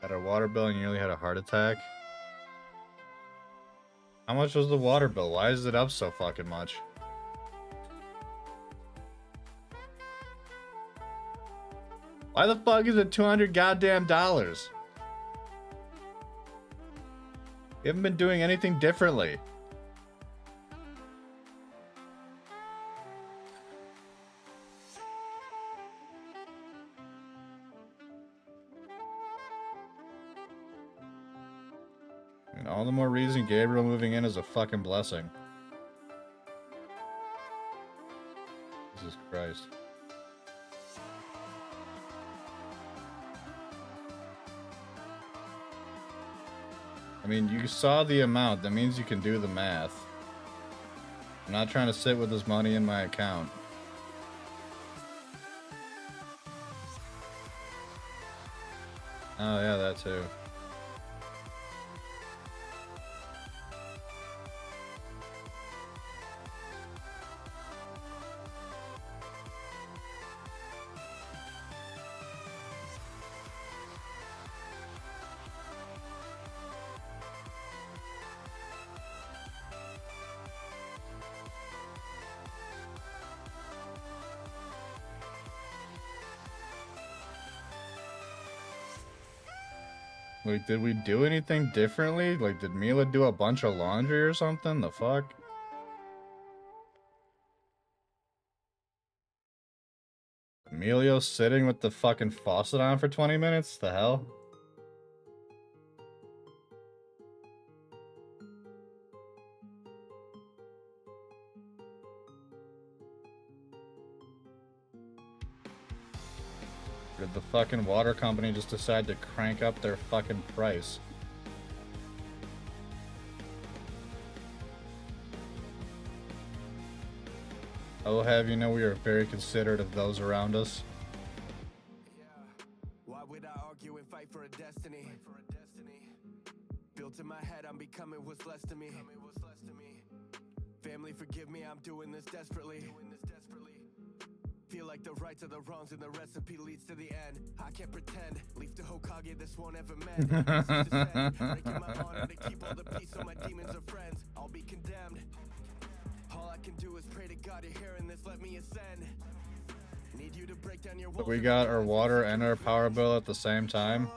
Had a water bill and nearly had a heart attack. How much was the water bill? Why is it up so fucking much? Why the fuck is it 200 goddamn dollars? We haven't been doing anything differently. And all the more reason Gabriel moving in is a fucking blessing. Jesus Christ. I mean, you saw the amount. That means you can do the math. I'm not trying to sit with this money in my account. Oh, yeah, that too. Like, did we do anything differently? Like, did Mila do a bunch of laundry or something? The fuck? Emilio sitting with the fucking faucet on for 20 minutes? The hell? Did the fucking water company just decide to crank up their fucking price? I will have you know we are very considerate of those around us. Why would I argue and fight for a destiny? Built in my head, I'm becoming what's less to me. Family, forgive me, I'm doing this desperately. Feel like the rights are the wrongs and the recipe leads to the end. I can't pretend, leave to Hokage, this won't ever mend. Breaking my honor to keep all the peace so my demons are friends. I'll be condemned. All I can do is pray to God you're hearing this, let me ascend. Need you to break down your walls. We got our water and our power bill at the same time.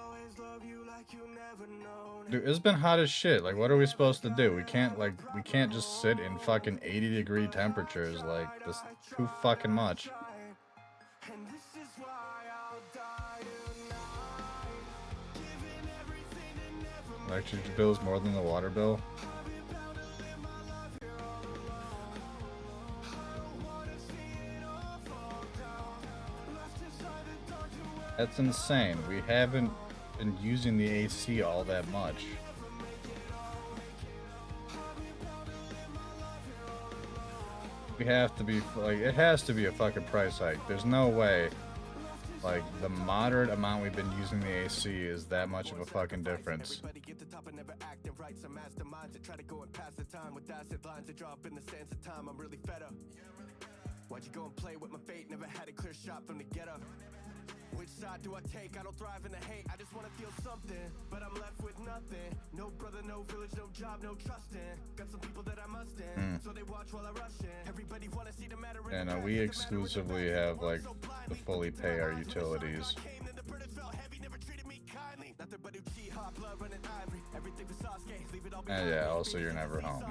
Dude, it's been hot as shit. Like, what are we supposed to do? We can't just sit in fucking 80-degree temperatures. Like, this is too fucking much. Electricity bill is more than the water bill. That's insane. We haven't been using the AC all that much. We have to be, like, it has to be a fucking price hike. There's no way, like, the moderate amount we've been using the AC is that much of a fucking difference. Why'd you go and play with my fate? Never had a clear shot from the get-up. Which side do I take? I don't thrive in the hate. I just want to feel something, but I'm left with nothing. No brother, no village, no job, no trusting. Got some people that I must in, so they watch while I rush in. Everybody want to see the matter. And we exclusively have, like, to fully pay our utilities. And yeah, also you're never home.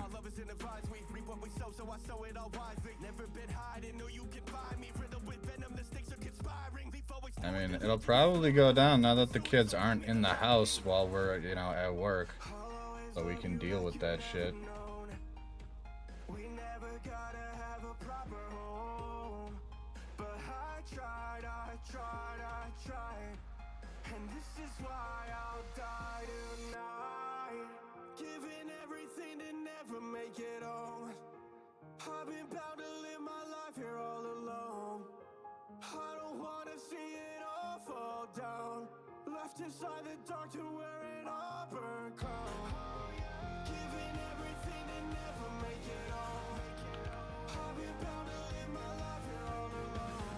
I mean, it'll probably go down now that the kids aren't in the house while we're, you know, at work. So we can deal with that shit. And this is why I'll die tonight. Giving everything to never make it home. I've been bound to live my life here all alone. I don't wanna see it all fall down. Left inside the dark to wear an auburn crown. Giving everything to never make it home. I've been bound to live my life here all alone.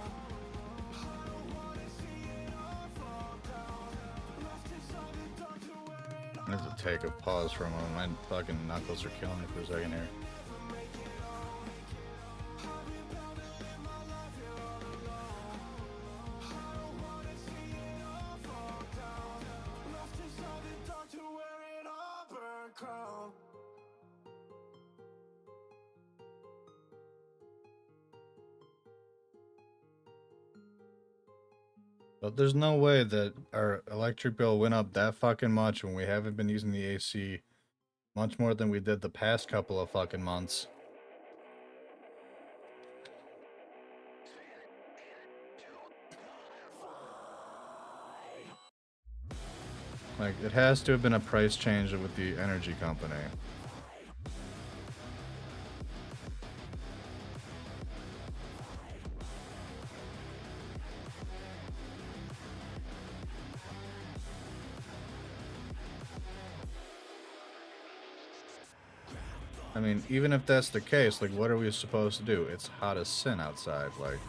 I don't wanna see it all fall down. Left inside the I have to take a pause for a moment. My fucking knuckles are killing me for a second here. But there's no way that our electric bill went up that fucking much when we haven't been using the AC much more than we did the past couple of fucking months. Like, it has to have been a price change with the energy company. I mean, even if that's the case, like, what are we supposed to do? It's hot as sin outside, like...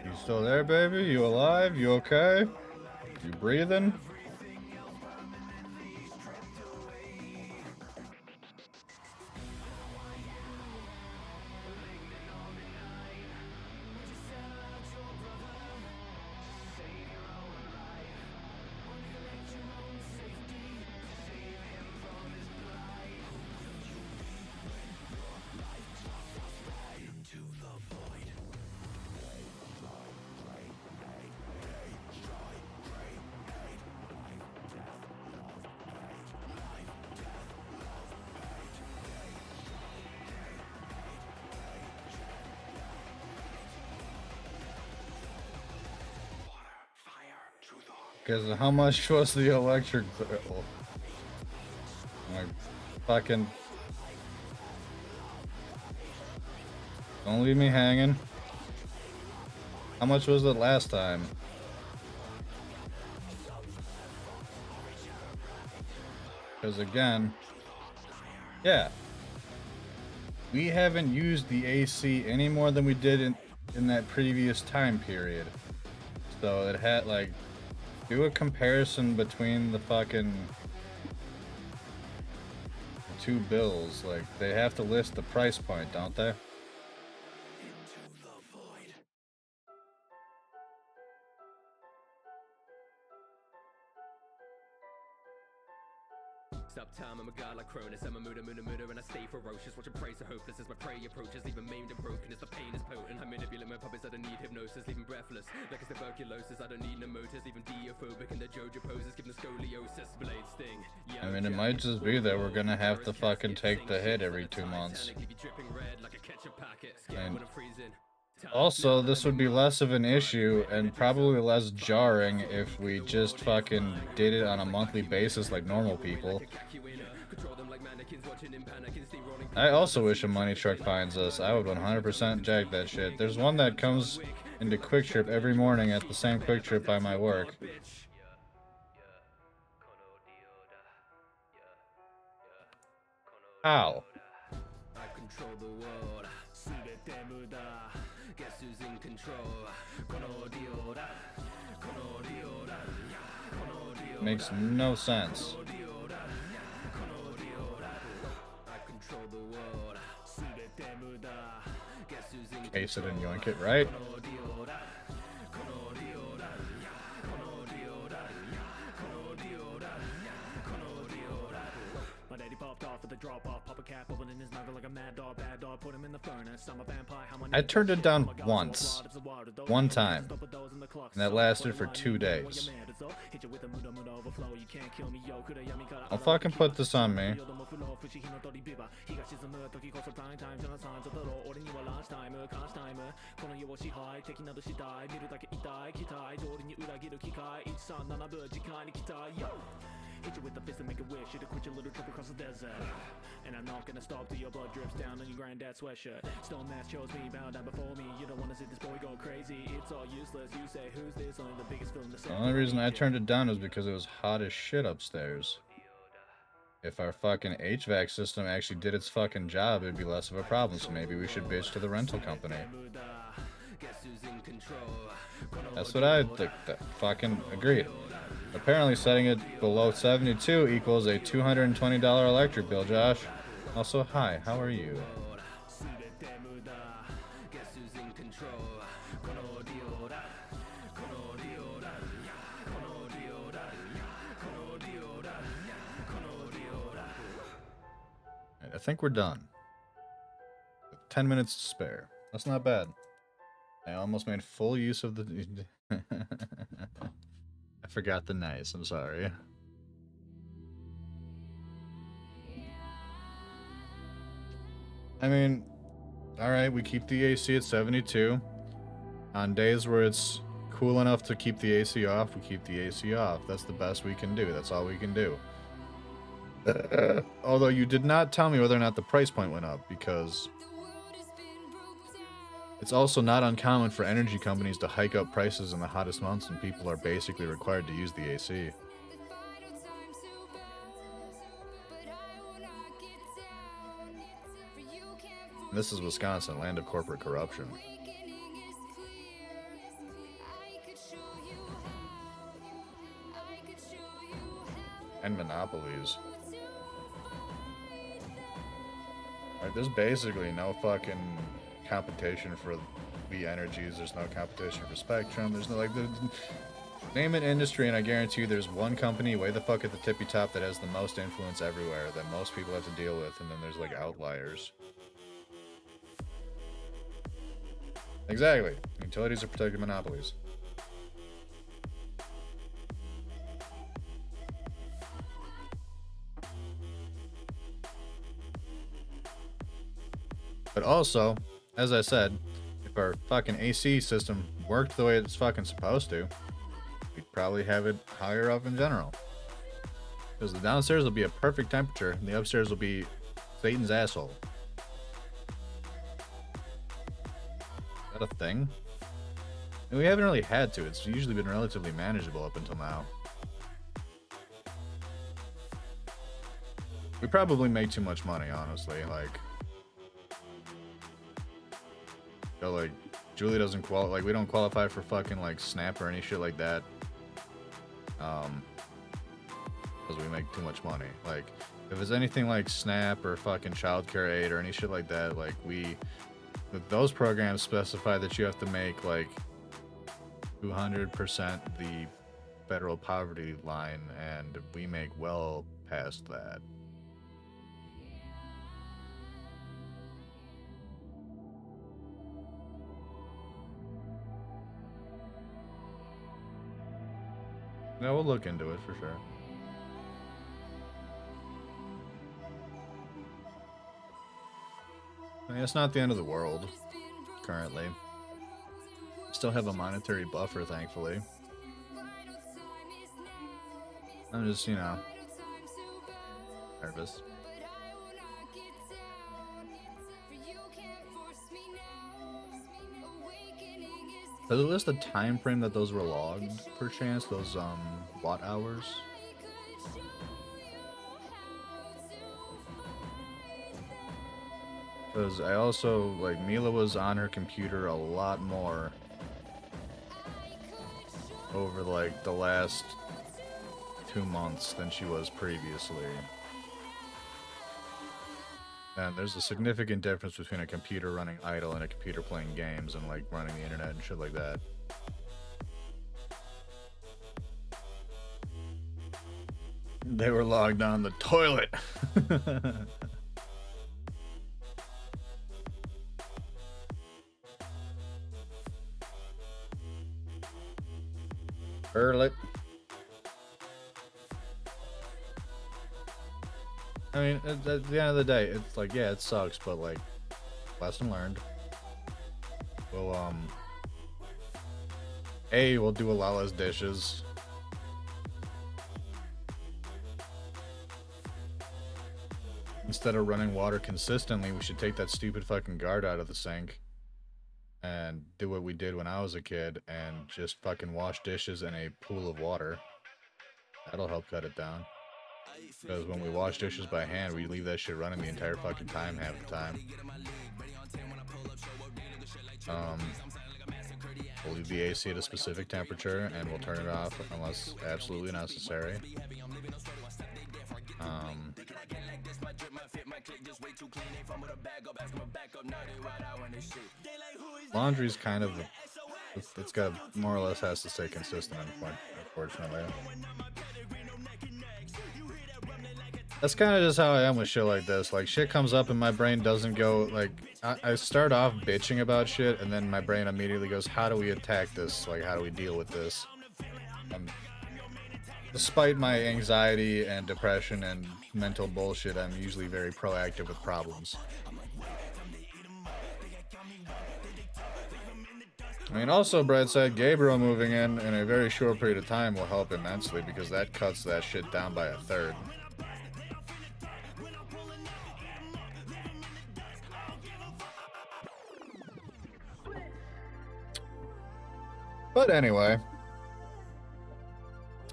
You still there, baby? You alive? You okay? You breathing? Because how much was the electric bill? Like, fucking... Don't leave me hanging. How much was it last time? Because again... Yeah. We haven't used the AC any more than we did in that previous time period. So it had, like... Do a comparison between the fucking two bills. Like, they have to list the price point, don't they? Stop time, I'm a god like Cronus. I'm a muda, and I stay ferocious. Watching prey so hopeless as my prey approaches. Even maimed and broken as the pain is potent. I manipulate my puppets, I don't need hypnosis. Leaving breathless, like it's tuberculosis. I don't need no motors, even deophobic. And the Jojo poses, give them scoliosis. Blade sting. I mean, it might just be that we're gonna have to fucking take the hit every 2 months. And also, this would be less of an issue and probably less jarring if we just fucking did it on a monthly basis like normal people. I also wish a money truck finds us. I would 100% jag that shit. There's one that comes into Quick Trip every morning at the same Quick Trip by my work. How? Makes no sense. Case it and yoink it, right? My daddy popped off with a drop off, pop a cap, opening his mouth like a mad dog, bad dog, put him in the furnace. I'm a vampire, how I turned it down once. One time. And that lasted for 2 days. I'll fucking put this on me. Hit you with the fist and make a wish. It'll quit your little trip across the desert. And I'm not gonna stop till your blood drips down on your granddad's sweatshirt. Stone Mask chose me, bow down before me. You don't wanna see this boy go crazy. It's all useless. You say, who's this? Only the biggest film in the The only reason I turned it down was because it was hot as shit upstairs. If our fucking HVAC system actually did its fucking job, it'd be less of a problem. So maybe we should bitch to the rental company. That's what I fucking agreed. Apparently setting it below 72 equals a $220 electric bill, Josh. Also, hi, how are you? I think we're done. 10 minutes to spare. That's not bad. I almost made full use of the... I forgot the nice, I'm sorry. I mean, alright, we keep the AC at 72. On days where it's cool enough to keep the AC off, we keep the AC off. That's the best we can do. That's all we can do. Although you did not tell me whether or not the price point went up, because it's also not uncommon for energy companies to hike up prices in the hottest months and people are basically required to use the AC. This is Wisconsin, land of corporate corruption. And monopolies. Like, there's basically no fucking competition for the energies. There's no competition for Spectrum. There's no, like, name an industry and I guarantee you there's one company way the fuck at the tippy top that has the most influence everywhere that most people have to deal with, and then there's like outliers. Exactly. Utilities are protected monopolies. But also, as I said, if our fucking AC system worked the way it's fucking supposed to, we'd probably have it higher up in general. Because the downstairs will be a perfect temperature, and the upstairs will be Satan's asshole. Is that a thing? And we haven't really had to. It's usually been relatively manageable up until now. We probably make too much money, honestly. Like, Julie doesn't qualify, like, we don't qualify for fucking, like, SNAP or any shit like that. Because we make too much money. Like, if it's anything like SNAP or fucking childcare aid or any shit like that, like, those programs specify that you have to make, like, 200% the federal poverty line, and we make well past that. No, we'll look into it for sure. I mean, it's not the end of the world, currently. Still have a monetary buffer, thankfully. I'm just, you know, nervous. Does it list the time frame that those were logged, perchance? Those, watt hours? Because I also, like, Mila was on her computer a lot more over, like, the last 2 months than she was previously. And there's a significant difference between a computer running idle and a computer playing games and, like, running the internet and shit like that. They were logged on the toilet. Early. I mean, at the end of the day, it's like, yeah, it sucks, but like, lesson learned. We'll we'll do a lot less dishes. Instead of running water consistently, we should take that stupid fucking guard out of the sink and do what we did when I was a kid and just fucking wash dishes in a pool of water. That'll help cut it down. Because when we wash dishes by hand, we leave that shit running the entire fucking time, half the time. We'll leave the AC at a specific temperature and we'll turn it off unless absolutely necessary. Laundry's kind of, it's got more or less has to stay consistent, unfortunately. That's kind of just how I am with shit like this. Like, shit comes up and my brain doesn't go, like, I start off bitching about shit and then my brain immediately goes, how do we attack this? Like, how do we deal with this? Despite my anxiety and depression and mental bullshit, I'm usually very proactive with problems. I mean, also, Brad said Gabriel moving in a very short period of time will help immensely because that cuts that shit down by a third. But anyway,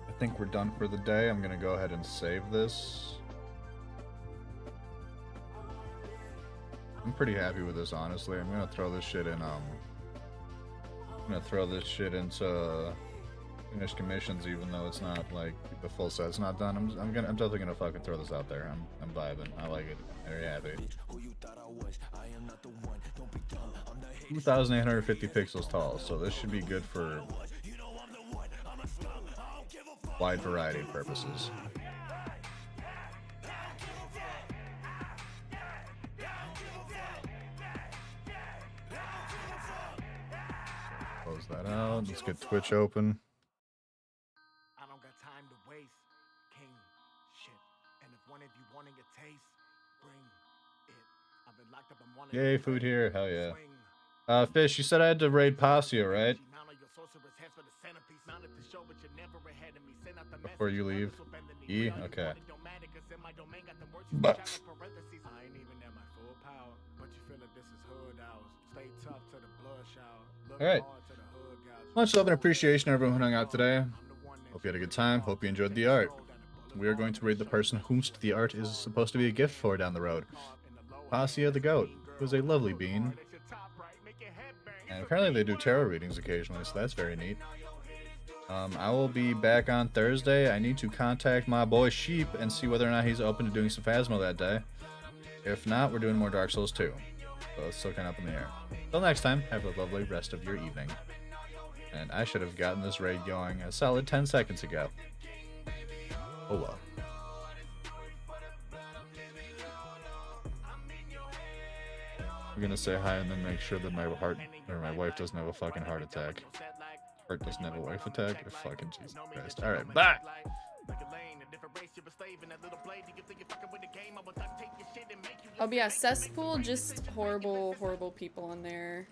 I think we're done for the day. I'm gonna go ahead and save this. I'm pretty happy with this, honestly. I'm gonna throw this shit in, into finished commissions, even though it's not like the full set's not done. I'm definitely gonna fucking throw this out there. I'm vibing. I like it. Very happy. 2,850 pixels tall, so this should be good for wide variety of purposes. Close that out. Let's get Twitch open. I don't got time to waste. King shit. And if one of you wanting a taste, bring it. I've been locked up in one. Yay, food here. Hell yeah. Fish, you said I had to raid Pasio, right? Before you leave. E? Okay. But. Alright. Much love and appreciation to everyone who hung out today. Hope you had a good time. Hope you enjoyed the art. We are going to raid the person whomst the art is supposed to be a gift for down the road. Pasio the goat, who is a lovely bean. And apparently they do tarot readings occasionally, so that's very neat. I will be back on Thursday. I need to contact my boy Sheep and see whether or not he's open to doing some Phasmo that day. If not, we're doing more Dark Souls 2. So it's still kind of up in the air. Till next time, have a lovely rest of your evening. And I should have gotten this raid going a solid 10 seconds ago. Oh well. I'm gonna say hi and then make sure that my wife doesn't have a fucking heart attack. Heart doesn't have a wife attack? Fucking Jesus Christ. Alright, bye! Oh yeah, cesspool, just horrible, horrible people in there.